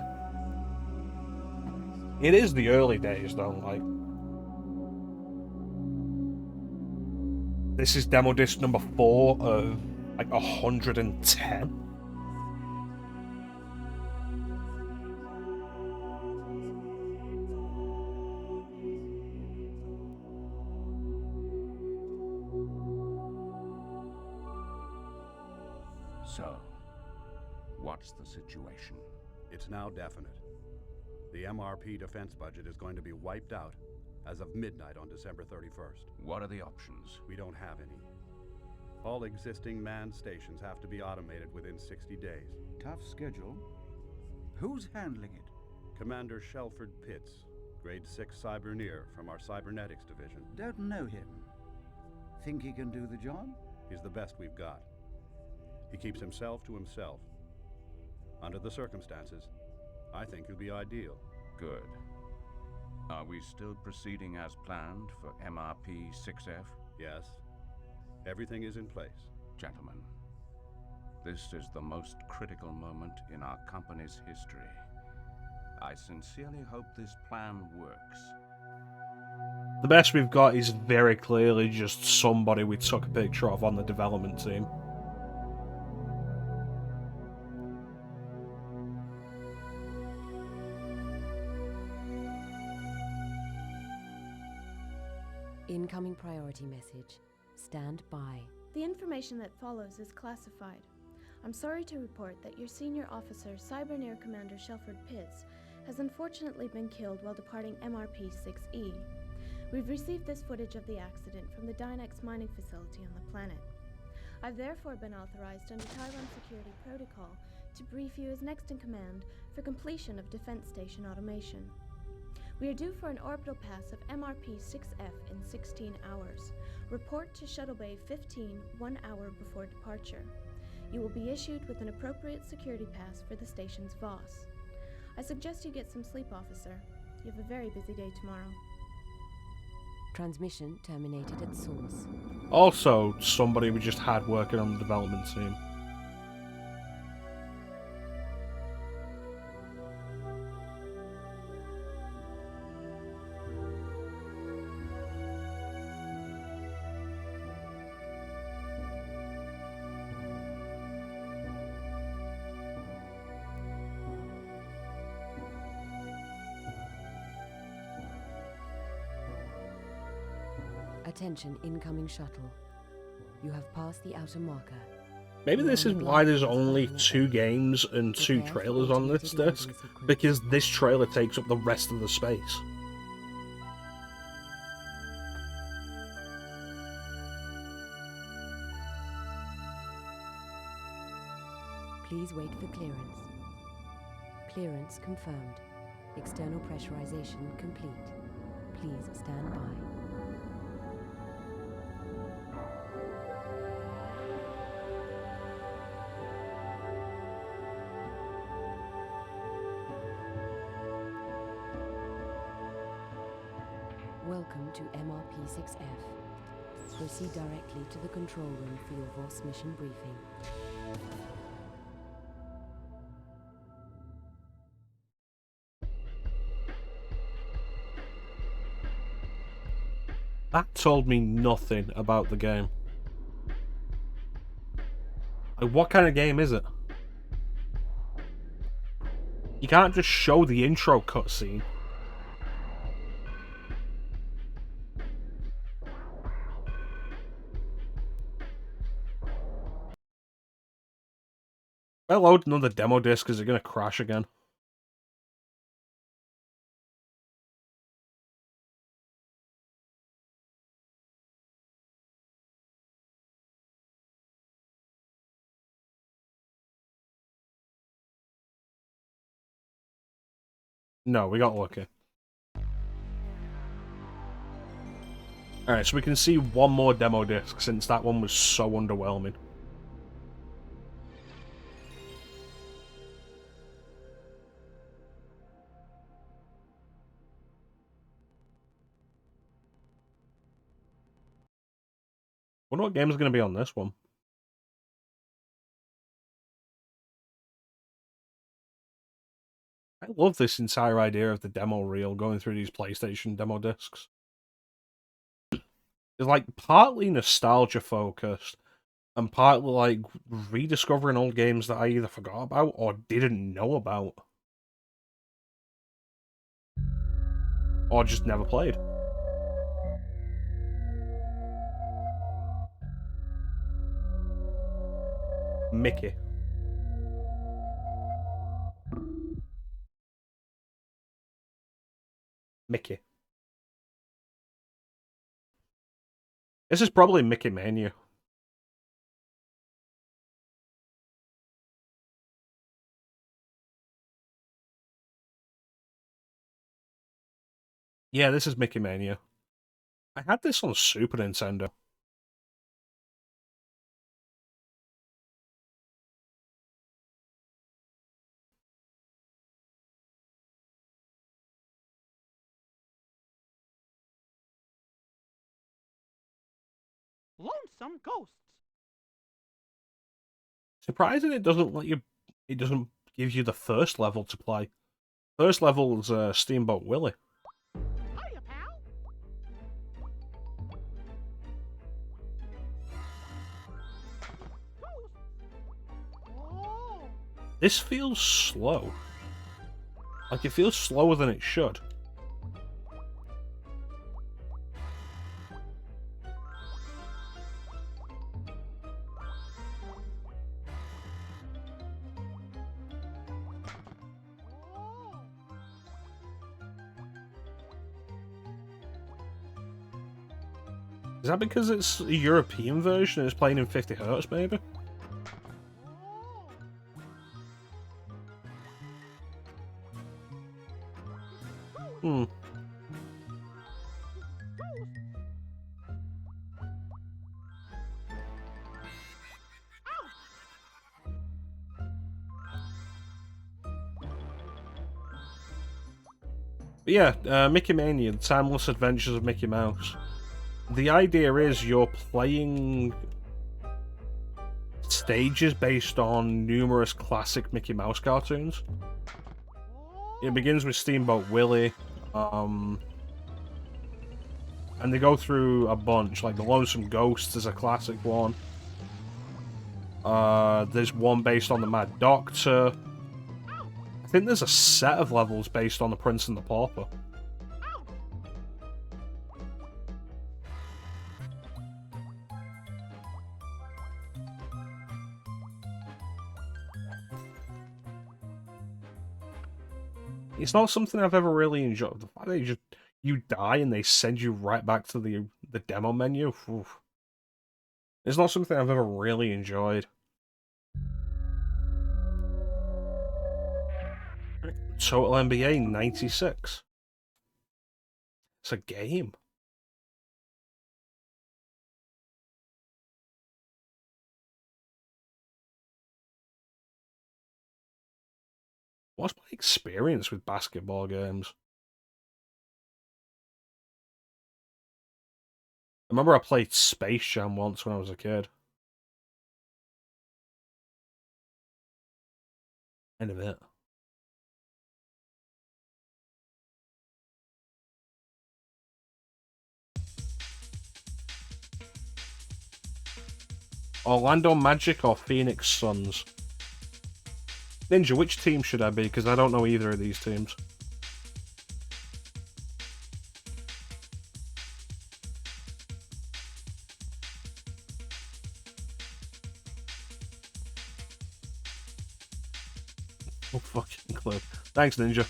It is the early days though, like. This is demo disc number 4 of like 110. So, what's the situation? It's now definite. The MRP defense budget is going to be wiped out as of midnight on December 31st. What are the options? We don't have any. All existing manned stations have to be automated within 60 days. Tough schedule. Who's handling it? Commander Shelford Pitts, Grade 6 Cyberneer from our Cybernetics division. Don't know him. Think he can do the job? He's the best we've got. He keeps himself to himself. Under the circumstances, I think he'll be ideal. Good. Are we still proceeding as planned for MRP 6F? Yes, everything is in place. Gentlemen, this is the most critical moment in our company's history. I sincerely hope this plan works. The best we've got is very clearly just somebody we took a picture of on the development team. Incoming priority message. Stand by. The information that follows is classified. I'm sorry to report that your senior officer, Cyberneer Commander Shelford Pitts, has unfortunately been killed while departing MRP-6E. We've received this footage of the accident from the Dynex mining facility on the planet. I've therefore been authorized under Taiwan Security Protocol to brief you as next in command for completion of defense station automation. We are due for an orbital pass of MRP-6F in 16 hours. Report to Shuttle Bay 15 1 hour before departure. You will be issued with an appropriate security pass for the station's VOS. I suggest you get some sleep, officer. You have a very busy day tomorrow. Transmission terminated at source. Also, somebody we just had working on the development team. Attention, incoming shuttle. You have passed the outer marker. Maybe this is why there's only 2 games and 2 trailers on this disc, because this trailer takes up the rest of the space. Please wait for clearance. Clearance confirmed. External pressurization complete. Please stand by. Welcome to MRP-6F. Proceed directly to the control room for your VOS mission briefing. That told me nothing about the game. Like, what kind of game is it? You can't just show the intro cutscene. If I load another demo disc, is it going to crash again? No, we got lucky. Alright, so we can see one more demo disc since that one was so underwhelming. Wonder what game is going to be on this one. I love this entire idea of the demo reel going through these PlayStation demo discs. It's like partly nostalgia focused and partly like rediscovering old games that I either forgot about or didn't know about. Or just never played. Mickey. Mickey. This is probably Mickey Mania. Yeah, this is Mickey Mania. I had this on Super Nintendo. Lonesome ghosts. Surprising it doesn't let you. It doesn't give you the first level to play. First level is Steamboat Willie. Hiya, pal. Ghosts. Oh. This feels slow. Like it feels slower than it should. Is that because it's a European version and it's playing in 50 Hz, maybe? Hmm. But yeah, Mickey Mania, The Timeless Adventures of Mickey Mouse. The idea is you're playing stages based on numerous classic Mickey Mouse cartoons. It begins with Steamboat Willie, and they go through a bunch, like The Lonesome Ghost is a classic one. There's one based on the Mad Doctor. I think there's a set of levels based on The Prince and the Pauper. It's not something I've ever really enjoyed. The fact that you die and they send you right back to the demo menu. Oof. It's not something I've ever really enjoyed. Total NBA 96. It's a game. What's my experience with basketball games? I remember I played Space Jam once when I was a kid. End of it. Orlando Magic or Phoenix Suns? Ninja, which team should I be? Because I don't know either of these teams. No fucking clue. Thanks, Ninja.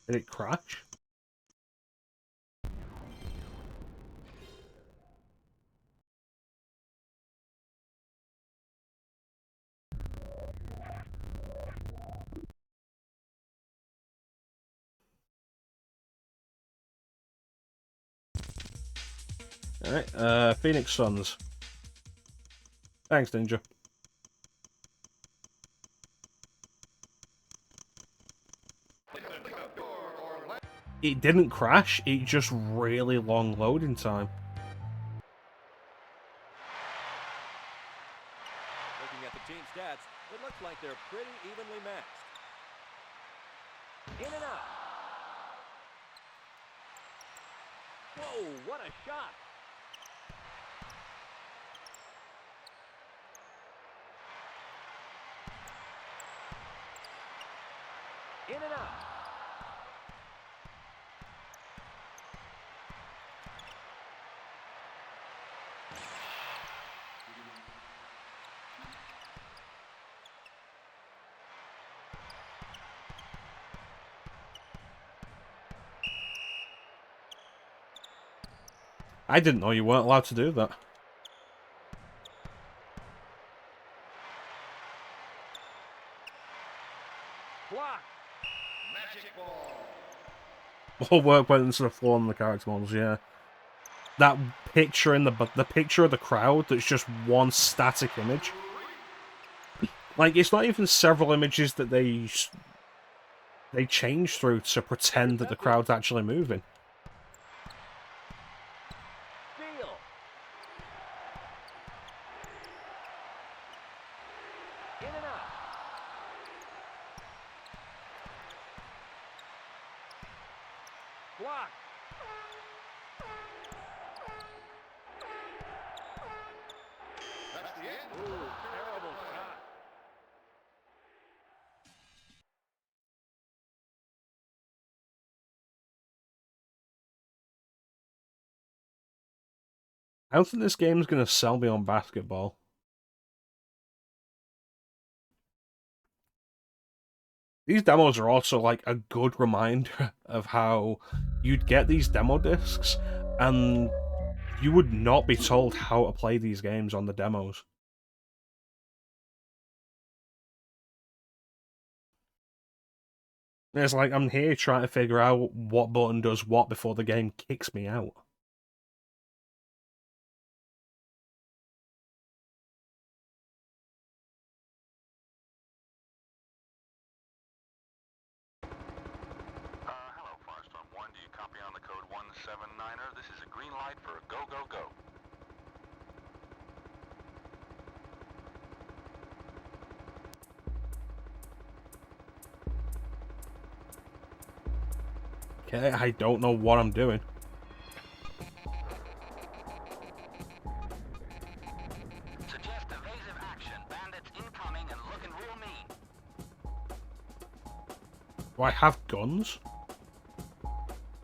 Did it crash? Alright, Phoenix Suns. Thanks, Ninja. It didn't crash, it just really long loading time. Looking at the team stats, it looks like they're pretty evenly matched. In and out. Whoa, what a shot. In and out. I didn't know you weren't allowed to do that. Block. Magic ball. All work went into the floor on the character models, yeah. That picture in the picture of the crowd that's just one static image. Like, it's not even several images that they change through to pretend that the crowd's actually moving. Steal. In and out. Block. That's the end. Ooh, terrible shot. I don't think this game's gonna sell me on basketball. These demos are also like a good reminder of how you'd get these demo discs and you would not be told how to play these games on the demos. It's like I'm here trying to figure out what button does what before the game kicks me out. Hello, Firestorm 1. Do you copy on the code 179er? This is a green light for a go, go, go. Okay, I don't know what I'm doing. Suggest evasive action. Bandits incoming and looking real mean. Do I have guns?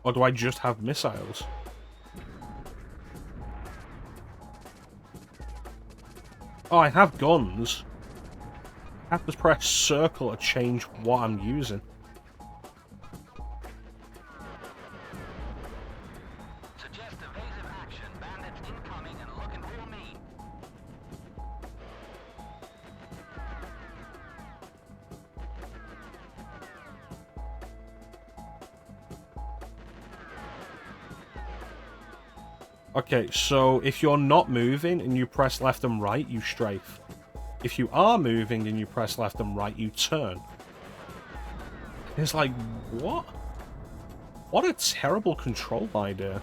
Or do I just have missiles? Oh, I have guns. I have to press circle to change what I'm using. Suggest evasive action. Bandits incoming and looking real mean. Okay, so if you're not moving and you press left and right, you strafe. If you are moving and you press left and right, you turn. It's like, what? What a terrible control idea.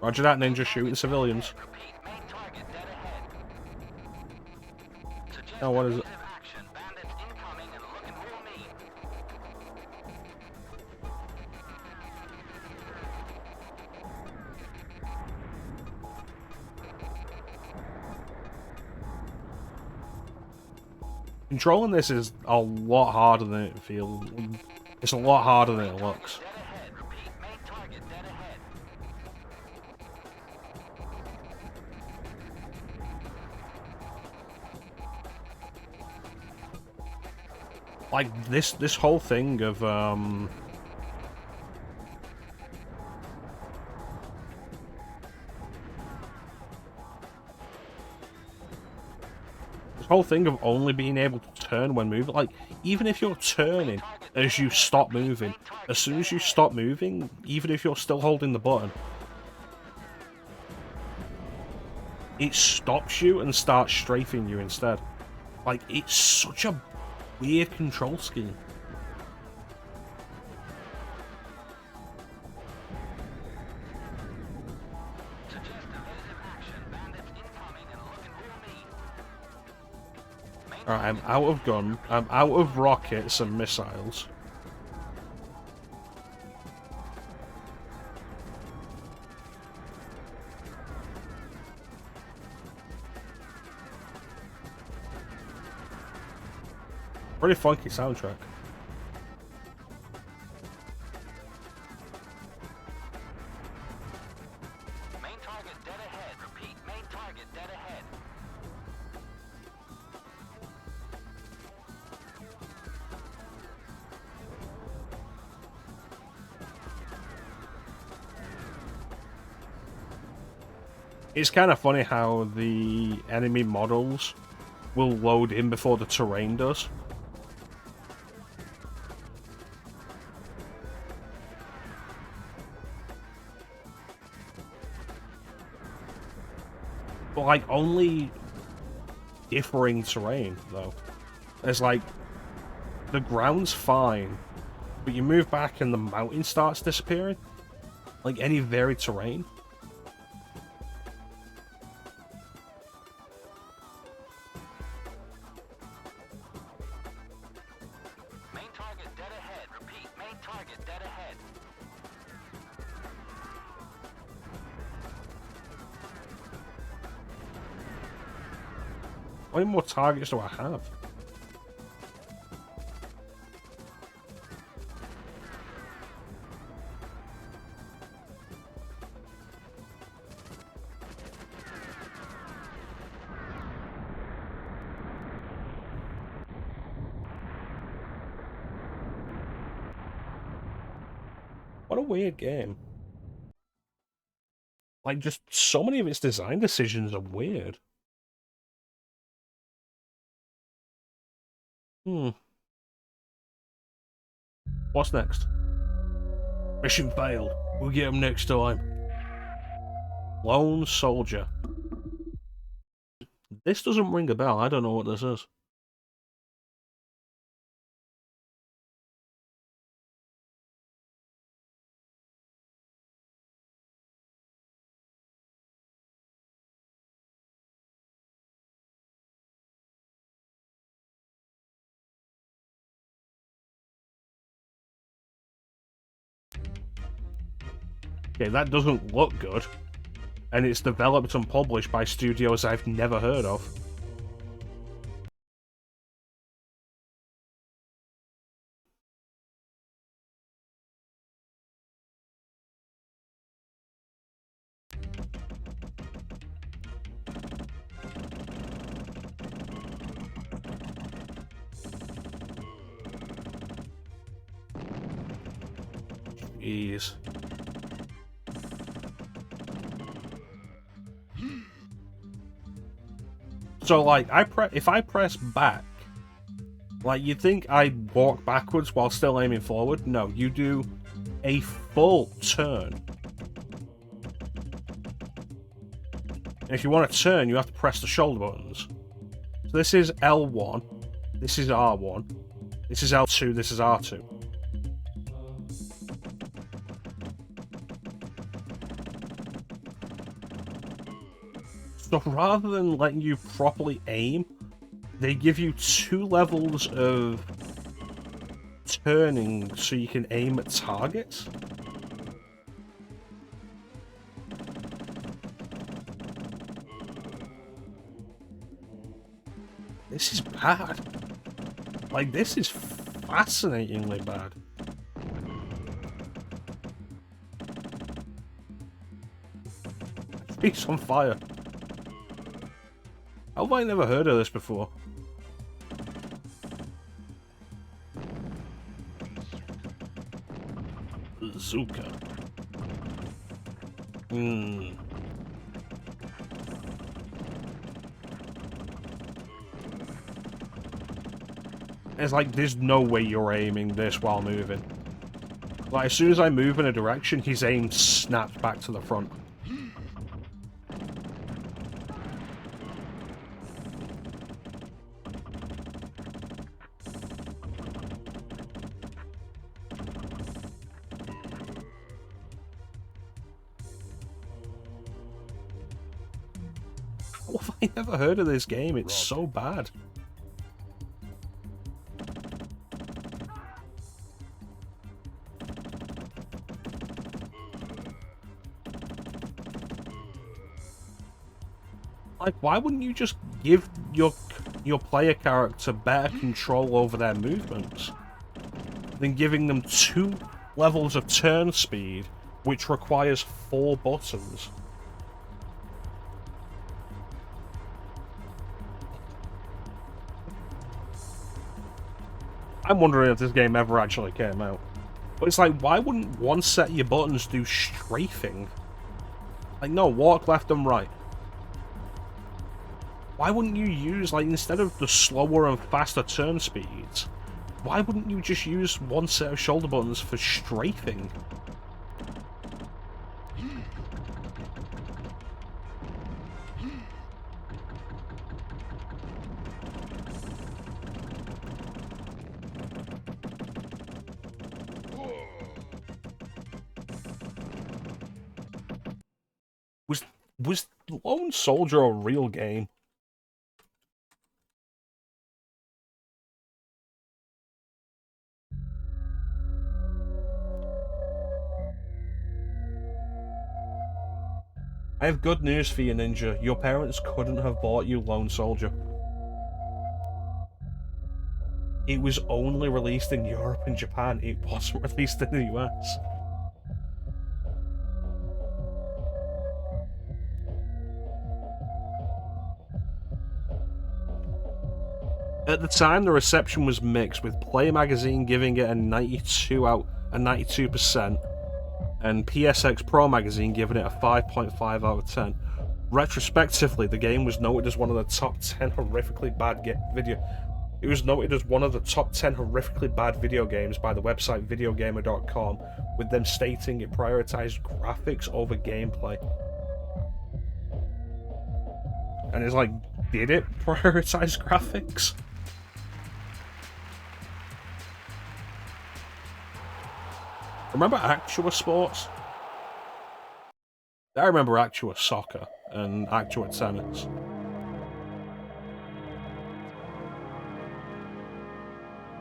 Roger that, ninja, shooting civilians. Oh, what is it? Controlling this is a lot harder than it feels. It's a lot harder than it looks. Like this whole thing of whole thing of only being able to turn when moving, like, even if you're turning as you stop moving, as soon as you stop moving, even if you're still holding the button, it stops you and starts strafing you instead. Like, it's such a weird control scheme. Alright, I'm out of gun, I'm out of rockets and missiles. Pretty funky soundtrack. Main target dead ahead. Repeat, main target dead ahead. It's kind of funny how the enemy models will load in before the terrain does. But like only differing terrain though. There's like the ground's fine, but you move back and the mountain starts disappearing. Like any varied terrain. Main target dead ahead. Repeat, main target dead ahead. How many more targets do I have? What a weird game. Like, just so many of its design decisions are weird. What's next? Mission failed. We'll get him next time. Lone Soldier. This doesn't ring a bell. I don't know what this is. Okay, that doesn't look good. And it's developed and published by studios I've never heard of. Jeez. So, like, if I press back, like, you'd think I'd walk backwards while still aiming forward. No, you do a full turn. And if you want to turn, you have to press the shoulder buttons. So this is L1, this is R1, this is L2, this is R2. So rather than letting you properly aim, they give you 2 levels of turning so you can aim at targets. This is bad. Like, this is fascinatingly bad. Tree's on fire. How have I never heard of this before? Bazooka. It's like, there's no way you're aiming this while moving. Like, as soon as I move in a direction, his aim snaps back to the front. How have I never heard of this game? It's so bad. Like, why wouldn't you just give your player character better control over their movements than giving them 2 levels of turn speed, which requires 4 buttons? I'm wondering if this game ever actually came out. But it's like, why wouldn't one set of your buttons do strafing? Like, no, walk left and right. Why wouldn't you use, like, instead of the slower and faster turn speeds, why wouldn't you just use one set of shoulder buttons for strafing? Was Lone Soldier a real game? I have good news for you, Ninja. Your parents couldn't have bought you Lone Soldier. It was only released in Europe and Japan. It wasn't released in the US. At the time, the reception was mixed, with Play Magazine giving it a 92%, and PSX Pro Magazine giving it a 5.5 out of 10. Retrospectively, the game was noted as one of the top 10 horrifically bad It was noted as one of the top 10 horrifically bad video games by the website videogamer.com, with them stating it prioritized graphics over gameplay. And it's like, did it prioritize graphics? Remember Actua Sports? I remember Actua Soccer and Actua Tennis.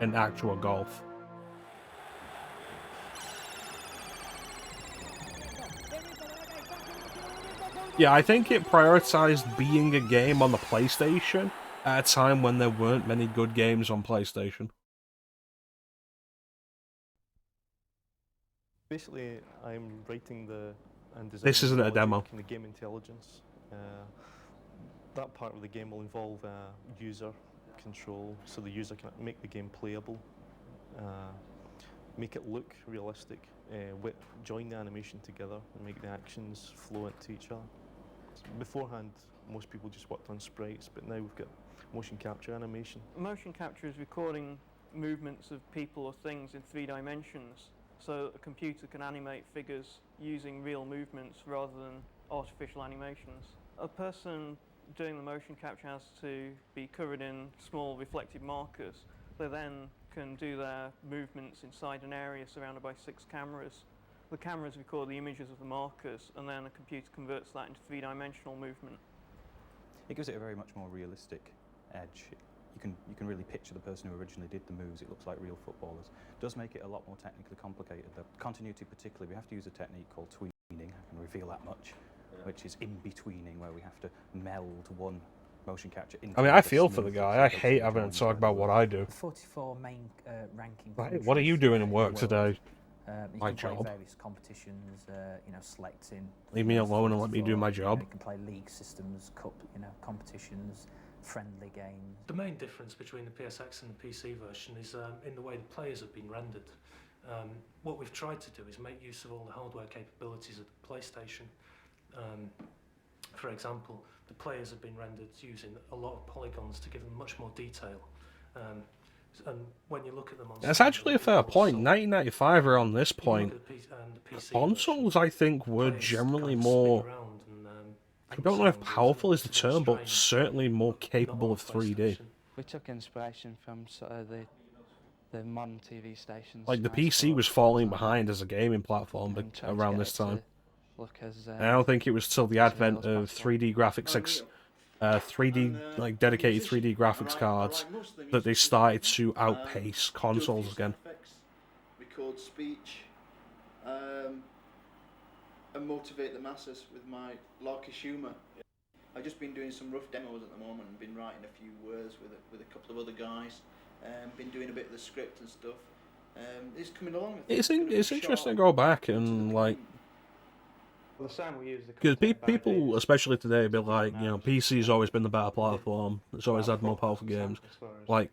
And Actua Golf. Yeah, I think it prioritized being a game on the PlayStation at a time when there weren't many good games on PlayStation. Basically, I'm writing and designing This isn't a logic demo. and the game intelligence. That part of the game will involve user control, so the user can make the game playable, make it look realistic, join the animation together and make the actions fluent to each other. Beforehand, most people just worked on sprites, but now we've got motion capture animation. Motion capture is recording movements of people or things in 3 dimensions, so a computer can animate figures using real movements rather than artificial animations. A person doing the motion capture has to be covered in small reflective markers. They then can do their movements inside an area surrounded by 6 cameras. The cameras record the images of the markers, and then a computer converts that into 3-dimensional movement. It gives it a very much more realistic edge. You can really picture the person who originally did the moves. It looks like real footballers. It does make it a lot more technically complicated. The continuity particularly, we have to use a technique called tweening, I can reveal that much, which is in-betweening, where we have to meld one motion capture into I mean, I feel for the guy. I hate having to talk about what I do. 44 main ranking. Right, what are you doing in work today? My job. Various competitions, selecting. Leave me alone and let me do my job. You can play league systems, cup, competitions, friendly games. The main difference between the PSX and the PC version is in the way the players have been rendered. What we've tried to do is make use of all the hardware capabilities of the PlayStation. For example, the players have been rendered using a lot of polygons to give them much more detail. And when you look at them on That's actually a fair point. 1995 around this point, consoles, I think, were generally more... I don't know if powerful is the term, but certainly more capable of 3D. We took inspiration from sort of the modern TV stations. Like, the PC was falling behind as a gaming platform around this time. And I don't think it was till the advent of 3D graphics, 3D, like, dedicated 3D graphics cards that they started to outpace consoles again. Record speech, and motivate the masses with my larkish humour. I've just been doing some rough demos at the moment and been writing a few words with a couple of other guys. Been doing a bit of the script and stuff. It's coming along. It's interesting to go back and, like... Because people, especially today, be like, you know, PC's always been the better platform. It's always had more powerful games. Like,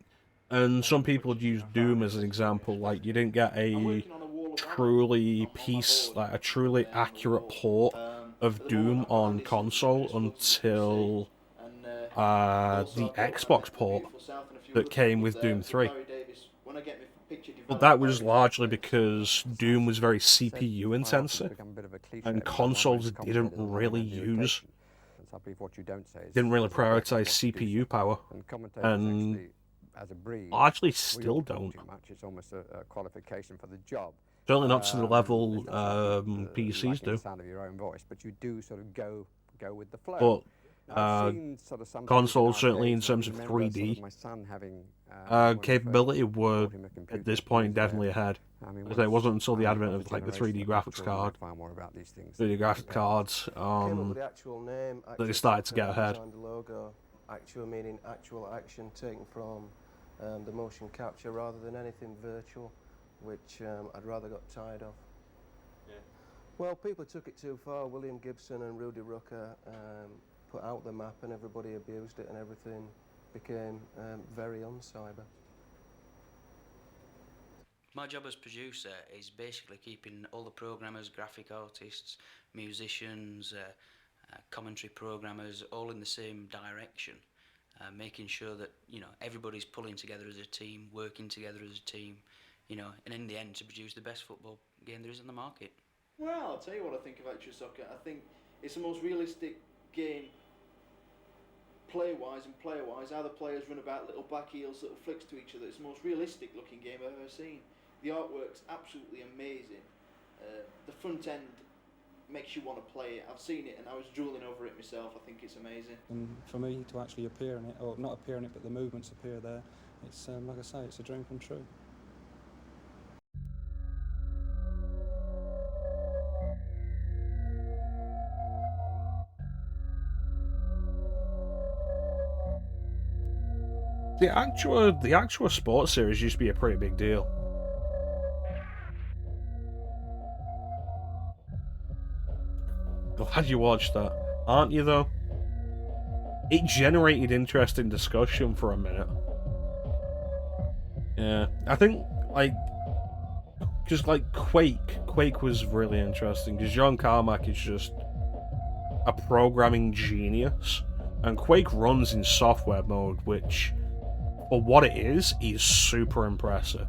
and some people would use Doom as an example. Like, you didn't get a truly accurate port of Doom on console until the Xbox port that came with Doom 3. But that was largely because Doom was very CPU intensive, and consoles didn't really prioritize CPU power, and largely still don't. It's almost a qualification for the job. Certainly not to the level PCs do. Sound of your own voice, but you do sort of go with the flow. But consoles, certainly in terms of 3D capability, were at this point definitely ahead. It wasn't until the advent of like the 3D graphics card, 3D graphics cards, that they started to get ahead. The logo, actual meaning actual action taken from the motion capture rather than anything virtual, which I'd rather got tired of. Yeah. Well, people took it too far. William Gibson and Rudy Rucker put out the map and everybody abused it and everything became very un-cyber. My job as producer is basically keeping all the programmers, graphic artists, musicians, commentary programmers all in the same direction, making sure that everybody's pulling together as a team, working together as a team, and in the end to produce the best football game there is on the market. Well, I'll tell you what I think of Actual Soccer. I think it's the most realistic game play-wise and player-wise. How the players run about, little back heels, little flicks to each other. It's the most realistic looking game I've ever seen. The artwork's absolutely amazing. The front end makes you want to play it. I've seen it and I was drooling over it myself. I think it's amazing. And for me to actually appear in it, or not appear in it, but the movements appear there, it's like I say, it's a dream come true. The actual sports series used to be a pretty big deal. Glad you watched that, aren't you though? It generated interesting discussion for a minute. Yeah, I think just like Quake was really interesting because John Carmack is just a programming genius, and Quake runs in software mode, which for what it is super impressive,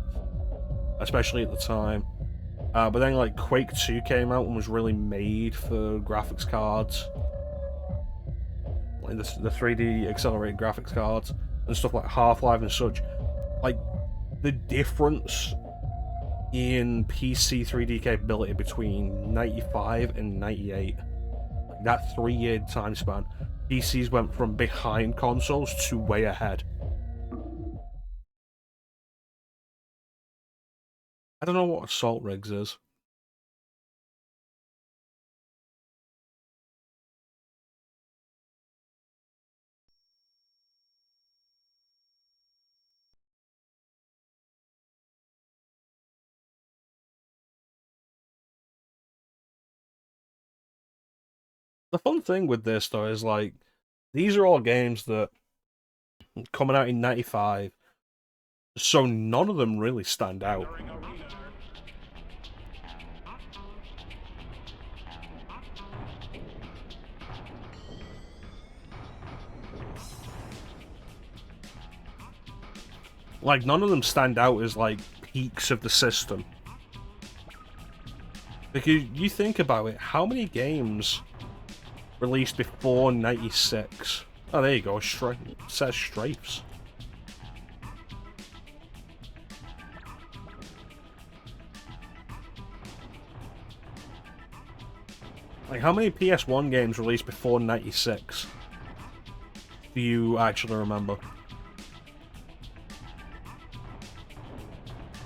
especially at the time. But then like Quake 2 came out and was really made for graphics cards, like the 3D accelerated graphics cards and stuff like Half-Life and such. Like the difference in PC 3D capability between 95 and 98, like that 3-year time span, PCs went from behind consoles to way ahead. I don't know what Assault Rigs is. The fun thing with this, though, is like, these are all games that coming out in 95, so none of them really stand out. Like, none of them stand out as, like, peaks of the system. Because you think about it, how many games released before 96? Oh, there you go, it says Strafes. Like, how many PS1 games released before 96 do you actually remember?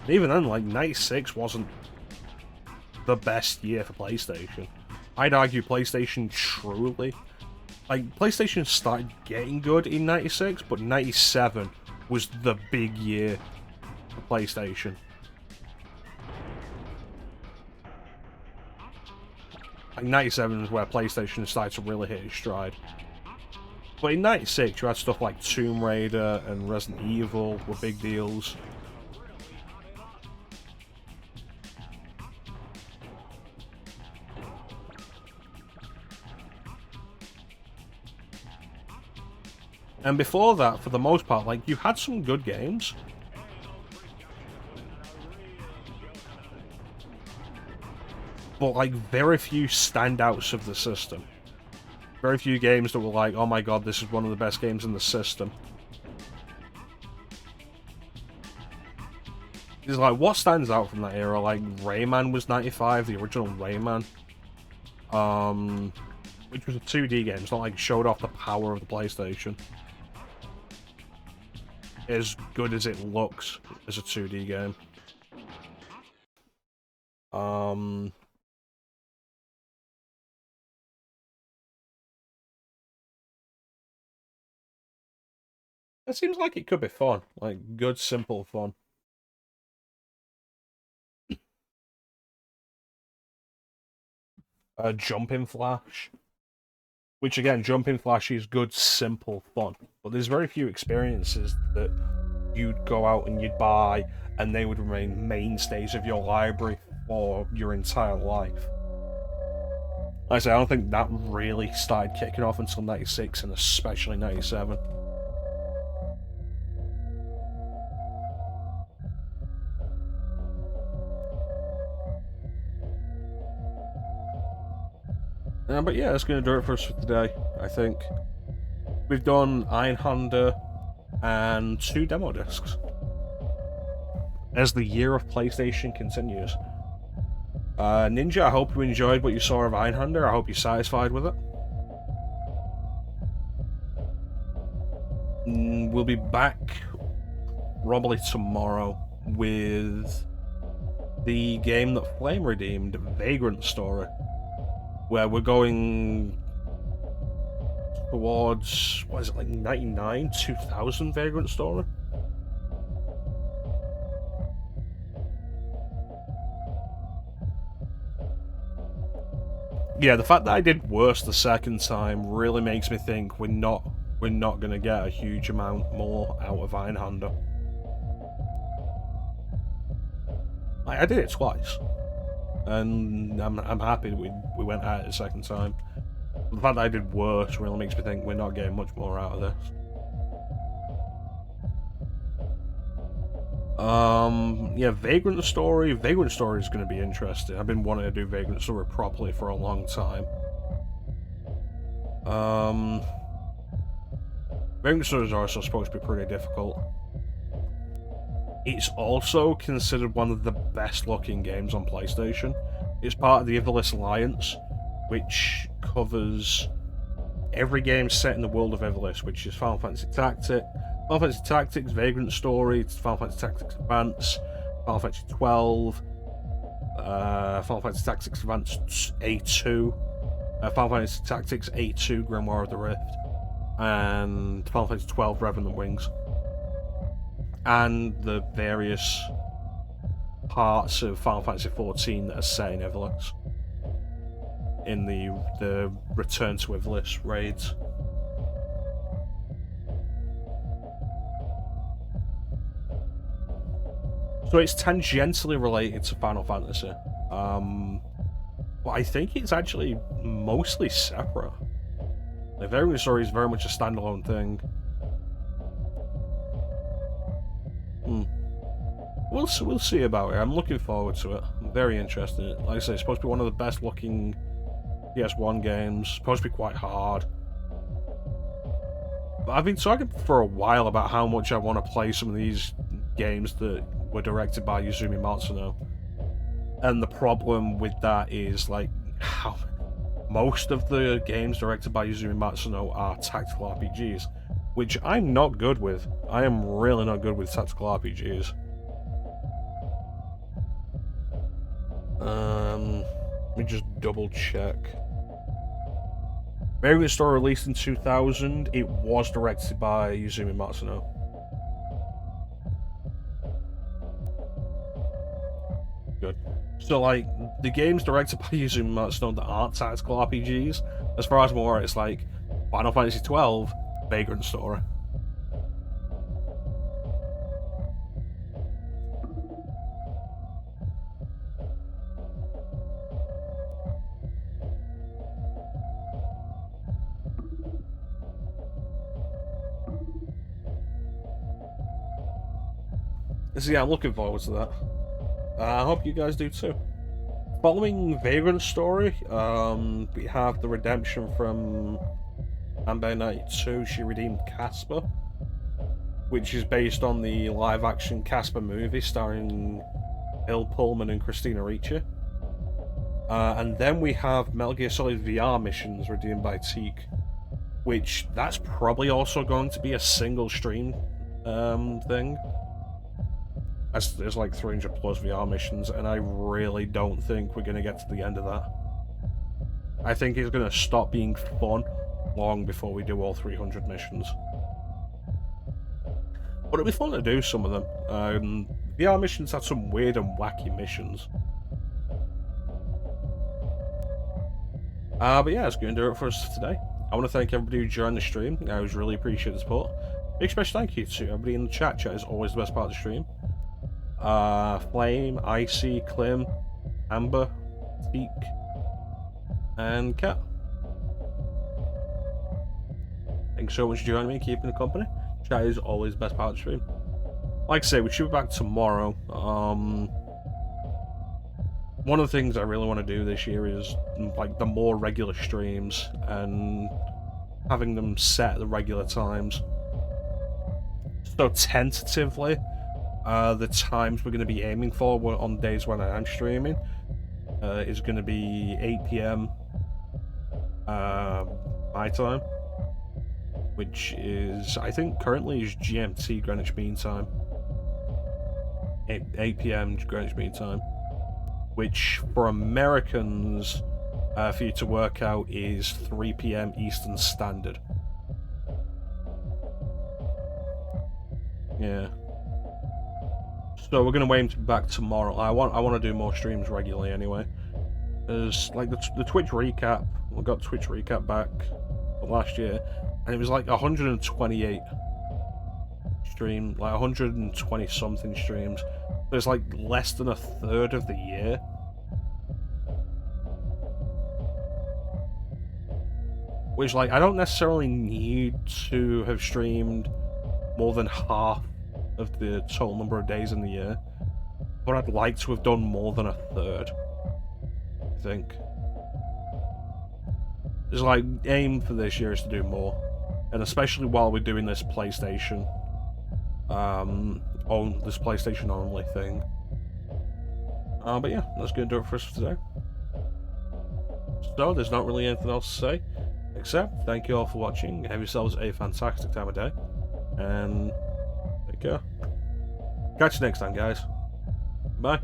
Even then, like, 96 wasn't the best year for PlayStation. I'd argue PlayStation truly... Like, PlayStation started getting good in 96, but 97 was the big year for PlayStation. Like, 97 is where PlayStation started to really hit its stride. But in 96, you had stuff like Tomb Raider and Resident Evil were big deals. And before that, for the most part, like, you had some good games. But, like, very few standouts of the system. Very few games that were like, oh my god, this is one of the best games in the system. It's like, what stands out from that era? Like, Rayman was 95, the original Rayman. Which was a 2D game. It's not like showed off the power of the PlayStation. As good as it looks as a 2D game. It seems like it could be fun. Like, good, simple fun. Jumping Flash. Which, again, Jumping Flash is good, simple fun. But there's very few experiences that you'd go out and you'd buy, and they would remain mainstays of your library for your entire life. Like I say, I don't think that really started kicking off until 96, and especially 97. But yeah, that's going to do it for us for today, I think. We've done Einhänder and 2 demo discs. As the year of PlayStation continues. Ninja, I hope you enjoyed what you saw of Einhänder. I hope you're satisfied with it. We'll be back probably tomorrow with the game that Flame redeemed, Vagrant Story, where we're going towards, what is it, like 99, 2000 Vagrant Story? Yeah, the fact that I did worse the second time really makes me think we're not gonna get a huge amount more out of Einhänder. I did it twice, and I'm happy that we went at it a second time. The fact that I did worse really makes me think we're not getting much more out of this. Yeah, Vagrant Story. Vagrant Story is going to be interesting. I've been wanting to do Vagrant Story properly for a long time. Vagrant Story is also supposed to be pretty difficult. It's also considered one of the best looking games on PlayStation. It's part of the Everless Alliance, which covers every game set in the world of Everless, which is Final Fantasy Tactics, Vagrant Story, Final Fantasy Tactics Advance, Final Fantasy 12, Final Fantasy Tactics Advance A2, Final Fantasy Tactics A2 Grimoire of the Rift, and Final Fantasy 12 Revenant Wings. And the various parts of Final Fantasy 14 that are set in Everless. In the Return to Everless raids. So it's tangentially related to Final Fantasy. But I think it's actually mostly separate. The Vagrant Story is very much a standalone thing. We'll see about it. I'm looking forward to it. I'm very interested in it. Like I say, it's supposed to be one of the best looking PS1 games. It's supposed to be quite hard. But I've been talking for a while about how much I want to play some of these games that were directed by Yuzumi Matsuno. And the problem with that is, like, how most of the games directed by Yuzumi Matsuno are tactical RPGs, which I'm not good with. I am really not good with tactical RPGs. Let me just double check. Vagrant Story released in 2000. It was directed by Yuzumi Matsuno. Good. So, like, the games directed by Yuzumi Matsuno that aren't tactical RPGs, as far as I'm aware, it's like Final Fantasy 12, Vagrant Story. So yeah, I'm looking forward to that. I hope you guys do too. Following Vagrant's story, we have the redemption from Amber 92. She redeemed Casper, which is based on the live-action Casper movie starring Bill Pullman and Christina Ricci. And then we have Metal Gear Solid VR missions redeemed by Teak, which that's probably also going to be a single stream thing. As there's like 300 plus VR missions, and I really don't think we're going to get to the end of that. I think it's going to stop being fun long before we do all 300 missions. But it'll be fun to do some of them. VR missions had some weird and wacky missions. But yeah, that's going to do it for us today. I want to thank everybody who joined the stream. I always really appreciate the support. Big special thank you to everybody in the chat. Chat is always the best part of the stream. Flame, Icy, Clem, Amber, Teak, and Kat. Thanks so much for joining me and keeping the company. Chat is always the best part of the stream. Like I say, we should be back tomorrow. One of the things I really want to do this year is like the more regular streams and having them set at the regular times. So tentatively, the times we're going to be aiming for on days when I am streaming is going to be 8 PM my time, which is, I think currently is GMT, Greenwich Mean Time. 8 PM Greenwich Mean Time, which for Americans, for you to work out, is 3 PM Eastern Standard. Yeah. So we're gonna aim to be back tomorrow. I want to do more streams regularly anyway. There's like the Twitch recap. We got Twitch recap back last year, and it was like 128 stream, like 120 something streams. There's like less than a third of the year. Which, like, I don't necessarily need to have streamed more than half of the total number of days in the year, but I'd like to have done more than a third, I think. It's like, aim for this year is to do more, and especially while we're doing this PlayStation, this PlayStation only thing. But yeah, that's gonna do it for us for today. So, there's not really anything else to say, except thank you all for watching, have yourselves a fantastic time of day, and take care. Catch you next time, guys. Bye.